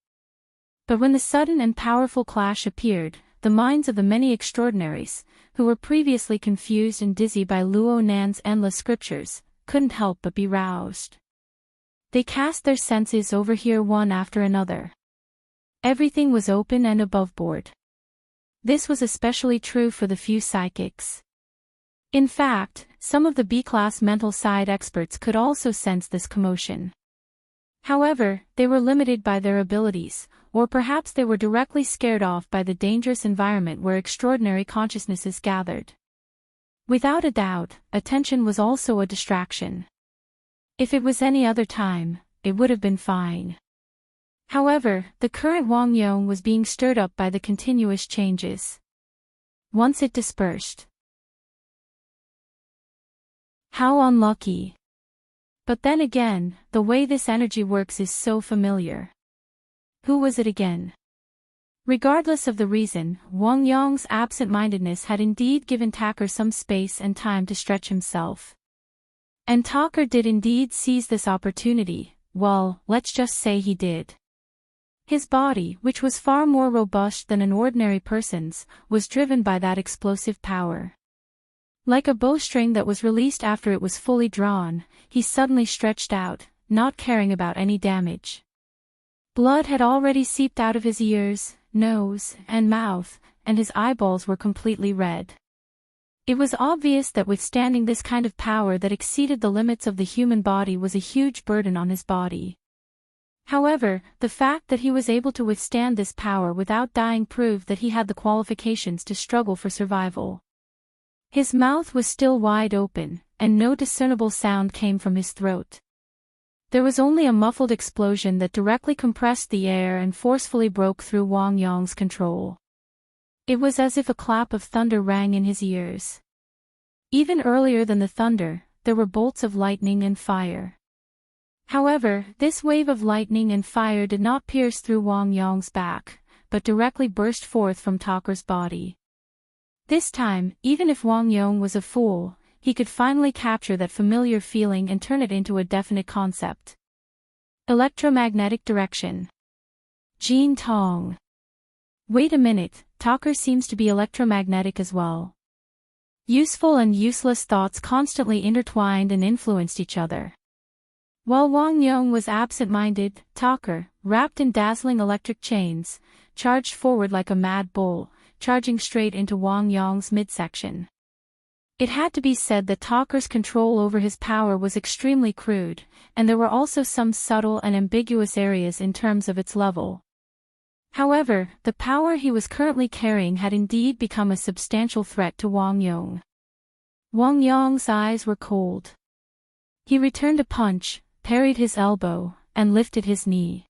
But when the sudden and powerful clash appeared, the minds of the many extraordinaries, who were previously confused and dizzy by Luo Nan's endless scriptures, couldn't help but be roused. They cast their senses over here one after another. Everything was open and aboveboard. This was especially true for the few psychics. In fact, some of the B-class mental side experts could also sense this commotion. However, they were limited by their abilities, or perhaps they were directly scared off by the dangerous environment where extraordinary consciousnesses gathered. Without a doubt, attention was also a distraction. If it was any other time, it would have been fine. However, the current Wang Yong was being stirred up by the continuous changes. Once it dispersed. How unlucky. But then again, the way this energy works is so familiar. Who was it again? Regardless of the reason, Wang Yong's absent-mindedness had indeed given Tucker some space and time to stretch himself. And Tucker did indeed seize this opportunity. Well, let's just say he did. His body, which was far more robust than an ordinary person's, was driven by that explosive power. Like a bowstring that was released after it was fully drawn, he suddenly stretched out, not caring about any damage. Blood had already seeped out of his ears, nose, and mouth, and his eyeballs were completely red. It was obvious that withstanding this kind of power that exceeded the limits of the human body was a huge burden on his body. However, the fact that he was able to withstand this power without dying proved that he had the qualifications to struggle for survival. His mouth was still wide open, and no discernible sound came from his throat. There was only a muffled explosion that directly compressed the air and forcefully broke through Wang Yong's control. It was as if a clap of thunder rang in his ears. Even earlier than the thunder, there were bolts of lightning and fire. However, this wave of lightning and fire did not pierce through Wang Yong's back, but directly burst forth from Tucker's body. This time, even if Wang Yong was a fool, he could finally capture that familiar feeling and turn it into a definite concept. Electromagnetic direction. Jean Tong. Wait a minute, Tucker seems to be electromagnetic as well. Useful and useless thoughts constantly intertwined and influenced each other. While Wang Yong was absent-minded, Tucker, wrapped in dazzling electric chains, charged forward like a mad bull, charging straight into Wang Yong's midsection. It had to be said that Tucker's control over his power was extremely crude, and there were also some subtle and ambiguous areas in terms of its level. However, the power he was currently carrying had indeed become a substantial threat to Wang Yong. Wang Yong's eyes were cold. He returned a punch, parried his elbow, and lifted his knee.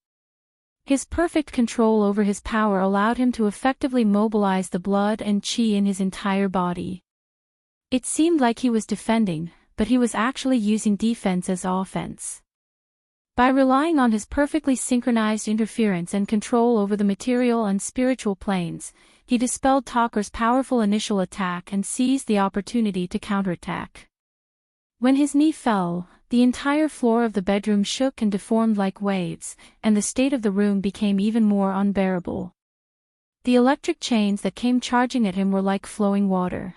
His perfect control over his power allowed him to effectively mobilize the blood and qi in his entire body. It seemed like he was defending, but he was actually using defense as offense. By relying on his perfectly synchronized interference and control over the material and spiritual planes, he dispelled Tucker's powerful initial attack and seized the opportunity to counterattack. When his knee fell, the entire floor of the bedroom shook and deformed like waves, and the state of the room became even more unbearable. The electric chains that came charging at him were like flowing water.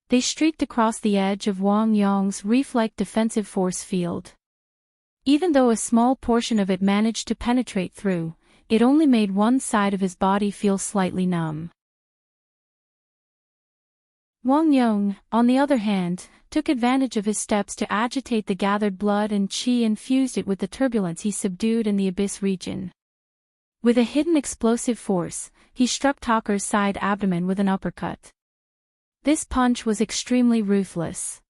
They streaked across the edge of Wang Yong's reef-like defensive force field. Even though a small portion of it managed to penetrate through, it only made one side of his body feel slightly numb. Wang Yong, on the other hand, took advantage of his steps to agitate the gathered blood and qi and fused it with the turbulence he subdued in the abyss region. With a hidden explosive force, he struck Talker's side abdomen with an uppercut. This punch was extremely ruthless.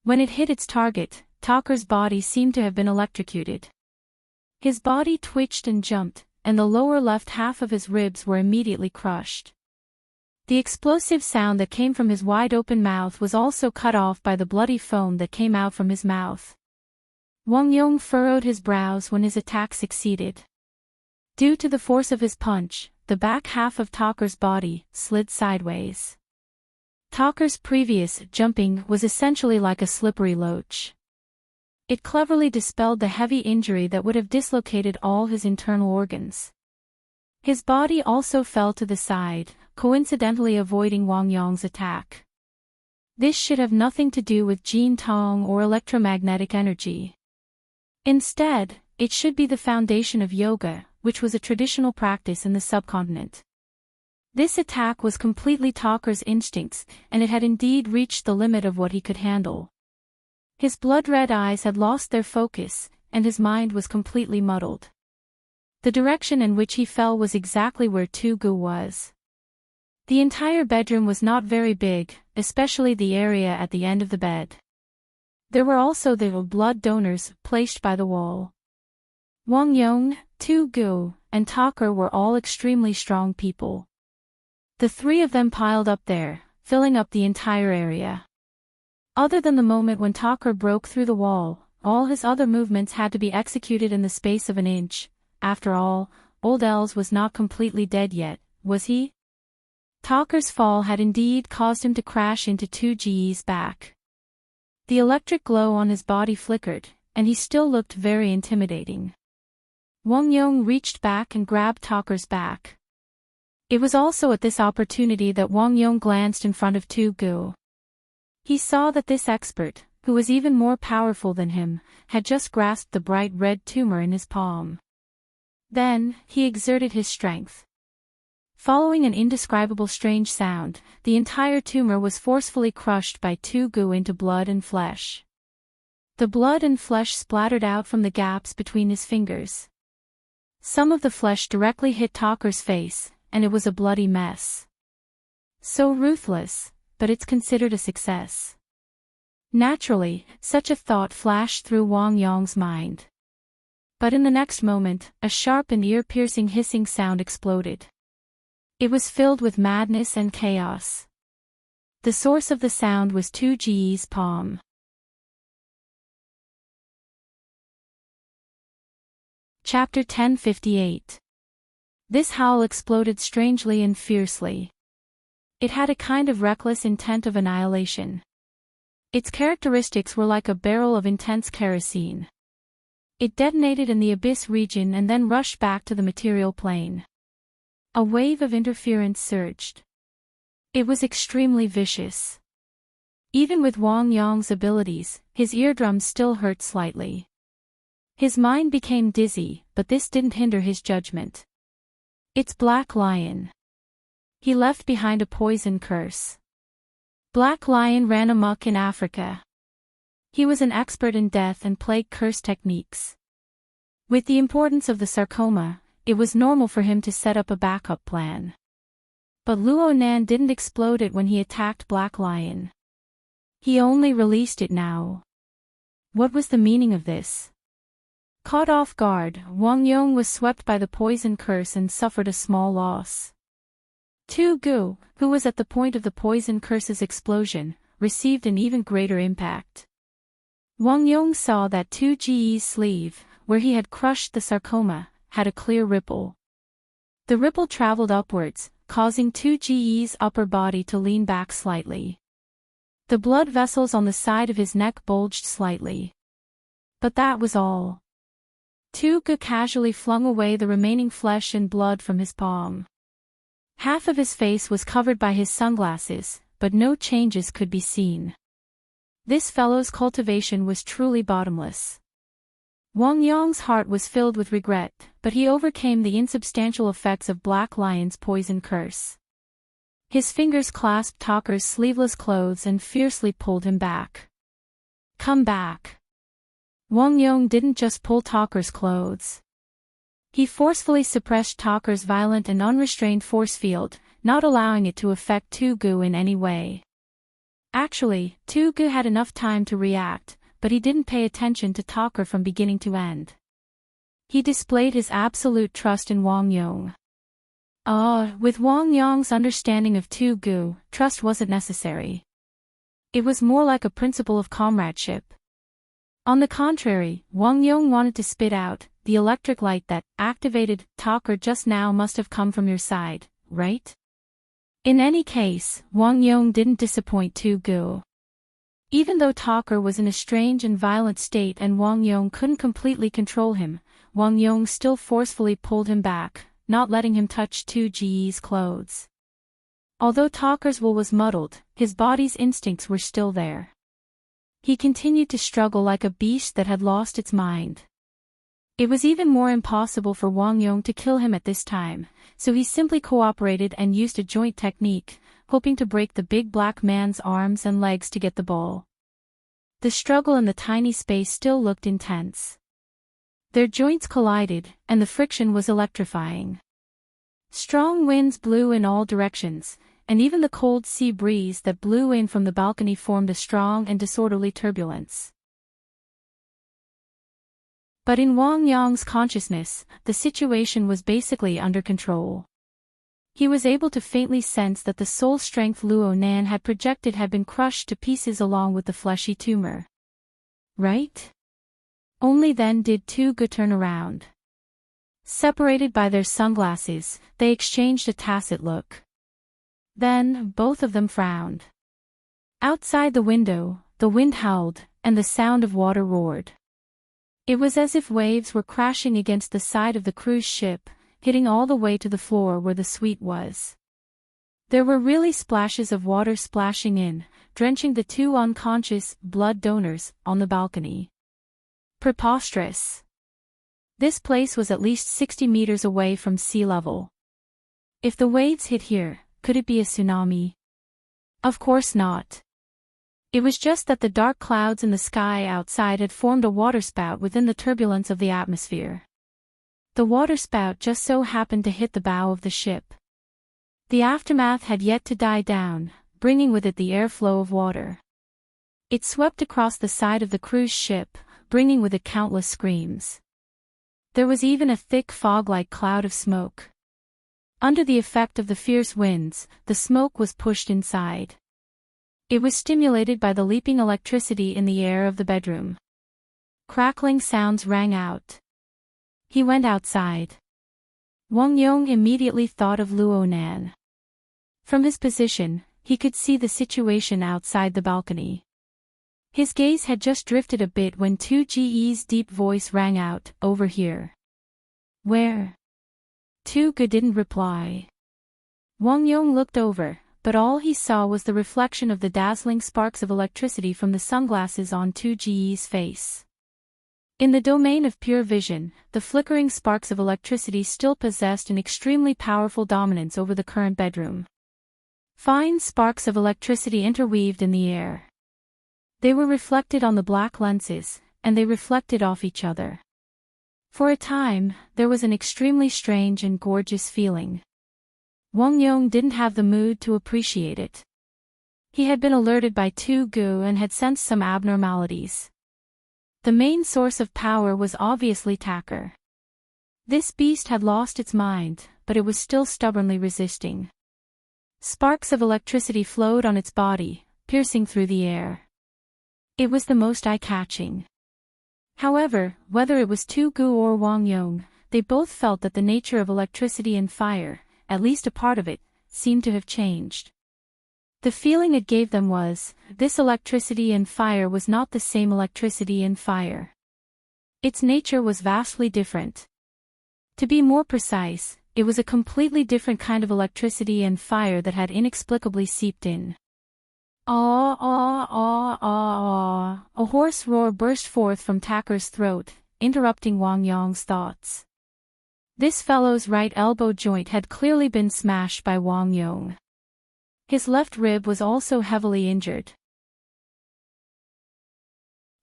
When it hit its target, Talker's body seemed to have been electrocuted. His body twitched and jumped, and the lower left half of his ribs were immediately crushed. The explosive sound that came from his wide-open mouth was also cut off by the bloody foam that came out from his mouth. Wang Yong furrowed his brows when his attack succeeded. Due to the force of his punch, the back half of Talker's body slid sideways. Talker's previous jumping was essentially like a slippery loach. It cleverly dispelled the heavy injury that would have dislocated all his internal organs. His body also fell to the side, coincidentally avoiding Wang Yong's attack. This should have nothing to do with Jin Tong or electromagnetic energy. Instead, it should be the foundation of yoga, which was a traditional practice in the subcontinent. This attack was completely Talker's instincts, and it had indeed reached the limit of what he could handle. His blood-red eyes had lost their focus, and his mind was completely muddled. The direction in which he fell was exactly where Tu Gu was. The entire bedroom was not very big, especially the area at the end of the bed. There were also the blood donors placed by the wall. Wang Yong, Tu Gu, and Talker were all extremely strong people. The three of them piled up there, filling up the entire area. Other than the moment when Talker broke through the wall, all his other movements had to be executed in the space of an inch. After all, Old Els was not completely dead yet, was he? Talker's fall had indeed caused him to crash into Tu Ji's back. The electric glow on his body flickered, and he still looked very intimidating. Wang Yong reached back and grabbed Talker's back. It was also at this opportunity that Wang Yong glanced in front of Tu Gu. He saw that this expert, who was even more powerful than him, had just grasped the bright red tumor in his palm. Then, he exerted his strength. Following an indescribable strange sound, the entire tumor was forcefully crushed by Tu Gu into blood and flesh. The blood and flesh splattered out from the gaps between his fingers. Some of the flesh directly hit Talker's face, and it was a bloody mess. So ruthless, but it's considered a success. Naturally, such a thought flashed through Wang Yong's mind. But in the next moment, a sharp and ear-piercing hissing sound exploded. It was filled with madness and chaos. The source of the sound was Tu Ji's palm. Chapter 1058. This howl exploded strangely and fiercely. It had a kind of reckless intent of annihilation. Its characteristics were like a barrel of intense kerosene. It detonated in the abyss region and then rushed back to the material plane. A wave of interference surged. It was extremely vicious. Even with Wang Yong's abilities, his eardrums still hurt slightly. His mind became dizzy, but this didn't hinder his judgment. It's Black Lion. He left behind a poison curse. Black Lion ran amok in Africa. He was an expert in death and plague curse techniques. With the importance of the sarcoma, it was normal for him to set up a backup plan. But Luo Nan didn't explode it when he attacked Black Lion. He only released it now. What was the meaning of this? Caught off guard, Wang Yong was swept by the poison curse and suffered a small loss. Tu Gu, who was at the point of the poison curse's explosion, received an even greater impact. Wang Yong saw that Tu Ji's sleeve, where he had crushed the sarcoma, had a clear ripple. The ripple traveled upwards, causing Tu Ji's upper body to lean back slightly. The blood vessels on the side of his neck bulged slightly. But that was all. Tu Gu casually flung away the remaining flesh and blood from his palm. Half of his face was covered by his sunglasses, but no changes could be seen. This fellow's cultivation was truly bottomless. Wang Yong's heart was filled with regret, but he overcame the insubstantial effects of Black Lion's poison curse. His fingers clasped Talker's sleeveless clothes and fiercely pulled him back. Come back. Wang Yong didn't just pull Talker's clothes. He forcefully suppressed Talker's violent and unrestrained force field, not allowing it to affect Tu Gu in any way. Actually, Tu Gu had enough time to react, but he didn't pay attention to Talker from beginning to end. He displayed his absolute trust in Wang Yong. With Wang Yong's understanding of Tu Gu, trust wasn't necessary. It was more like a principle of comradeship. On the contrary, Wang Yong wanted to spit out, the electric light that activated Talker just now must have come from your side, right? In any case, Wang Yong didn't disappoint Tu Gu. Even though Talker was in a strange and violent state and Wang Yong couldn't completely control him, Wang Yong still forcefully pulled him back, not letting him touch Tu Ji's clothes. Although Talker's wool was muddled, his body's instincts were still there. He continued to struggle like a beast that had lost its mind. It was even more impossible for Wang Yong to kill him at this time, so he simply cooperated and used a joint technique, hoping to break the big black man's arms and legs to get the ball. The struggle in the tiny space still looked intense. Their joints collided, and the friction was electrifying. Strong winds blew in all directions, and even the cold sea breeze that blew in from the balcony formed a strong and disorderly turbulence. But in Wang Yong's consciousness, the situation was basically under control. He was able to faintly sense that the soul strength Luo Nan had projected had been crushed to pieces along with the fleshy tumor. Right? Only then did Tu Gu turn around. Separated by their sunglasses, they exchanged a tacit look. Then, both of them frowned. Outside the window, the wind howled, and the sound of water roared. It was as if waves were crashing against the side of the cruise ship, hitting all the way to the floor where the suite was. There were really splashes of water splashing in, drenching the two unconscious blood donors on the balcony. Preposterous. This place was at least 60 meters away from sea level. If the waves hit here, could it be a tsunami? Of course not. It was just that the dark clouds in the sky outside had formed a waterspout within the turbulence of the atmosphere. The waterspout just so happened to hit the bow of the ship. The aftermath had yet to die down, bringing with it the airflow of water. It swept across the side of the cruise ship, bringing with it countless screams. There was even a thick fog-like cloud of smoke. Under the effect of the fierce winds, the smoke was pushed inside. It was stimulated by the leaping electricity in the air of the bedroom. Crackling sounds rang out. He went outside. Wang Yong immediately thought of Luo Nan. From his position, he could see the situation outside the balcony. His gaze had just drifted a bit when Tu Ji's deep voice rang out, "Over here." "Where?" Tu Gu didn't reply. Wang Yong looked over, but all he saw was the reflection of the dazzling sparks of electricity from the sunglasses on Tu Ji's face. In the domain of pure vision, the flickering sparks of electricity still possessed an extremely powerful dominance over the current bedroom. Fine sparks of electricity interweaved in the air. They were reflected on the black lenses, and they reflected off each other. For a time, there was an extremely strange and gorgeous feeling. Wang Yong didn't have the mood to appreciate it. He had been alerted by Tu Gu and had sensed some abnormalities. The main source of power was obviously Talker. This beast had lost its mind, but it was still stubbornly resisting. Sparks of electricity flowed on its body, piercing through the air. It was the most eye-catching. However, whether it was Tu Gu or Wang Yong, they both felt that the nature of electricity and fire, at least a part of it, seemed to have changed. The feeling it gave them was, this electricity and fire was not the same electricity and fire. Its nature was vastly different. To be more precise, it was a completely different kind of electricity and fire that had inexplicably seeped in. "Aw, aw, aw, aw, aw." A hoarse roar burst forth from Talker's throat, interrupting Wang Yong's thoughts. This fellow's right elbow joint had clearly been smashed by Wang Yong. His left rib was also heavily injured.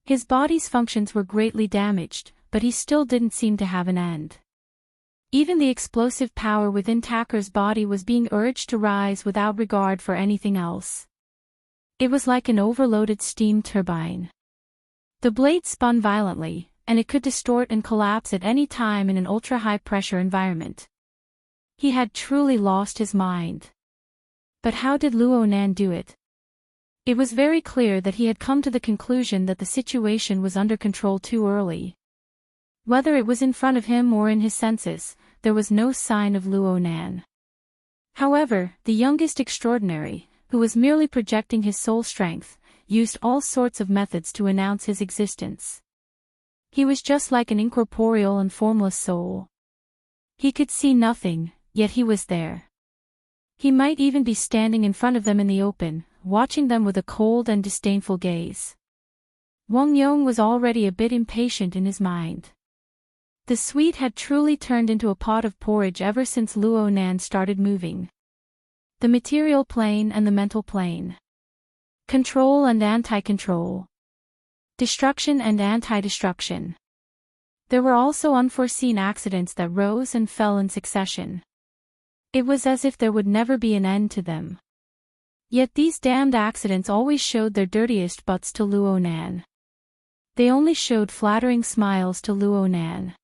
His body's functions were greatly damaged, but he still didn't seem to have an end. Even the explosive power within Taker's body was being urged to rise without regard for anything else. It was like an overloaded steam turbine. The blade spun violently, and it could distort and collapse at any time in an ultra-high-pressure environment. He had truly lost his mind. But how did Luo Nan do it? It was very clear that he had come to the conclusion that the situation was under control too early. Whether it was in front of him or in his senses, there was no sign of Luo Nan. However, the youngest extraordinary, who was merely projecting his soul strength, used all sorts of methods to announce his existence. He was just like an incorporeal and formless soul. He could see nothing, yet he was there. He might even be standing in front of them in the open, watching them with a cold and disdainful gaze. Wang Yong was already a bit impatient in his mind. The sweet had truly turned into a pot of porridge ever since Luo Nan started moving. The material plane and the mental plane. Control and anti-control. Destruction and anti-destruction. There were also unforeseen accidents that rose and fell in succession. It was as if there would never be an end to them. Yet these damned accidents always showed their dirtiest butts to Luo Nan. They only showed flattering smiles to Luo Nan.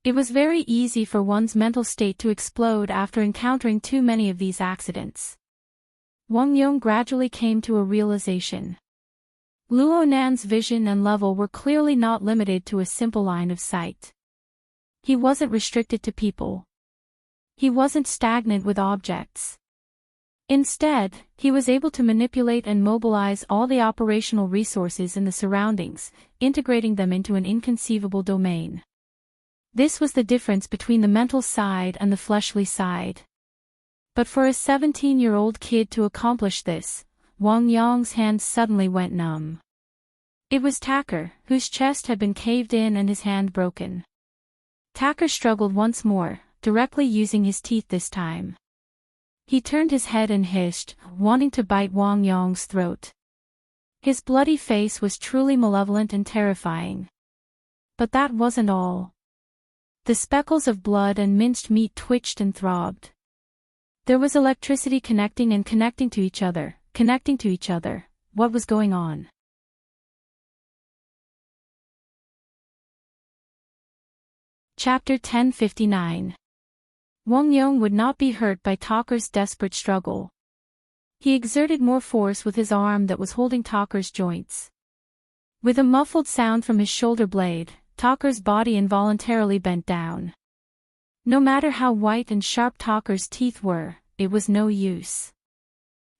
It was very easy for one's mental state to explode after encountering too many of these accidents. Wang Yong gradually came to a realization. Luo Nan's vision and level were clearly not limited to a simple line of sight. He wasn't restricted to people. He wasn't stagnant with objects. Instead, he was able to manipulate and mobilize all the operational resources in the surroundings, integrating them into an inconceivable domain. This was the difference between the mental side and the fleshly side. But for a 17-year-old kid to accomplish this, Wang Yong's hands suddenly went numb. It was Taker, whose chest had been caved in and his hand broken. Taker struggled once more, directly using his teeth this time. He turned his head and hissed, wanting to bite Wang Yong's throat. His bloody face was truly malevolent and terrifying. But that wasn't all. The speckles of blood and minced meat twitched and throbbed. There was electricity connecting to each other. What was going on? Chapter 1059. Wang Yong would not be hurt by Taker's desperate struggle. He exerted more force with his arm that was holding Taker's joints. With a muffled sound from his shoulder blade, Taker's body involuntarily bent down. No matter how white and sharp Taker's teeth were, it was no use.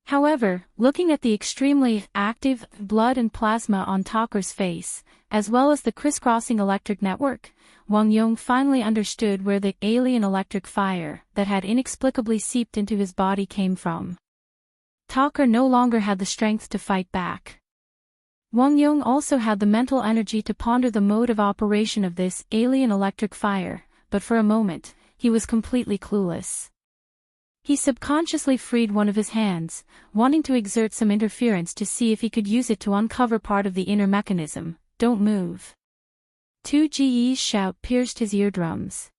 However, looking at the extremely active blood and plasma on Taker's face, as well as the crisscrossing electric network, Wang Yong finally understood where the alien electric fire that had inexplicably seeped into his body came from. Taker no longer had the strength to fight back. Wang Yong also had the mental energy to ponder the mode of operation of this alien electric fire, but for a moment, he was completely clueless. He subconsciously freed one of his hands, wanting to exert some interference to see if he could use it to uncover part of the inner mechanism. Don't move. 2Ge's shout pierced his eardrums.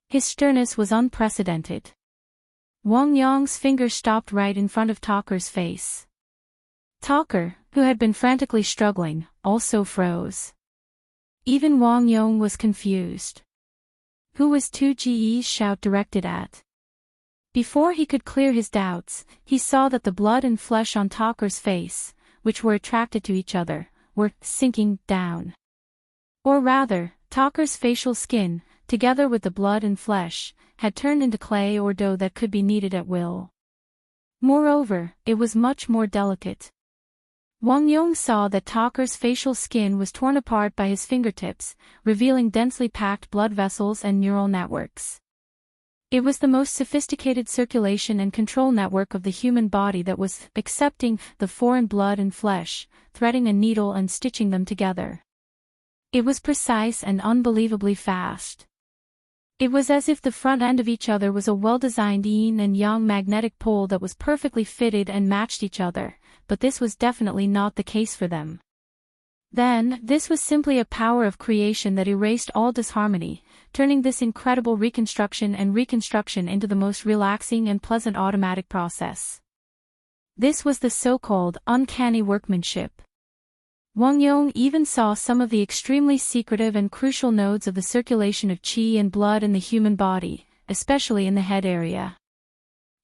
His sternness was unprecedented. Wang Yong's finger stopped right in front of Taker's face. Taker, who had been frantically struggling, also froze. Even Wang Yong was confused. Who was 2Ge's shout directed at? Before he could clear his doubts, he saw that the blood and flesh on Taker's face, which were attracted to each other, were sinking down. Or rather, Taker's facial skin, together with the blood and flesh, had turned into clay or dough that could be kneaded at will. Moreover, it was much more delicate. Wang Yong saw that Taker's facial skin was torn apart by his fingertips, revealing densely packed blood vessels and neural networks. It was the most sophisticated circulation and control network of the human body that was accepting the foreign blood and flesh, threading a needle and stitching them together. It was precise and unbelievably fast. It was as if the front end of each other was a well-designed yin and yang magnetic pole that was perfectly fitted and matched each other, but this was definitely not the case for them. Then, this was simply a power of creation that erased all disharmony, turning this incredible reconstruction into the most relaxing and pleasant automatic process. This was the so-called uncanny workmanship. Wang Yong even saw some of the extremely secretive and crucial nodes of the circulation of qi and blood in the human body, especially in the head area.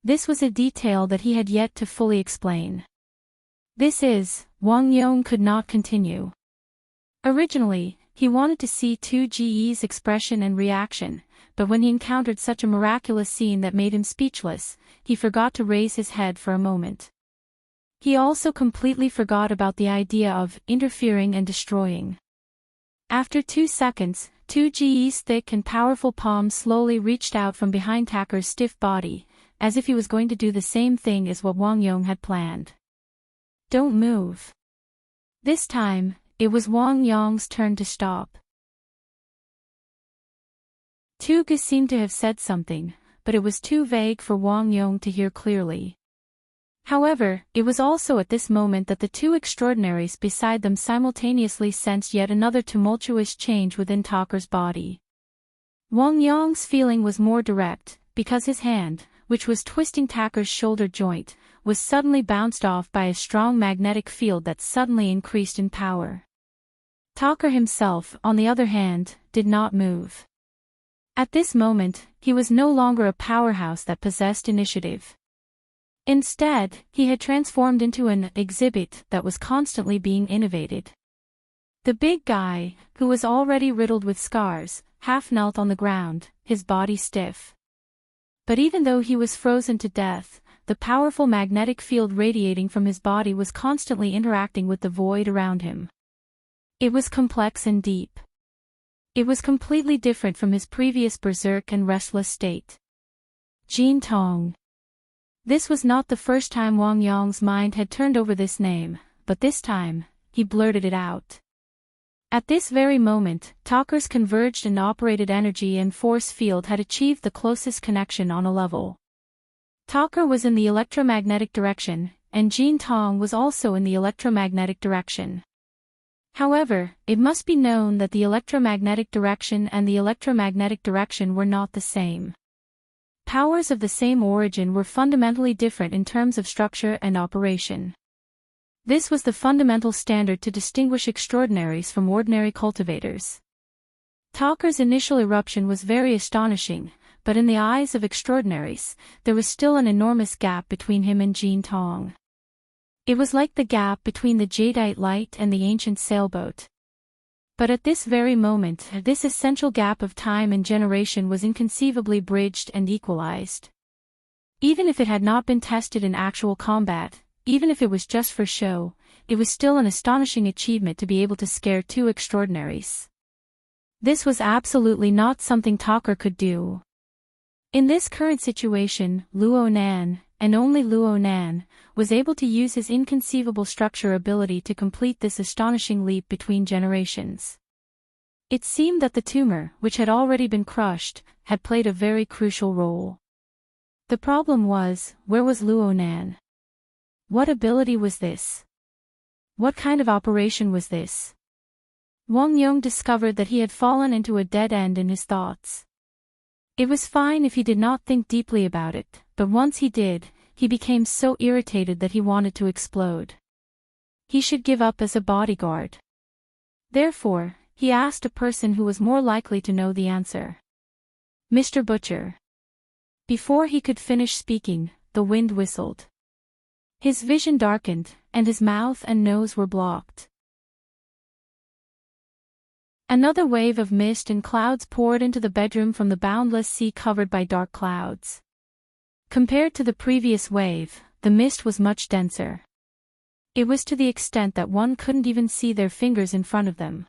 This was a detail that he had yet to fully explain. Wang Yong could not continue. Originally, he wanted to see 2Ge's expression and reaction, but when he encountered such a miraculous scene that made him speechless, he forgot to raise his head for a moment. He also completely forgot about the idea of interfering and destroying. After 2 seconds, 2Ge's thick and powerful palm slowly reached out from behind Taker's stiff body, as if he was going to do the same thing as what Wang Yong had planned. Don't move. This time, it was Wang Yong's turn to stop. Tuge seemed to have said something, but it was too vague for Wang Yong to hear clearly. However, it was also at this moment that the 2 extraordinaries beside them simultaneously sensed yet another tumultuous change within Taker's body. Wang Yong's feeling was more direct, because his hand, which was twisting Taker's shoulder joint, was suddenly bounced off by a strong magnetic field that suddenly increased in power. Taker himself, on the other hand, did not move. At this moment, he was no longer a powerhouse that possessed initiative. Instead, he had transformed into an exhibit that was constantly being innovated. The big guy, who was already riddled with scars, half knelt on the ground, his body stiff. But even though he was frozen to death, the powerful magnetic field radiating from his body was constantly interacting with the void around him. It was complex and deep. It was completely different from his previous berserk and restless state. Jin Tong. This was not the first time Wang Yong's mind had turned over this name, but this time, he blurted it out. At this very moment, Taker's converged and operated energy and force field had achieved the closest connection on a level. Taker was in the electromagnetic direction, and Jin Tong was also in the electromagnetic direction. However, it must be known that the electromagnetic direction and the electromagnetic direction were not the same. Powers of the same origin were fundamentally different in terms of structure and operation. This was the fundamental standard to distinguish extraordinaries from ordinary cultivators. Taker's initial eruption was very astonishing, but in the eyes of extraordinaries, there was still an enormous gap between him and Jin Tong. It was like the gap between the jadeite light and the ancient sailboat. But at this very moment, this essential gap of time and generation was inconceivably bridged and equalized. Even if it had not been tested in actual combat, even if it was just for show, it was still an astonishing achievement to be able to scare 2 extraordinaries. This was absolutely not something Taker could do. In this current situation, Luo Nan, and only Luo Nan, was able to use his inconceivable structure ability to complete this astonishing leap between generations. It seemed that the tumor, which had already been crushed, had played a very crucial role. The problem was, where was Luo Nan? What ability was this? What kind of operation was this? Wang Yong discovered that he had fallen into a dead end in his thoughts. It was fine if he did not think deeply about it, but once he did, he became so irritated that he wanted to explode. He should give up as a bodyguard. Therefore, he asked a person who was more likely to know the answer. Mr. Butcher. Before he could finish speaking, the wind whistled. His vision darkened, and his mouth and nose were blocked. Another wave of mist and clouds poured into the bedroom from the boundless sea covered by dark clouds. Compared to the previous wave, the mist was much denser. It was to the extent that one couldn't even see their fingers in front of them.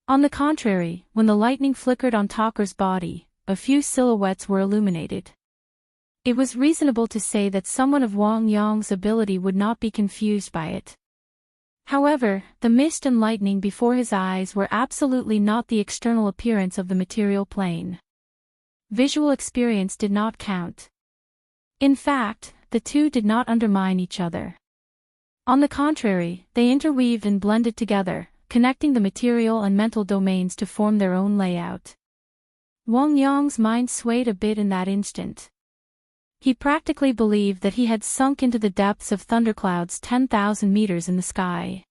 On the contrary, when the lightning flickered on Taker's body, a few silhouettes were illuminated. It was reasonable to say that someone of Wang Yong's ability would not be confused by it. However, the mist and lightning before his eyes were absolutely not the external appearance of the material plane. Visual experience did not count. In fact, the two did not undermine each other. On the contrary, they interweaved and blended together, connecting the material and mental domains to form their own layout. Wang Yong's mind swayed a bit in that instant. He practically believed that he had sunk into the depths of thunderclouds 10,000 meters in the sky.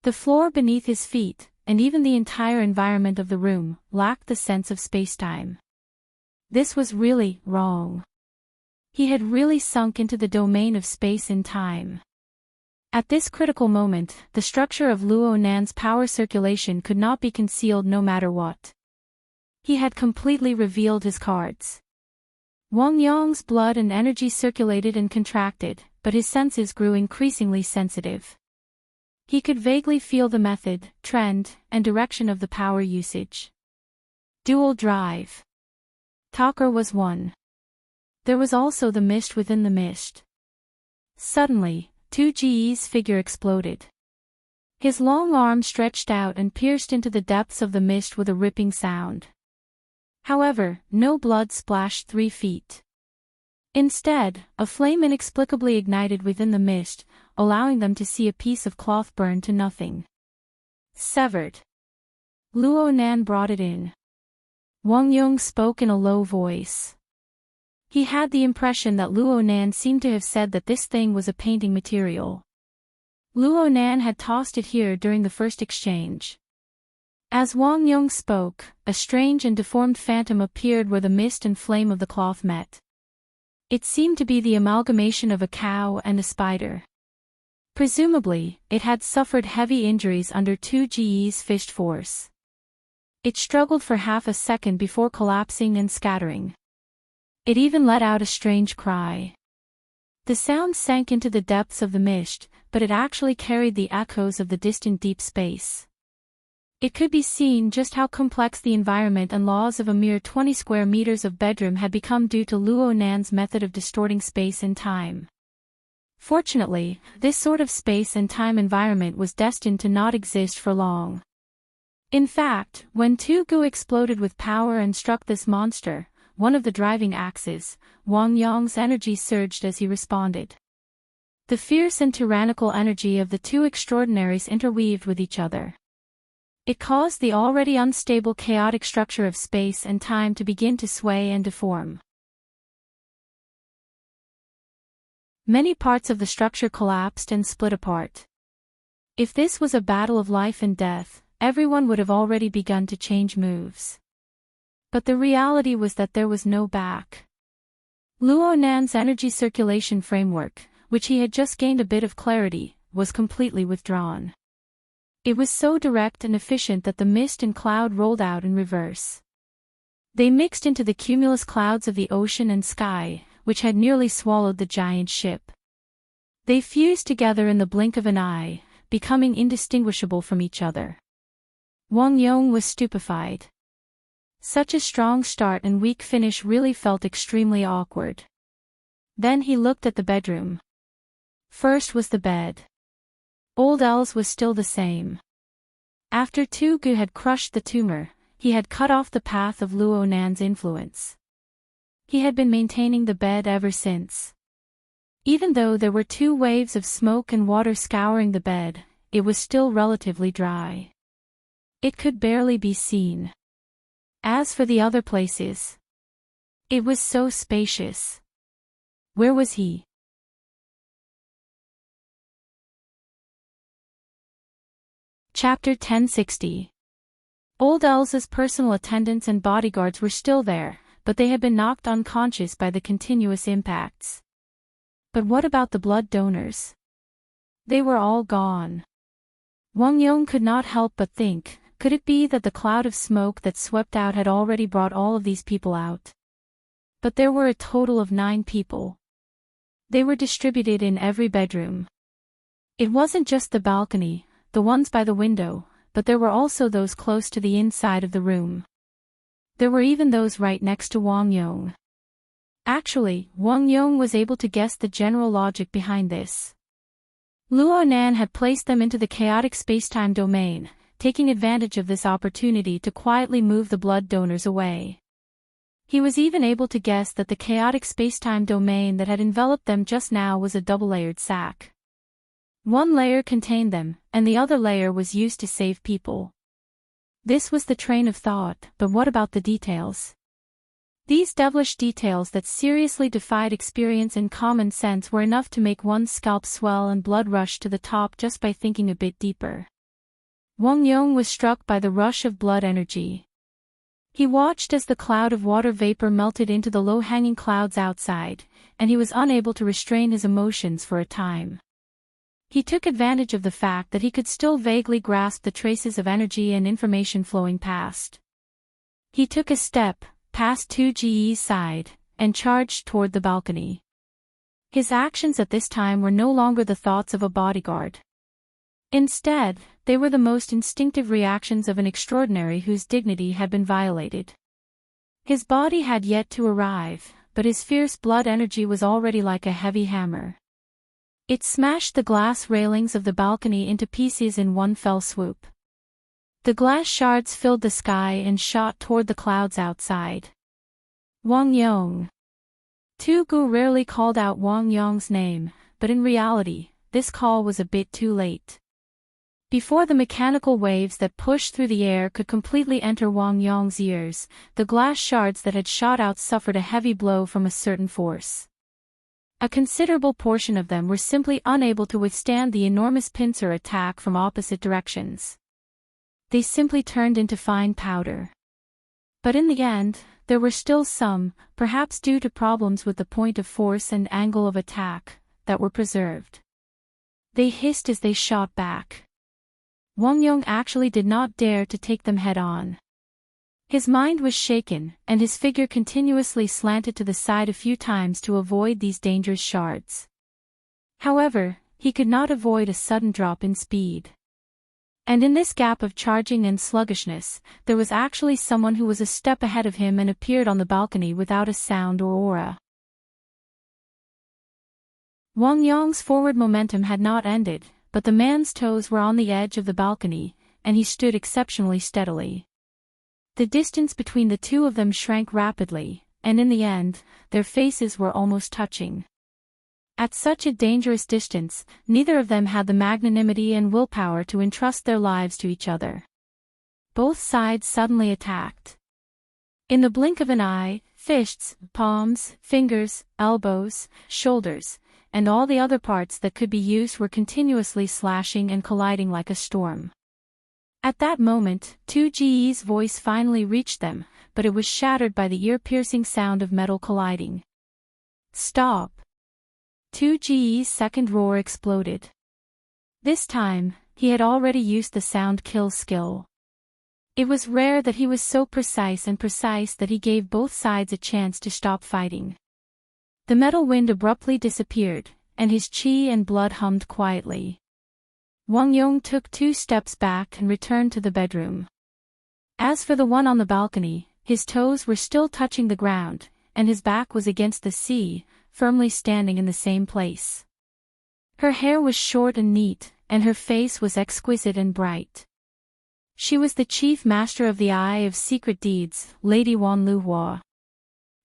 The floor beneath his feet, and even the entire environment of the room, lacked the sense of spacetime. This was really wrong. He had really sunk into the domain of space and time. At this critical moment, the structure of Luo Nan's power circulation could not be concealed no matter what. He had completely revealed his cards. Wang Yong's blood and energy circulated and contracted, but his senses grew increasingly sensitive. He could vaguely feel the method, trend, and direction of the power usage. Dual drive. Talker was one. There was also the mist within the mist. Suddenly, 2Ge's figure exploded. His long arm stretched out and pierced into the depths of the mist with a ripping sound. However, no blood splashed 3 feet. Instead, a flame inexplicably ignited within the mist, allowing them to see a piece of cloth burn to nothing. Severed. Luo Nan brought it in. Wang Yong spoke in a low voice. He had the impression that Luo Nan seemed to have said that this thing was a painting material. Luo Nan had tossed it here during the first exchange. As Wang Yong spoke, a strange and deformed phantom appeared where the mist and flame of the cloth met. It seemed to be the amalgamation of a cow and a spider. Presumably, it had suffered heavy injuries under 2Ge's fist force. It struggled for half a second before collapsing and scattering. It even let out a strange cry. The sound sank into the depths of the mist, but it actually carried the echoes of the distant deep space. It could be seen just how complex the environment and laws of a mere 20 square meters of bedroom had become due to Luo Nan's method of distorting space and time. Fortunately, this sort of space and time environment was destined to not exist for long. In fact, when 2Ge exploded with power and struck this monster, one of the driving axes, Wang Yong's energy surged as he responded. The fierce and tyrannical energy of the two extraordinaries interweaved with each other. It caused the already unstable chaotic structure of space and time to begin to sway and deform. Many parts of the structure collapsed and split apart. If this was a battle of life and death, everyone would have already begun to change moves. But the reality was that there was no back. Luo Nan's energy circulation framework, which he had just gained a bit of clarity, was completely withdrawn. It was so direct and efficient that the mist and cloud rolled out in reverse. They mixed into the cumulus clouds of the ocean and sky, which had nearly swallowed the giant ship. They fused together in the blink of an eye, becoming indistinguishable from each other. Wang Yong was stupefied. Such a strong start and weak finish really felt extremely awkward. Then he looked at the bedroom. First was the bed. Old L's was still the same. After 2Ge had crushed the tumor, he had cut off the path of Luo Nan's influence. He had been maintaining the bed ever since. Even though there were 2 waves of smoke and water scouring the bed, it was still relatively dry. It could barely be seen. As for the other places, it was so spacious. Where was he? Chapter 1060. Old Elsa's personal attendants and bodyguards were still there, but they had been knocked unconscious by the continuous impacts. But what about the blood donors? They were all gone. Wang Yong could not help but think, could it be that the cloud of smoke that swept out had already brought all of these people out? But there were a total of 9 people. They were distributed in every bedroom. It wasn't just the balcony, the ones by the window, but there were also those close to the inside of the room. There were even those right next to Wang Yong. Actually, Wang Yong was able to guess the general logic behind this. Luo Nan had placed them into the chaotic spacetime domain, taking advantage of this opportunity to quietly move the blood donors away. He was even able to guess that the chaotic spacetime domain that had enveloped them just now was a double-layered sack. One layer contained them, and the other layer was used to save people. This was the train of thought, but what about the details? These devilish details that seriously defied experience and common sense were enough to make one's scalp swell and blood rush to the top just by thinking a bit deeper. Wang Yong was struck by the rush of blood energy. He watched as the cloud of water vapor melted into the low-hanging clouds outside, and he was unable to restrain his emotions for a time. He took advantage of the fact that he could still vaguely grasp the traces of energy and information flowing past. He took a step, past 2Ge's side, and charged toward the balcony. His actions at this time were no longer the thoughts of a bodyguard. Instead, they were the most instinctive reactions of an extraordinary whose dignity had been violated. His body had yet to arrive, but his fierce blood energy was already like a heavy hammer. It smashed the glass railings of the balcony into pieces in one fell swoop. The glass shards filled the sky and shot toward the clouds outside. Wang Yong. Tu Gu rarely called out Wang Yong's name, but in reality, this call was a bit too late. Before the mechanical waves that pushed through the air could completely enter Wang Yong's ears, the glass shards that had shot out suffered a heavy blow from a certain force. A considerable portion of them were simply unable to withstand the enormous pincer attack from opposite directions. They simply turned into fine powder. But in the end, there were still some, perhaps due to problems with the point of force and angle of attack, that were preserved. They hissed as they shot back. Wang Yong actually did not dare to take them head-on. His mind was shaken, and his figure continuously slanted to the side a few times to avoid these dangerous shards. However, he could not avoid a sudden drop in speed. And in this gap of charging and sluggishness, there was actually someone who was a step ahead of him and appeared on the balcony without a sound or aura. Wang Yong's forward momentum had not ended, but the man's toes were on the edge of the balcony, and he stood exceptionally steadily. The distance between the two of them shrank rapidly, and in the end, their faces were almost touching. At such a dangerous distance, neither of them had the magnanimity and willpower to entrust their lives to each other. Both sides suddenly attacked. In the blink of an eye, fists, palms, fingers, elbows, shoulders, and all the other parts that could be used were continuously slashing and colliding like a storm. At that moment, 2Ge's voice finally reached them, but it was shattered by the ear-piercing sound of metal colliding. Stop! 2Ge's second roar exploded. This time, he had already used the sound kill skill. It was rare that he was so precise that he gave both sides a chance to stop fighting. The metal wind abruptly disappeared, and his chi and blood hummed quietly. Wang Yong took 2 steps back and returned to the bedroom. As for the one on the balcony, his toes were still touching the ground, and his back was against the sea, firmly standing in the same place. Her hair was short and neat, and her face was exquisite and bright. She was the chief master of the Eye of Secret Deeds, Lady Wan Luhua.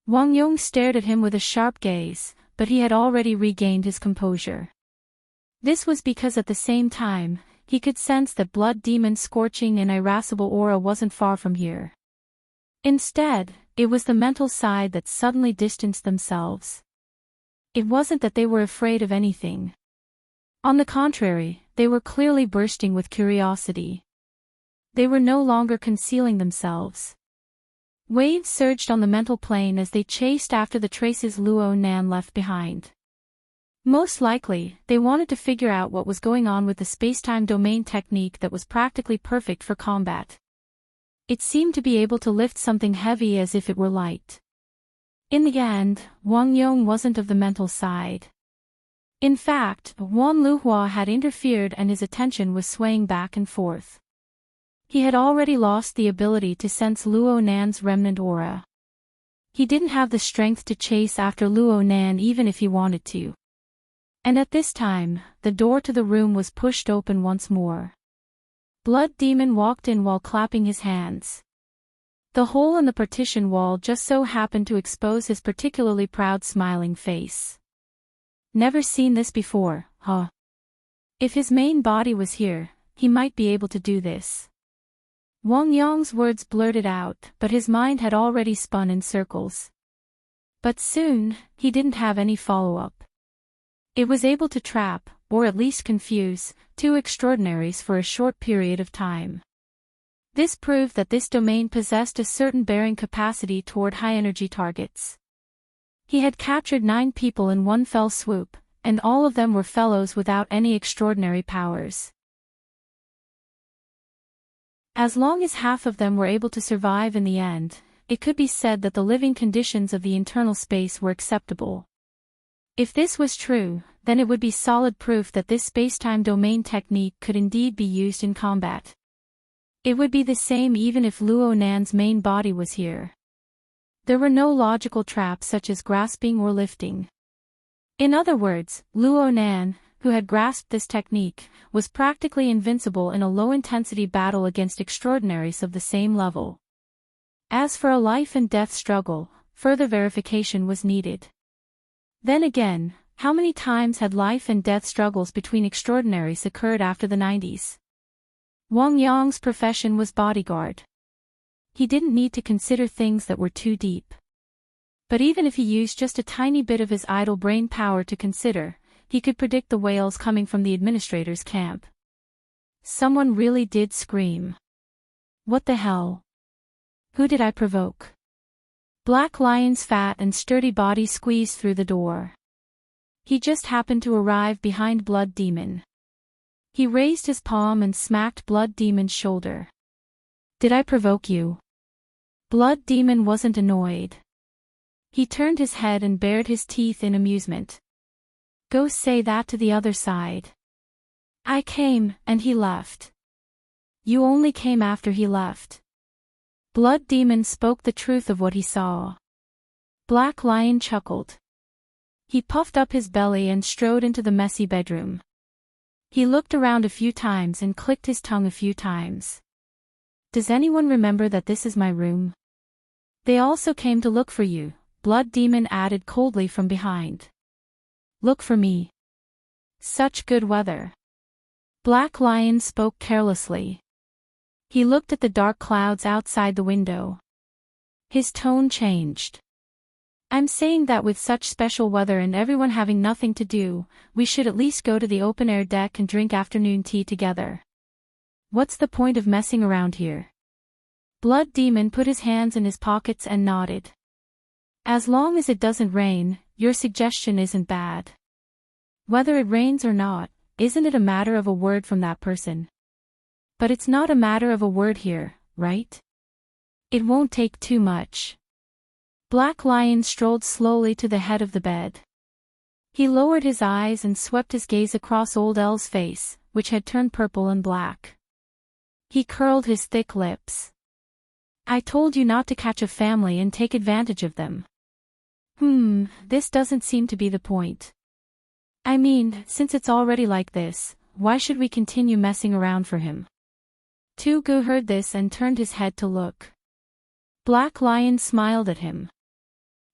Wang Yong stared at him with a sharp gaze, but he had already regained his composure. This was because at the same time, he could sense that Blood Demon's scorching and irascible aura wasn't far from here. Instead, it was the mental side that suddenly distanced themselves. It wasn't that they were afraid of anything. On the contrary, they were clearly bursting with curiosity. They were no longer concealing themselves. Waves surged on the mental plane as they chased after the traces Luo Nan left behind. Most likely, they wanted to figure out what was going on with the spacetime domain technique that was practically perfect for combat. It seemed to be able to lift something heavy as if it were light. In the end, Wang Yong wasn't of the mental side. In fact, Wan Luhua had interfered and his attention was swaying back and forth. He had already lost the ability to sense Luo Nan's remnant aura. He didn't have the strength to chase after Luo Nan even if he wanted to. And at this time, the door to the room was pushed open once more. Blood Demon walked in while clapping his hands. The hole in the partition wall just so happened to expose his particularly proud smiling face. Never seen this before, huh? If his main body was here, he might be able to do this. Wang Yong's words blurted out, but his mind had already spun in circles. But soon, he didn't have any follow-up. It was able to trap, or at least confuse, two extraordinaries for a short period of time. This proved that this domain possessed a certain bearing capacity toward high-energy targets. He had captured 9 people in one fell swoop, and all of them were fellows without any extraordinary powers. As long as half of them were able to survive in the end, it could be said that the living conditions of the internal space were acceptable. If this was true, then it would be solid proof that this space-time domain technique could indeed be used in combat. It would be the same even if Luo Nan's main body was here. There were no logical traps such as grasping or lifting. In other words, Luo Nan, who had grasped this technique, was practically invincible in a low-intensity battle against extraordinaries of the same level. As for a life-and-death struggle, further verification was needed. Then again, how many times had life-and-death struggles between extraordinaries occurred after the 90s? Wang Yong's profession was bodyguard. He didn't need to consider things that were too deep. But even if he used just a tiny bit of his idle brain power to consider, he could predict the wails coming from the administrator's camp. Someone really did scream. What the hell? Who did I provoke? Black Lion's fat and sturdy body squeezed through the door. He just happened to arrive behind Blood Demon. He raised his palm and smacked Blood Demon's shoulder. Did I provoke you? Blood Demon wasn't annoyed. He turned his head and bared his teeth in amusement. Go say that to the other side. I came, and he left. You only came after he left. Blood Demon spoke the truth of what he saw. Black Lion chuckled. He puffed up his belly and strode into the messy bedroom. He looked around a few times and clicked his tongue a few times. Does anyone remember that this is my room? They also came to look for you, Blood Demon added coldly from behind. Look for me. Such good weather. Black Lion spoke carelessly. He looked at the dark clouds outside the window. His tone changed. I'm saying that with such special weather and everyone having nothing to do, we should at least go to the open-air deck and drink afternoon tea together. What's the point of messing around here? Blood Demon put his hands in his pockets and nodded. As long as it doesn't rain, your suggestion isn't bad. Whether it rains or not, isn't it a matter of a word from that person? But it's not a matter of a word here, right? It won't take too much. Black Lion strolled slowly to the head of the bed. He lowered his eyes and swept his gaze across Old El's face, which had turned purple and black. He curled his thick lips. I told you not to catch a family and take advantage of them. This doesn't seem to be the point. I mean, since it's already like this, why should we continue messing around for him? Tu Gu heard this and turned his head to look. Black Lion smiled at him.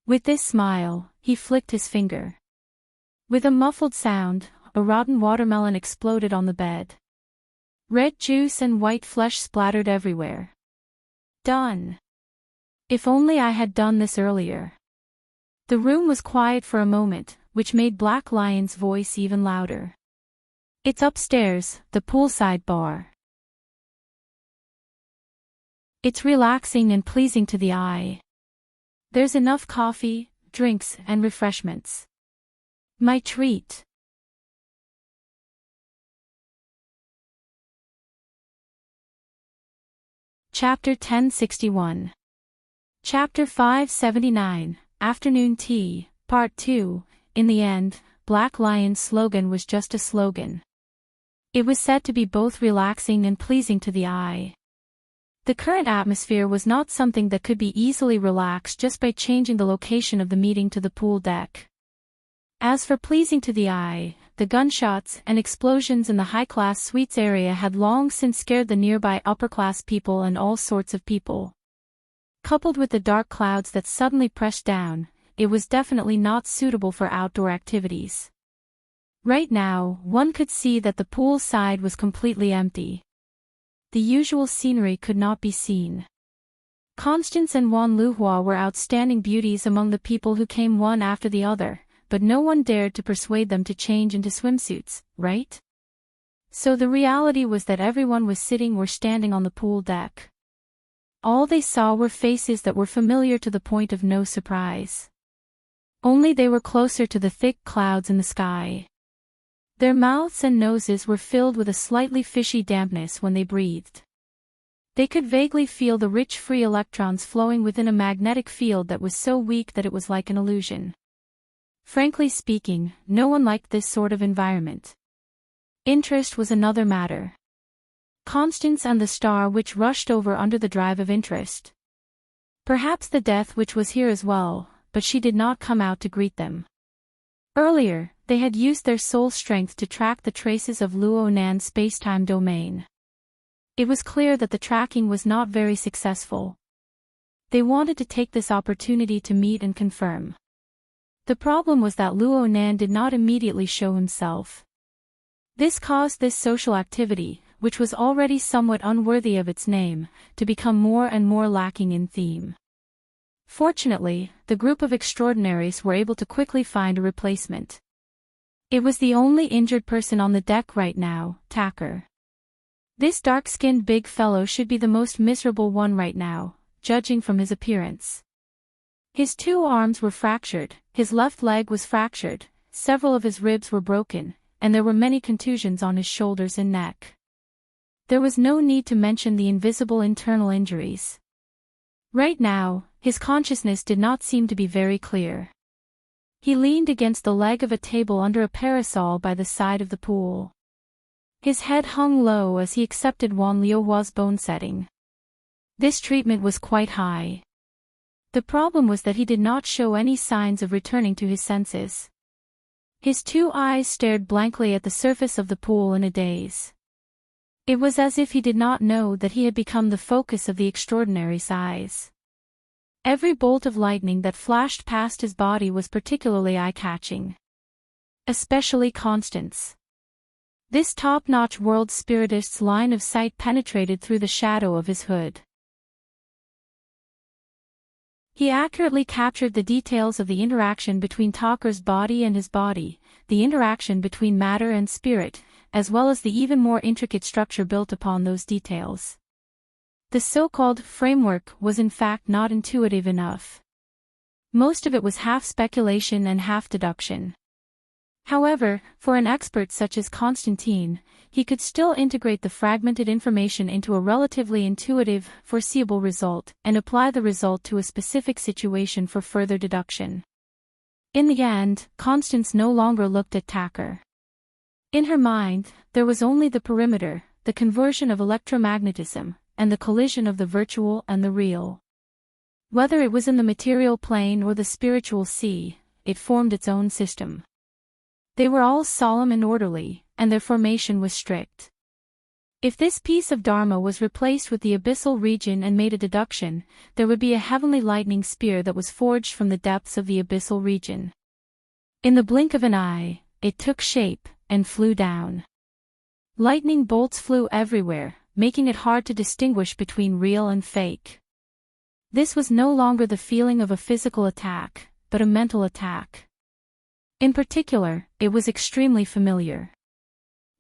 With this smile, he flicked his finger. With a muffled sound, a rotten watermelon exploded on the bed. Red juice and white flesh splattered everywhere. Done. If only I had done this earlier. The room was quiet for a moment, which made Black Lion's voice even louder. It's upstairs, the poolside bar. It's relaxing and pleasing to the eye. There's enough coffee, drinks, and refreshments. My treat. Chapter 1061. Chapter 579, Afternoon Tea, Part 2. In the end, Black Lion's slogan was just a slogan. It was said to be both relaxing and pleasing to the eye. The current atmosphere was not something that could be easily relaxed just by changing the location of the meeting to the pool deck. As for pleasing to the eye, The gunshots and explosions in the high-class suites area had long since scared the nearby upper-class people and all sorts of people. Coupled with the dark clouds that suddenly pressed down, it was definitely not suitable for outdoor activities. Right now, one could see that the pool side was completely empty. The usual scenery could not be seen. Constance and Wan Luhua were outstanding beauties among the people who came one after the other, but no one dared to persuade them to change into swimsuits, right? So the reality was that everyone was sitting or standing on the pool deck. All they saw were faces that were familiar to the point of no surprise. Only they were closer to the thick clouds in the sky. Their mouths and noses were filled with a slightly fishy dampness when they breathed. They could vaguely feel the rich free electrons flowing within a magnetic field that was so weak that it was like an illusion. Frankly speaking, no one liked this sort of environment. Interest was another matter. Constance and the Star Witch rushed over under the drive of interest. Perhaps the Death Witch was here as well, but she did not come out to greet them. Earlier, they had used their soul strength to track the traces of Luo Nan's spacetime domain. It was clear that the tracking was not very successful. They wanted to take this opportunity to meet and confirm. The problem was that Luo Nan did not immediately show himself. This caused this social activity, which was already somewhat unworthy of its name, to become more and more lacking in theme. Fortunately, the group of extraordinaries were able to quickly find a replacement. It was the only injured person on the deck right now, Tacker. This dark-skinned big fellow should be the most miserable one right now, judging from his appearance. His 2 arms were fractured, his left leg was fractured, several of his ribs were broken, and there were many contusions on his shoulders and neck. There was no need to mention the invisible internal injuries. Right now, his consciousness did not seem to be very clear. He leaned against the leg of a table under a parasol by the side of the pool. His head hung low as he accepted Wan Liuhua's bone setting. This treatment was quite high. The problem was that he did not show any signs of returning to his senses. His 2 eyes stared blankly at the surface of the pool in a daze. It was as if he did not know that he had become the focus of the extraordinary's eyes. Every bolt of lightning that flashed past his body was particularly eye-catching. Especially Constance. This top-notch world spiritist's line of sight penetrated through the shadow of his hood. He accurately captured the details of the interaction between Tacker's body and his body, the interaction between matter and spirit, as well as the even more intricate structure built upon those details. The so-called framework was in fact not intuitive enough. Most of it was half speculation and half deduction. However, for an expert such as Constantine, he could still integrate the fragmented information into a relatively intuitive, foreseeable result, and apply the result to a specific situation for further deduction. In the end, Constance no longer looked at Tacker. In her mind, there was only the perimeter, the conversion of electromagnetism, and the collision of the virtual and the real. Whether it was in the material plane or the spiritual sea, it formed its own system. They were all solemn and orderly, and their formation was strict. If this piece of Dharma was replaced with the abyssal region and made a deduction, there would be a heavenly lightning spear that was forged from the depths of the abyssal region. In the blink of an eye, it took shape, and flew down. Lightning bolts flew everywhere, making it hard to distinguish between real and fake. This was no longer the feeling of a physical attack, but a mental attack. In particular, it was extremely familiar.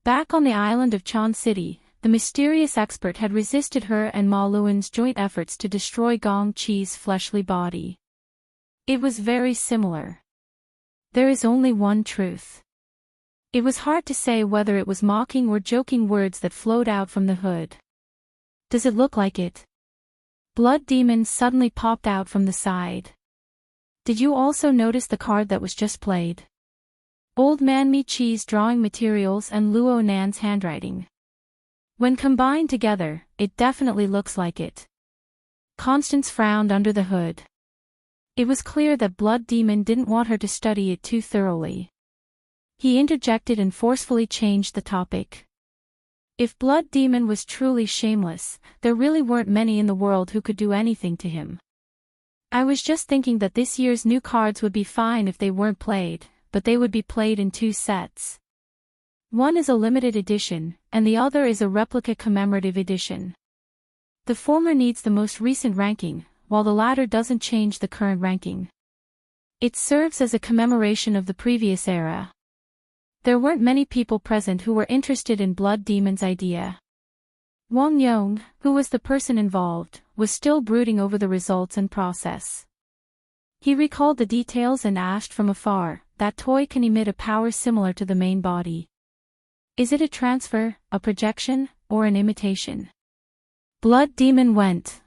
Back on the island of Chan City, the mysterious expert had resisted her and Ma Luan's joint efforts to destroy Gong Chi's fleshly body. It was very similar. There is only one truth. It was hard to say whether it was mocking or joking words that flowed out from the hood. Does it look like it? Blood Demon suddenly popped out from the side. Did you also notice the card that was just played? Old Man Mi Chi's drawing materials and Luo Nan's handwriting. When combined together, it definitely looks like it. Constance frowned under the hood. It was clear that Blood Demon didn't want her to study it too thoroughly. He interjected and forcefully changed the topic. If Blood Demon was truly shameless, there really weren't many in the world who could do anything to him. I was just thinking that this year's new cards would be fine if they weren't played, but they would be played in 2 sets. One is a limited edition, and the other is a replica commemorative edition. The former needs the most recent ranking, while the latter doesn't change the current ranking. It serves as a commemoration of the previous era. There weren't many people present who were interested in Blood Demon's idea. Wang Yong, who was the person involved, was still brooding over the results and process. He recalled the details and asked from afar, "That toy can emit a power similar to the main body. Is it a transfer, a projection, or an imitation?" Blood Demon went,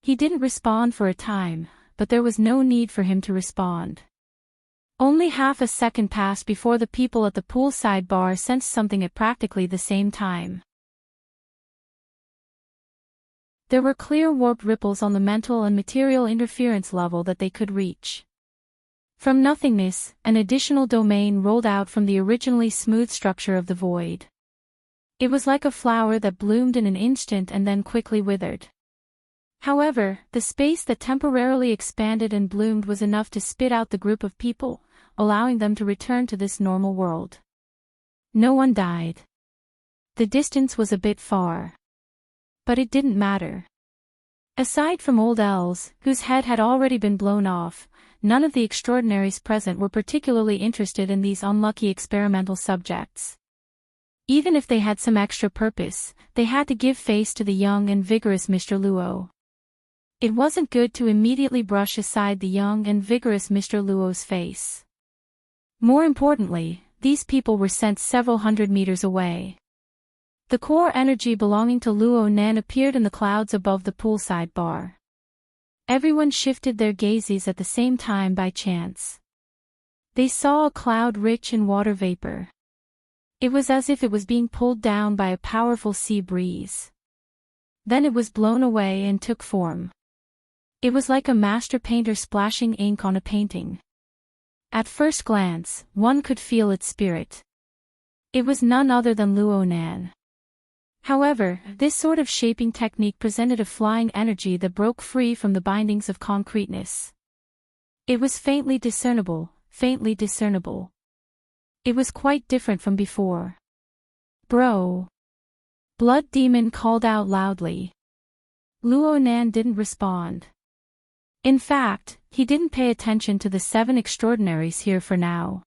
He didn't respond for a time, but there was no need for him to respond. Only half a second passed before the people at the poolside bar sensed something at practically the same time. There were clear warped ripples on the mental and material interference level that they could reach. From nothingness, an additional domain rolled out from the originally smooth structure of the void. It was like a flower that bloomed in an instant and then quickly withered. However, the space that temporarily expanded and bloomed was enough to spit out the group of people, allowing them to return to this normal world. No one died. The distance was a bit far. But it didn't matter. Aside from old Els, whose head had already been blown off, none of the extraordinaries present were particularly interested in these unlucky experimental subjects. Even if they had some extra purpose, they had to give face to the young and vigorous Mr. Luo. It wasn't good to immediately brush aside the young and vigorous Mr. Luo's face. More importantly, these people were sent several hundred meters away. The core energy belonging to Luo Nan appeared in the clouds above the poolside bar. Everyone shifted their gazes at the same time by chance. They saw a cloud rich in water vapor. It was as if it was being pulled down by a powerful sea breeze. Then it was blown away and took form. It was like a master painter splashing ink on a painting. At first glance, one could feel its spirit. It was none other than Luo Nan. However, this sort of shaping technique presented a flying energy that broke free from the bindings of concreteness. It was faintly discernible, faintly discernible. It was quite different from before. "Bro!" Blood Demon called out loudly. Luo Nan didn't respond. In fact, he didn't pay attention to the 7 extraordinaries here for now.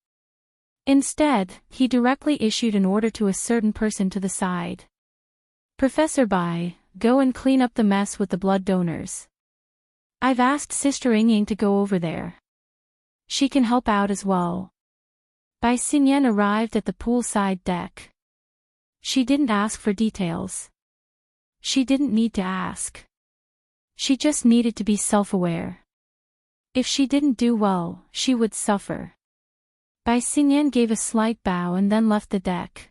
Instead, he directly issued an order to a certain person to the side. "Professor Bai, go and clean up the mess with the blood donors. I've asked Sister Ying to go over there. She can help out as well." Bai Xinyan arrived at the poolside deck. She didn't ask for details. She didn't need to ask. She just needed to be self-aware. If she didn't do well, she would suffer. Bai Xinyan gave a slight bow and then left the deck.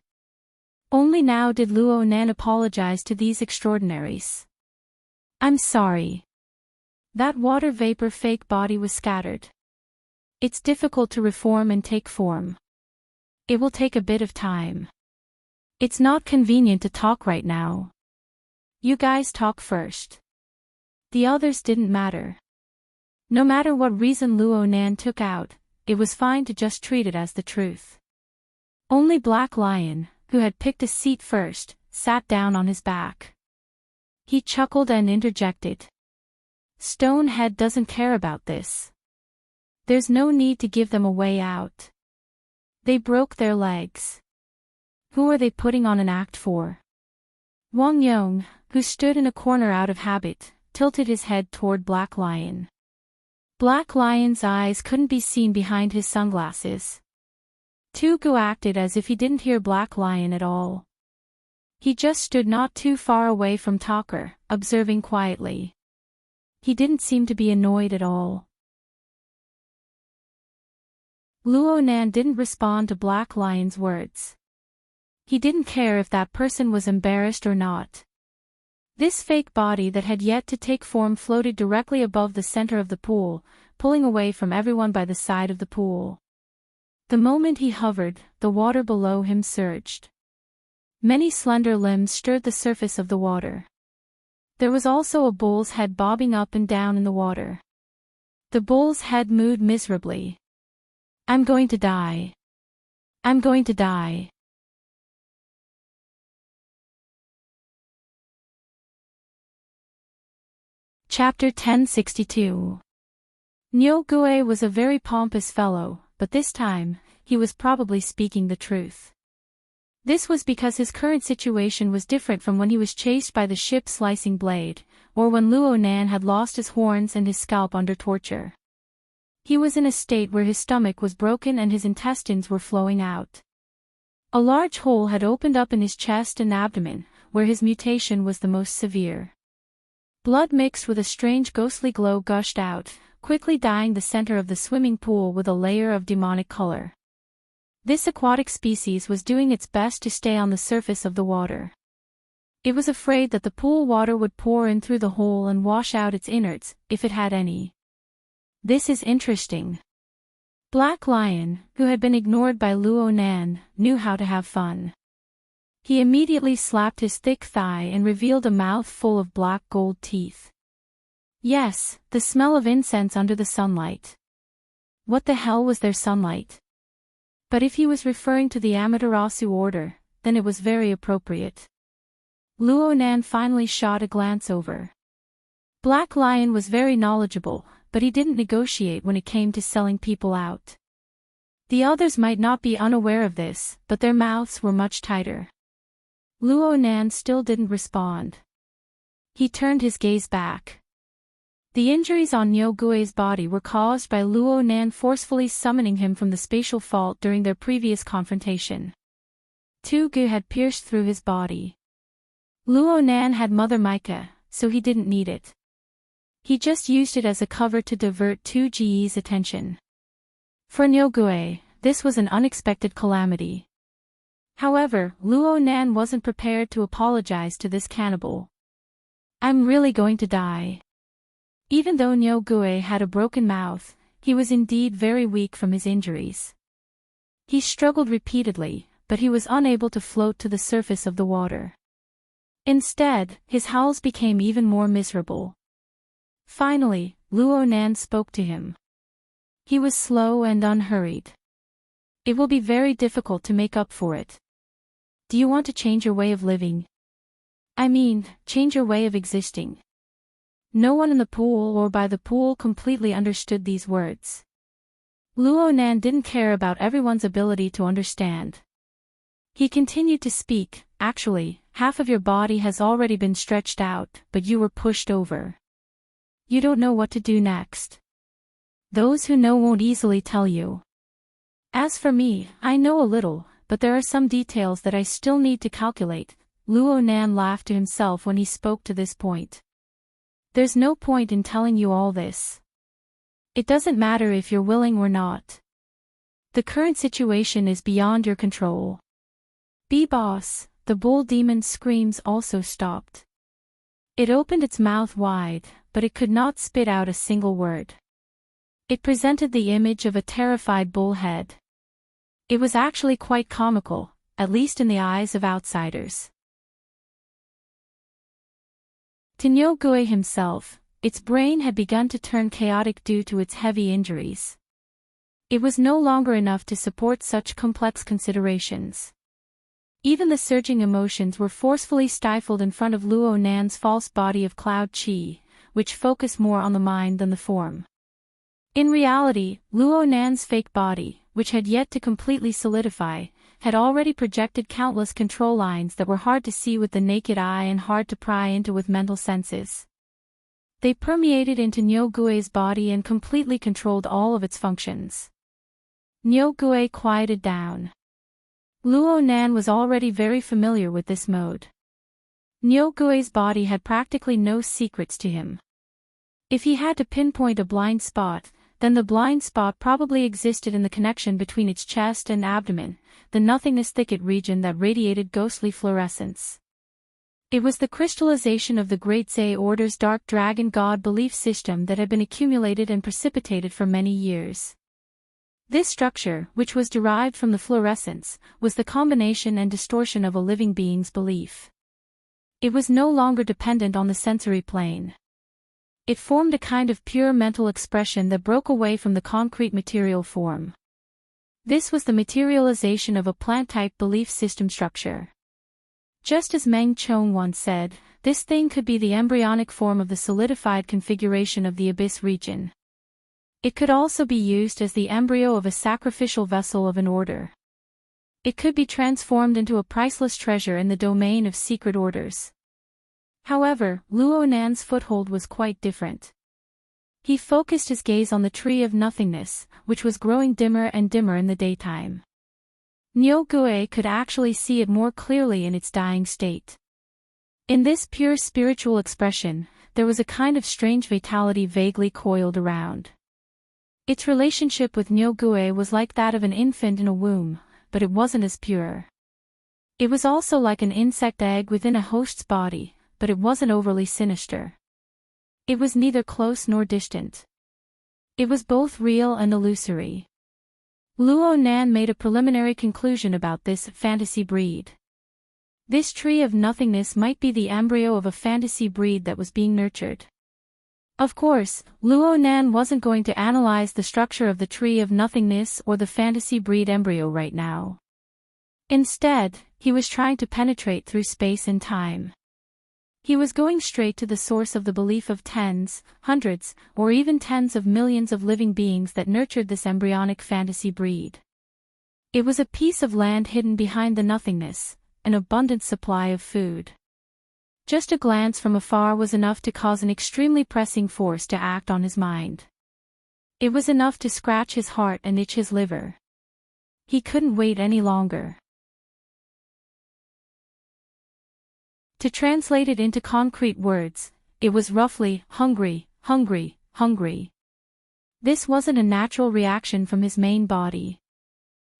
Only now did Luo Nan apologize to these extraordinaries. "I'm sorry. That water vapor fake body was scattered. It's difficult to reform and take form. It will take a bit of time. It's not convenient to talk right now. You guys talk first." The others didn't matter. No matter what reason Luo Nan took out, it was fine to just treat it as the truth. Only Black Lion, who had picked a seat first, sat down on his back. He chuckled and interjected. "Stonehead doesn't care about this. There's no need to give them a way out. They broke their legs. Who are they putting on an act for?" Wang Yong, who stood in a corner out of habit, tilted his head toward Black Lion. Black Lion's eyes couldn't be seen behind his sunglasses. Tugu acted as if he didn't hear Black Lion at all. He just stood not too far away from Talker, observing quietly. He didn't seem to be annoyed at all. Luo Nan didn't respond to Black Lion's words. He didn't care if that person was embarrassed or not. This fake body that had yet to take form floated directly above the center of the pool, pulling away from everyone by the side of the pool. The moment he hovered, the water below him surged. Many slender limbs stirred the surface of the water. There was also a bull's head bobbing up and down in the water. The bull's head mooed miserably. "I'm going to die. I'm going to die." Chapter 1062. Nyogue was a very pompous fellow, but this time, he was probably speaking the truth. This was because his current situation was different from when he was chased by the ship's slicing blade, or when Luo Nan had lost his horns and his scalp under torture. He was in a state where his stomach was broken and his intestines were flowing out. A large hole had opened up in his chest and abdomen, where his mutation was the most severe. Blood mixed with a strange ghostly glow gushed out, quickly dyeing the center of the swimming pool with a layer of demonic color. This aquatic species was doing its best to stay on the surface of the water. It was afraid that the pool water would pour in through the hole and wash out its innards, if it had any. This is interesting. Black Lion, who had been ignored by Luo Nan, knew how to have fun. He immediately slapped his thick thigh and revealed a mouth full of black gold teeth. Yes, the smell of incense under the sunlight. What the hell was their sunlight? But if he was referring to the Amaterasu order, then it was very appropriate. Luo Nan finally shot a glance over. Black Lion was very knowledgeable, but he didn't negotiate when it came to selling people out. The others might not be unaware of this, but their mouths were much tighter. Luo Nan still didn't respond. He turned his gaze back. The injuries on Nyogue's body were caused by Luo Nan forcefully summoning him from the spatial fault during their previous confrontation. Tu Gu had pierced through his body. Luo Nan had Mother Micah, so he didn't need it. He just used it as a cover to divert Tu Ji's attention. For Nyogue, this was an unexpected calamity. However, Luo Nan wasn't prepared to apologize to this cannibal. "I'm really going to die." Even though Nyogue had a broken mouth, he was indeed very weak from his injuries. He struggled repeatedly, but he was unable to float to the surface of the water. Instead, his howls became even more miserable. Finally, Luo Nan spoke to him. He was slow and unhurried. "It will be very difficult to make up for it. Do you want to change your way of living? I mean, change your way of existing." No one in the pool or by the pool completely understood these words. Luo Nan didn't care about everyone's ability to understand. He continued to speak. "Actually, half of your body has already been stretched out, but you were pushed over. You don't know what to do next. Those who know won't easily tell you. As for me, I know a little, but there are some details that I still need to calculate." Luo Nan laughed to himself when he spoke to this point. "There's no point in telling you all this. It doesn't matter if you're willing or not. The current situation is beyond your control." "B-boss," the bull demon's screams also stopped. It opened its mouth wide, but it could not spit out a single word. It presented the image of a terrified bull head. It was actually quite comical, at least in the eyes of outsiders. To Nyogue himself, its brain had begun to turn chaotic due to its heavy injuries. It was no longer enough to support such complex considerations. Even the surging emotions were forcefully stifled in front of Luo Nan's false body of cloud chi, which focused more on the mind than the form. In reality, Luo Nan's fake body, which had yet to completely solidify, had already projected countless control lines that were hard to see with the naked eye and hard to pry into with mental senses. They permeated into Nyogue's body and completely controlled all of its functions. Nyogue quieted down. Luo Nan was already very familiar with this mode. Nyogue's body had practically no secrets to him. If he had to pinpoint a blind spot, then the blind spot probably existed in the connection between its chest and abdomen, the nothingness thicket region that radiated ghostly fluorescence. It was the crystallization of the Great Zay Order's dark dragon god belief system that had been accumulated and precipitated for many years. This structure, which was derived from the fluorescence, was the combination and distortion of a living being's belief. It was no longer dependent on the sensory plane. It formed a kind of pure mental expression that broke away from the concrete material form. This was the materialization of a plant-type belief system structure. Just as Meng Chong once said, this thing could be the embryonic form of the solidified configuration of the abyss region. It could also be used as the embryo of a sacrificial vessel of an order. It could be transformed into a priceless treasure in the domain of secret orders. However, Luo Nan's foothold was quite different. He focused his gaze on the tree of nothingness, which was growing dimmer and dimmer in the daytime. Niu Gui could actually see it more clearly in its dying state. In this pure spiritual expression, there was a kind of strange vitality vaguely coiled around. Its relationship with Niu Gui was like that of an infant in a womb, but it wasn't as pure. It was also like an insect egg within a host's body, but it wasn't overly sinister. It was neither close nor distant. It was both real and illusory. Luo Nan made a preliminary conclusion about this fantasy breed. This tree of nothingness might be the embryo of a fantasy breed that was being nurtured. Of course, Luo Nan wasn't going to analyze the structure of the tree of nothingness or the fantasy breed embryo right now. Instead, he was trying to penetrate through space and time. He was going straight to the source of the belief of tens, hundreds, or even tens of millions of living beings that nurtured this embryonic fantasy breed. It was a piece of land hidden behind the nothingness, an abundant supply of food. Just a glance from afar was enough to cause an extremely pressing force to act on his mind. It was enough to scratch his heart and itch his liver. He couldn't wait any longer. To translate it into concrete words, it was roughly, hungry, hungry, hungry. This wasn't a natural reaction from his main body.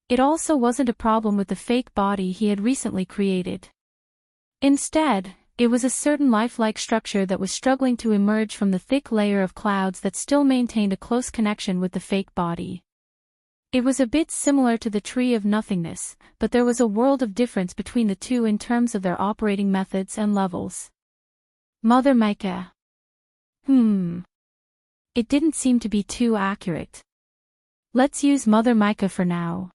It also wasn't a problem with the fake body he had recently created. Instead, it was a certain lifelike structure that was struggling to emerge from the thick layer of clouds that still maintained a close connection with the fake body. It was a bit similar to the tree of nothingness, but there was a world of difference between the two in terms of their operating methods and levels. Mother Mica. It didn't seem to be too accurate. Let's use Mother Mica for now.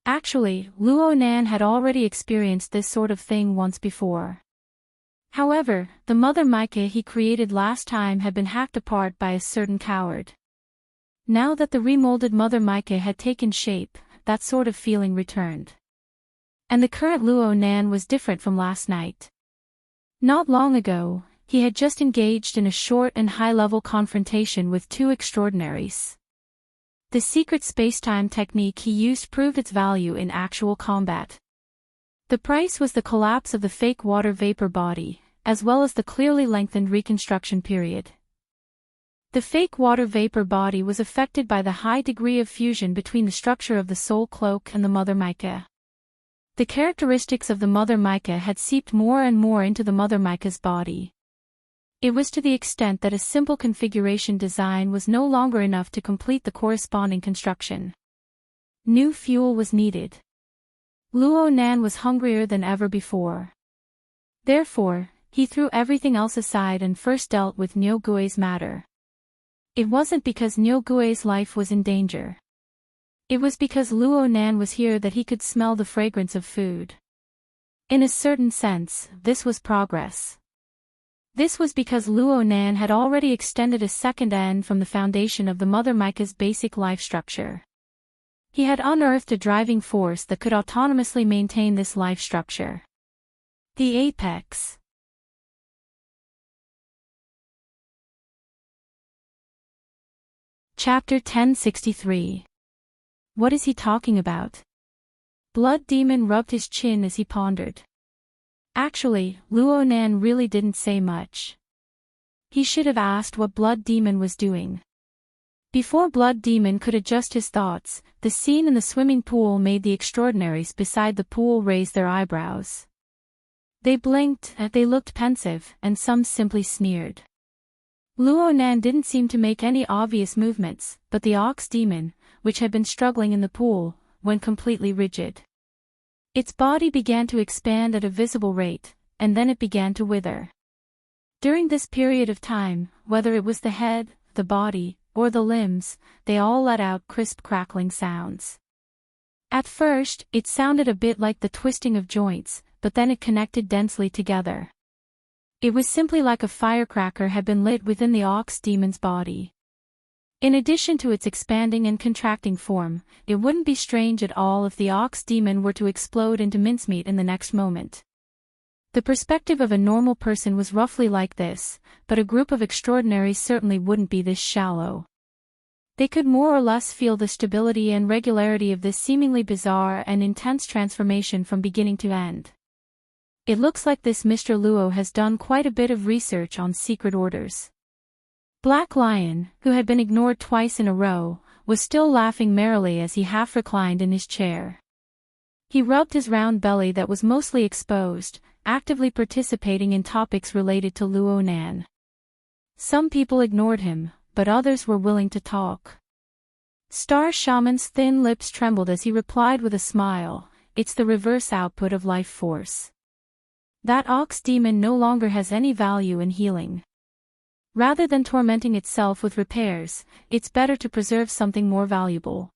Actually, Luo Nan had already experienced this sort of thing once before. However, the Mother Mica he created last time had been hacked apart by a certain coward. Now that the remolded Mother Mica had taken shape, that sort of feeling returned. And the current Luo Nan was different from last night. Not long ago, he had just engaged in a short and high-level confrontation with two extraordinaries. The secret spacetime technique he used proved its value in actual combat. The price was the collapse of the fake water vapor body, as well as the clearly lengthened reconstruction period. The fake water vapor body was affected by the high degree of fusion between the structure of the soul cloak and the Mother Mica. The characteristics of the Mother Mica had seeped more and more into the Mother Mica's body. It was to the extent that a simple configuration design was no longer enough to complete the corresponding construction. New fuel was needed. Luo Nan was hungrier than ever before. Therefore, he threw everything else aside and first dealt with Niu Gui's matter. It wasn't because Niu Gui's life was in danger. It was because Luo Nan was here that he could smell the fragrance of food. In a certain sense, this was progress. This was because Luo Nan had already extended a second end from the foundation of the Mother Mica's basic life structure. He had unearthed a driving force that could autonomously maintain this life structure. The apex. Chapter 1063. What is he talking about? Blood Demon rubbed his chin as he pondered. Actually, Luo Nan really didn't say much. He should have asked what Blood Demon was doing. Before Blood Demon could adjust his thoughts, the scene in the swimming pool made the extraordinaries beside the pool raise their eyebrows. They blinked, they looked pensive, and some simply sneered. Luo Nan didn't seem to make any obvious movements, but the Ox Demon, which had been struggling in the pool, went completely rigid. Its body began to expand at a visible rate, and then it began to wither. During this period of time, whether it was the head, the body, or the limbs, they all let out crisp crackling sounds. At first, it sounded a bit like the twisting of joints, but then it connected densely together. It was simply like a firecracker had been lit within the ox demon's body. In addition to its expanding and contracting form, it wouldn't be strange at all if the ox demon were to explode into mincemeat in the next moment. The perspective of a normal person was roughly like this, but a group of extraordinaries certainly wouldn't be this shallow. They could more or less feel the stability and regularity of this seemingly bizarre and intense transformation from beginning to end. It looks like this Mr. Luo has done quite a bit of research on secret orders. Black Lion, who had been ignored twice in a row, was still laughing merrily as he half reclined in his chair. He rubbed his round belly that was mostly exposed, actively participating in topics related to Luo Nan. Some people ignored him, but others were willing to talk. Star Shaman's thin lips trembled as he replied with a smile, "It's the reverse output of life force. That ox demon no longer has any value in healing. Rather than tormenting itself with repairs, it's better to preserve something more valuable."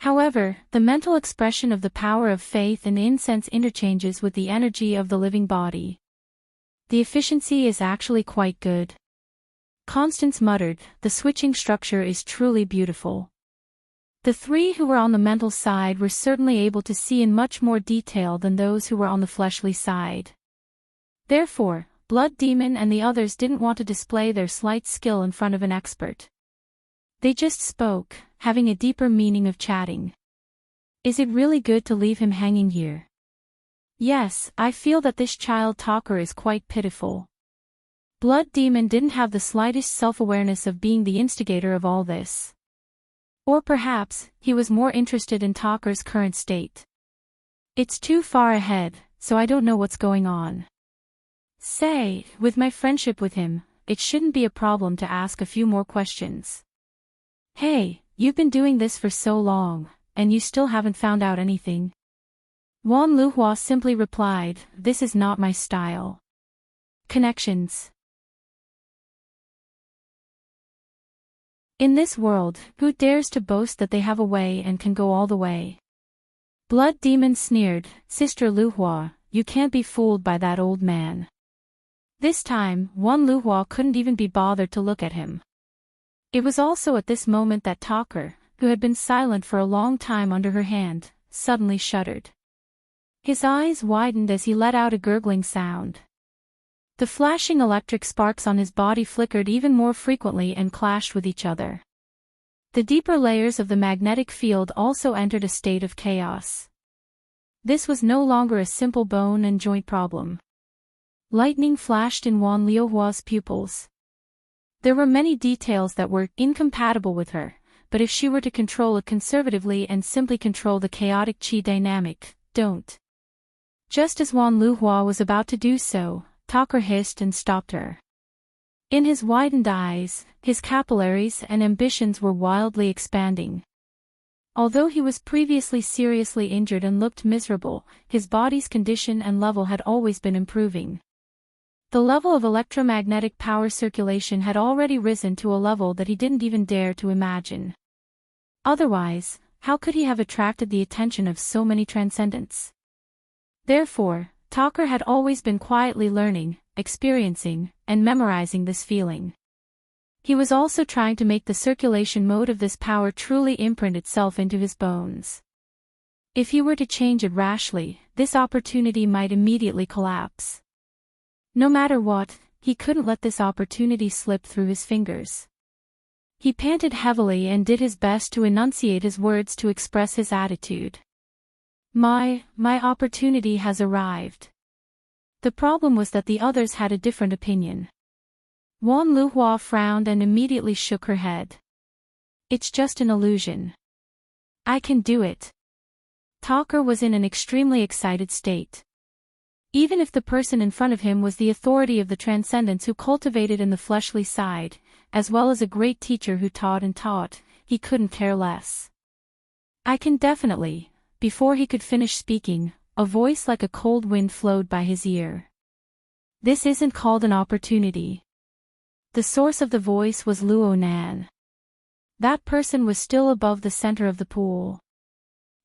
However, the mental expression of the power of faith and incense interchanges with the energy of the living body. The efficiency is actually quite good. Constance muttered, "The switching structure is truly beautiful." The three who were on the mental side were certainly able to see in much more detail than those who were on the fleshly side. Therefore, Blood Demon and the others didn't want to display their slight skill in front of an expert. They just spoke, having a deeper meaning of chatting. "Is it really good to leave him hanging here?" "Yes, I feel that this child talker is quite pitiful." Blood Demon didn't have the slightest self-awareness of being the instigator of all this. Or perhaps, he was more interested in Talker's current state. "It's too far ahead, so I don't know what's going on. Say, with my friendship with him, it shouldn't be a problem to ask a few more questions." "Hey, you've been doing this for so long, and you still haven't found out anything?" Wan Luhua simply replied, "This is not my style." Connections. In this world, who dares to boast that they have a way and can go all the way? Blood Demon sneered, "Sister Luhua, you can't be fooled by that old man." This time, Wan Luhua couldn't even be bothered to look at him. It was also at this moment that Talker, who had been silent for a long time under her hand, suddenly shuddered. His eyes widened as he let out a gurgling sound. The flashing electric sparks on his body flickered even more frequently and clashed with each other. The deeper layers of the magnetic field also entered a state of chaos. This was no longer a simple bone and joint problem. Lightning flashed in Wan Liuhua's pupils. There were many details that were incompatible with her, but if she were to control it conservatively and simply control the chaotic qi dynamic, don't. Just as Wan Luhua was about to do so, Talker hissed and stopped her. In his widened eyes, his capillaries and ambitions were wildly expanding. Although he was previously seriously injured and looked miserable, his body's condition and level had always been improving. The level of electromagnetic power circulation had already risen to a level that he didn't even dare to imagine. Otherwise, how could he have attracted the attention of so many transcendents? Therefore, Talker had always been quietly learning, experiencing, and memorizing this feeling. He was also trying to make the circulation mode of this power truly imprint itself into his bones. If he were to change it rashly, this opportunity might immediately collapse. No matter what, he couldn't let this opportunity slip through his fingers. He panted heavily and did his best to enunciate his words to express his attitude. My opportunity has arrived." The problem was that the others had a different opinion. Wan Luhua frowned and immediately shook her head. "It's just an illusion. I can do it." Talker was in an extremely excited state. Even if the person in front of him was the authority of the transcendents who cultivated in the fleshly side, as well as a great teacher who taught and taught, he couldn't care less. I can definitely. Before he could finish speaking, a voice like a cold wind flowed by his ear. This isn't called an opportunity. The source of the voice was Luo Nan. That person was still above the center of the pool.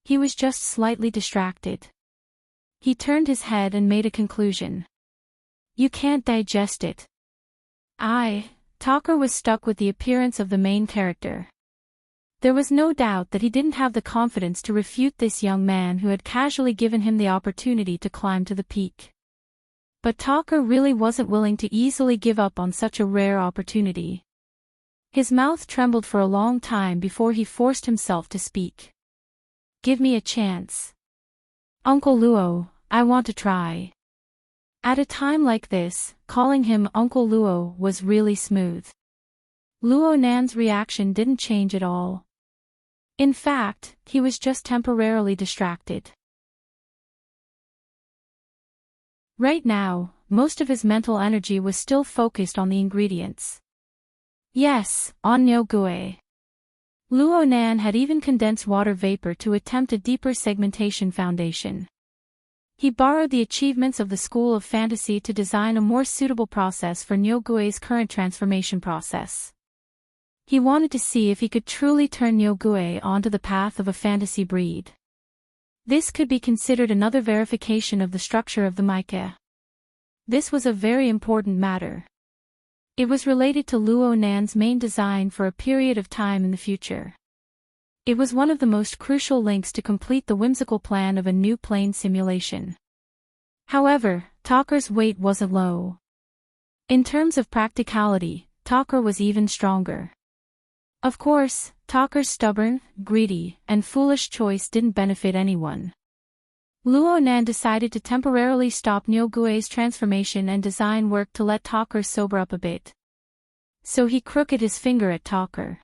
He was just slightly distracted. He turned his head and made a conclusion. You can't digest it. Talker was stuck with the appearance of the main character. There was no doubt that he didn't have the confidence to refute this young man who had casually given him the opportunity to climb to the peak. But Talker really wasn't willing to easily give up on such a rare opportunity. His mouth trembled for a long time before he forced himself to speak. Give me a chance. Uncle Luo, I want to try. At a time like this, calling him Uncle Luo was really smooth. Luo Nan's reaction didn't change at all. In fact, he was just temporarily distracted. Right now, most of his mental energy was still focused on the ingredients. Yes, on Nyogue. Luo Nan had even condensed water vapor to attempt a deeper segmentation foundation. He borrowed the achievements of the School of Fantasy to design a more suitable process for Nyogue's current transformation process. He wanted to see if he could truly turn Nyogue onto the path of a fantasy breed. This could be considered another verification of the structure of the Maike. This was a very important matter. It was related to Luo Nan's main design for a period of time in the future. It was one of the most crucial links to complete the whimsical plan of a new plane simulation. However, Talker's weight wasn't low. In terms of practicality, Talker was even stronger. Of course, Talker's stubborn, greedy, and foolish choice didn't benefit anyone. Luo Nan decided to temporarily stop Nyogue's transformation and design work to let Talker sober up a bit. So he crooked his finger at Talker.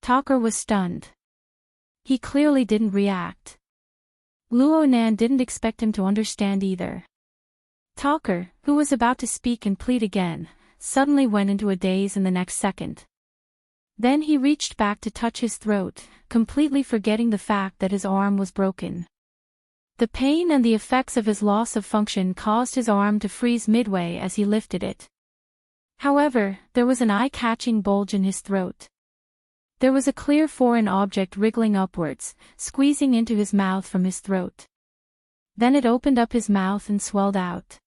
Talker was stunned. He clearly didn't react. Luo Nan didn't expect him to understand either. Talker, who was about to speak and plead again, suddenly went into a daze in the next second. Then he reached back to touch his throat, completely forgetting the fact that his arm was broken. The pain and the effects of his loss of function caused his arm to freeze midway as he lifted it. However, there was an eye-catching bulge in his throat. There was a clear foreign object wriggling upwards, squeezing into his mouth from his throat. Then it opened up his mouth and swelled out.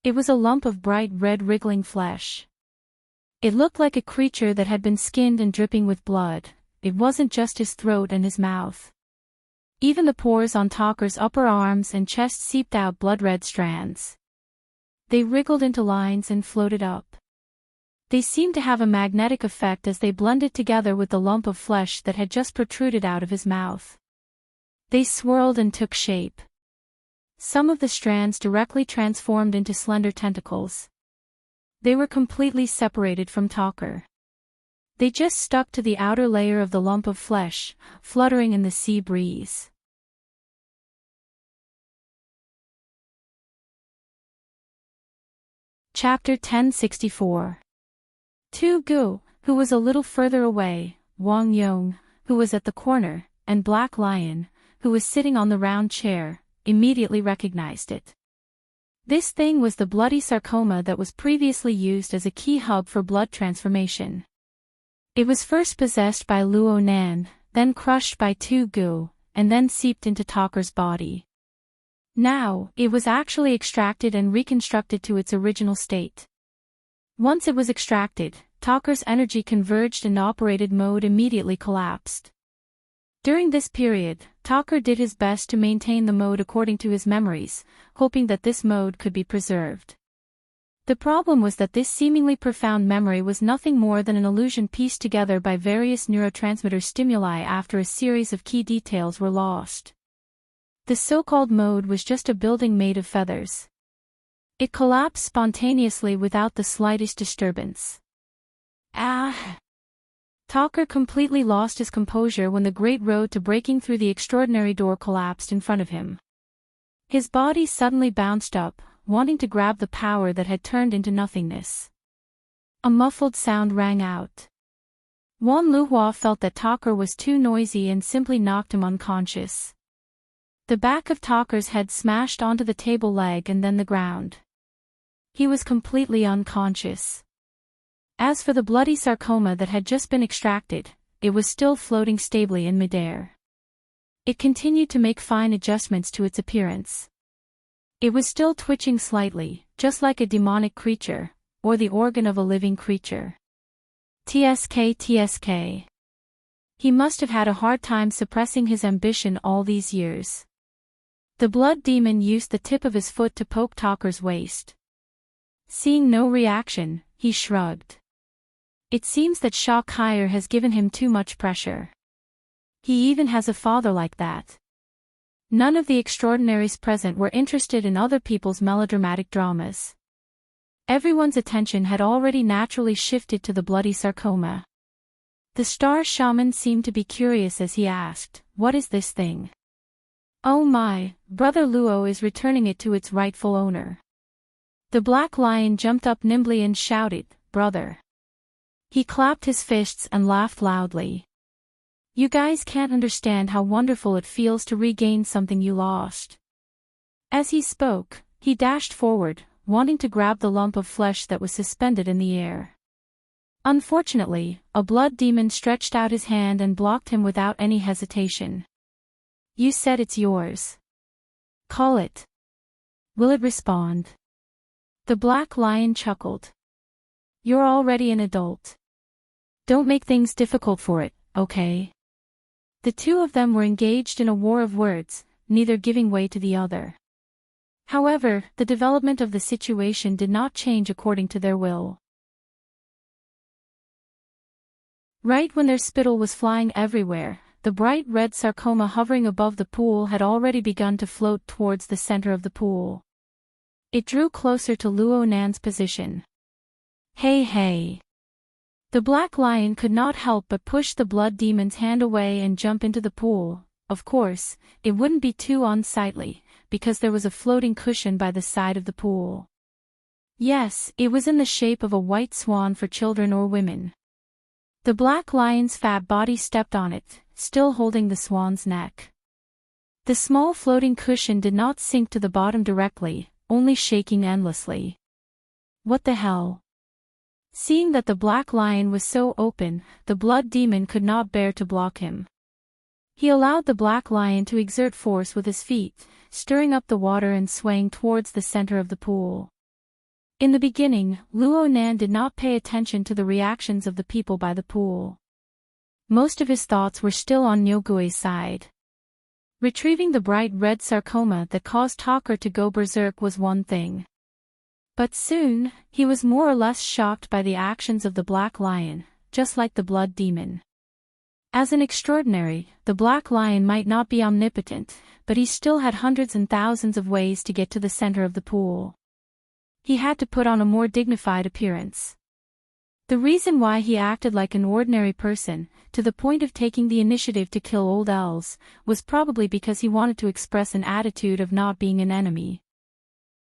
It was a lump of bright red wriggling flesh. It looked like a creature that had been skinned and dripping with blood. It wasn't just his throat and his mouth. Even the pores on Talker's upper arms and chest seeped out blood-red strands. They wriggled into lines and floated up. They seemed to have a magnetic effect as they blended together with the lump of flesh that had just protruded out of his mouth. They swirled and took shape. Some of the strands directly transformed into slender tentacles. They were completely separated from Talker. They just stuck to the outer layer of the lump of flesh, fluttering in the sea breeze. Chapter 1064. Tu Gu, who was a little further away, Wang Yong, who was at the corner, and Black Lion, who was sitting on the round chair, immediately recognized it. This thing was the bloody sarcoma that was previously used as a key hub for blood transformation. It was first possessed by Luo Nan, then crushed by Tu Gu, and then seeped into Talker's body. Now, it was actually extracted and reconstructed to its original state. Once it was extracted, Talker's energy converged and operated mode immediately collapsed. During this period, Talker did his best to maintain the mode according to his memories, hoping that this mode could be preserved. The problem was that this seemingly profound memory was nothing more than an illusion pieced together by various neurotransmitter stimuli after a series of key details were lost. The so-called mode was just a building made of feathers. It collapsed spontaneously without the slightest disturbance. Talker completely lost his composure when the great road to breaking through the extraordinary door collapsed in front of him. His body suddenly bounced up, wanting to grab the power that had turned into nothingness. A muffled sound rang out. Wan Luhua felt that Talker was too noisy and simply knocked him unconscious. The back of Talker's head smashed onto the table leg and then the ground. He was completely unconscious. As for the bloody sarcoma that had just been extracted, it was still floating stably in midair. It continued to make fine adjustments to its appearance. It was still twitching slightly, just like a demonic creature, or the organ of a living creature. TSK. He must have had a hard time suppressing his ambition all these years. The blood demon used the tip of his foot to poke Talker's waist. Seeing no reaction, he shrugged. It seems that Shah Khair has given him too much pressure. He even has a father like that. None of the extraordinaries present were interested in other people's melodramatic dramas. Everyone's attention had already naturally shifted to the bloody sarcoma. The star shaman seemed to be curious as he asked, "What is this thing?" "Oh my, Brother Luo is returning it to its rightful owner." The black lion jumped up nimbly and shouted, "Brother." He clapped his fists and laughed loudly. "You guys can't understand how wonderful it feels to regain something you lost." As he spoke, he dashed forward, wanting to grab the lump of flesh that was suspended in the air. Unfortunately, a blood demon stretched out his hand and blocked him without any hesitation. "You said it's yours. Call it. Will it respond?" The black lion chuckled. "You're already an adult. Don't make things difficult for it, okay?" The two of them were engaged in a war of words, neither giving way to the other. However, the development of the situation did not change according to their will. Right when their spittle was flying everywhere, the bright red sarcoma hovering above the pool had already begun to float towards the center of the pool. It drew closer to Luo Nan's position. Hey. The black lion could not help but push the blood demon's hand away and jump into the pool. Of course, it wouldn't be too unsightly, because there was a floating cushion by the side of the pool. Yes, it was in the shape of a white swan for children or women. The black lion's fat body stepped on it, still holding the swan's neck. The small floating cushion did not sink to the bottom directly, only shaking endlessly. What the hell? Seeing that the black lion was so open, the blood demon could not bear to block him. He allowed the black lion to exert force with his feet, stirring up the water and swaying towards the center of the pool. In the beginning, Luo Nan did not pay attention to the reactions of the people by the pool. Most of his thoughts were still on Nyogui's side. Retrieving the bright red sarcoma that caused Talker to go berserk was one thing. But soon, he was more or less shocked by the actions of the black lion, just like the blood demon. As an extraordinary, the black lion might not be omnipotent, but he still had hundreds and thousands of ways to get to the center of the pool. He had to put on a more dignified appearance. The reason why he acted like an ordinary person, to the point of taking the initiative to kill old elves, was probably because he wanted to express an attitude of not being an enemy.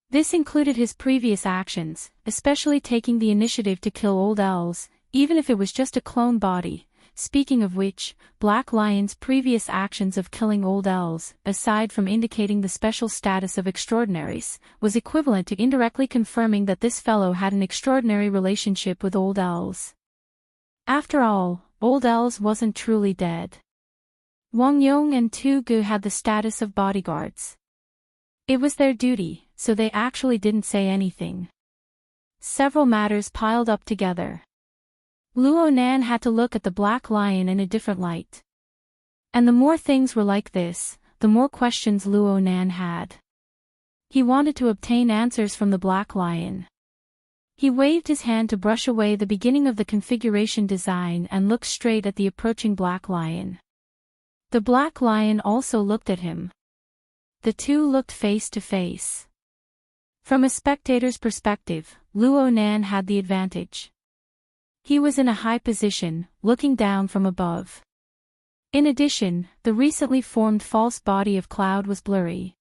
This included his previous actions, especially taking the initiative to kill old elves, even if it was just a clone body. Speaking of which, Black Lion's previous actions of killing old elves, aside from indicating the special status of extraordinaries, was equivalent to indirectly confirming that this fellow had an extraordinary relationship with old elves. After all, old elves wasn't truly dead. Wang Yong and Tu Gu had the status of bodyguards. It was their duty, so they actually didn't say anything. Several matters piled up together. Luo Nan had to look at the Black Lion in a different light. And the more things were like this, the more questions Luo Nan had. He wanted to obtain answers from the Black Lion. He waved his hand to brush away the beginning of the configuration design and looked straight at the approaching Black Lion. The Black Lion also looked at him. The two looked face to face. From a spectator's perspective, Luo Nan had the advantage. He was in a high position, looking down from above. In addition, the recently formed false body of Cloud was blurry.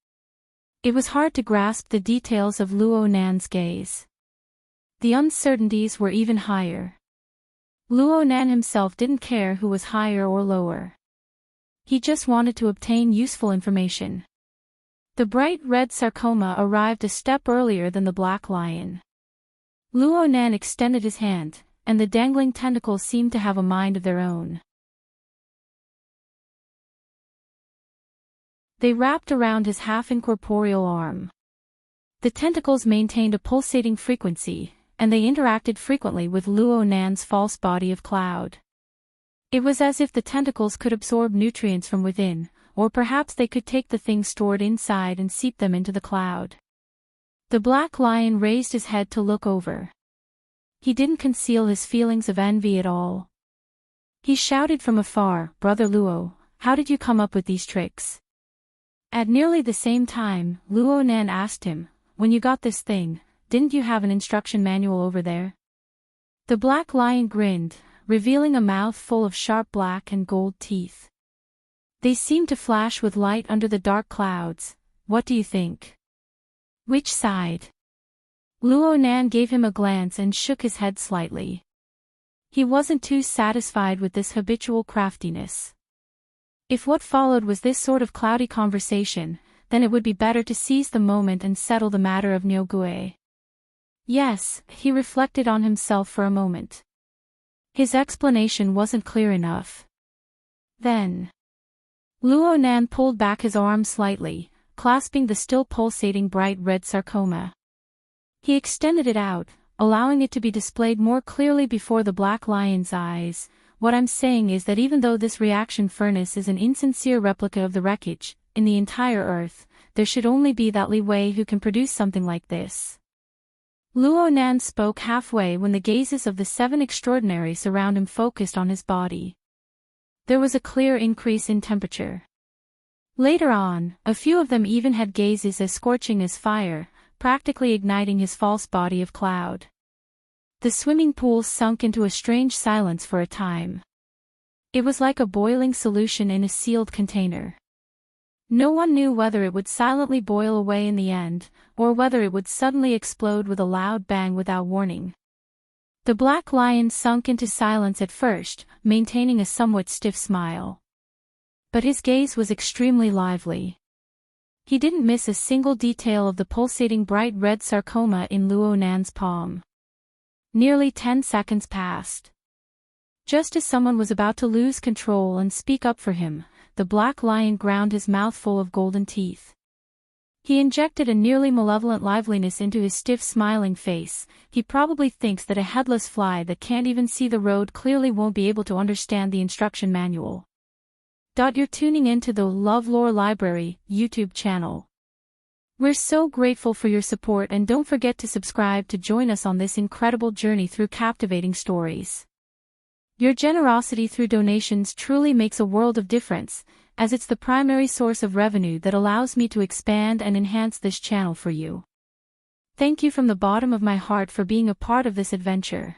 It was hard to grasp the details of Luo Nan's gaze. The uncertainties were even higher. Luo Nan himself didn't care who was higher or lower. He just wanted to obtain useful information. The bright red sarcoma arrived a step earlier than the black lion. Luo Nan extended his hand, and the dangling tentacles seemed to have a mind of their own. They wrapped around his half-incorporeal arm. The tentacles maintained a pulsating frequency, and they interacted frequently with Luo Nan's false body of cloud. It was as if the tentacles could absorb nutrients from within, or perhaps they could take the things stored inside and seep them into the cloud. The black lion raised his head to look over. He didn't conceal his feelings of envy at all. He shouted from afar, "Brother Luo, how did you come up with these tricks?" At nearly the same time, Luo Nan asked him, "When you got this thing, didn't you have an instruction manual over there?" The black lion grinned, revealing a mouth full of sharp black and gold teeth. They seemed to flash with light under the dark clouds. "What do you think?" "Which side?" Luo Nan gave him a glance and shook his head slightly. He wasn't too satisfied with this habitual craftiness. If what followed was this sort of cloudy conversation, then it would be better to seize the moment and settle the matter of Nyogue. Yes, he reflected on himself for a moment. His explanation wasn't clear enough. Then Luo Nan pulled back his arm slightly, clasping the still pulsating bright red sarcoma. He extended it out, allowing it to be displayed more clearly before the black lion's eyes. "What I'm saying is that even though this reaction furnace is an insincere replica of the wreckage, in the entire Earth, there should only be that Li Wei who can produce something like this." Luo Nan spoke halfway when the gazes of the 7 extraordinaries around him focused on his body. There was a clear increase in temperature. Later on, a few of them even had gazes as scorching as fire, practically igniting his false body of cloud. The swimming pool sunk into a strange silence for a time. It was like a boiling solution in a sealed container. No one knew whether it would silently boil away in the end, or whether it would suddenly explode with a loud bang without warning. The black lion sunk into silence at first, maintaining a somewhat stiff smile. But his gaze was extremely lively. He didn't miss a single detail of the pulsating bright red sarcoma in Luo Nan's palm. Nearly 10 seconds passed. Just as someone was about to lose control and speak up for him, the black lion ground his mouth full of golden teeth. He injected a nearly malevolent liveliness into his stiff smiling face. He probably thinks that a headless fly that can't even see the road clearly won't be able to understand the instruction manual. You're tuning into the LoveLore Library YouTube channel. We're so grateful for your support, and don't forget to subscribe to join us on this incredible journey through captivating stories. Your generosity through donations truly makes a world of difference, as it's the primary source of revenue that allows me to expand and enhance this channel for you. Thank you from the bottom of my heart for being a part of this adventure.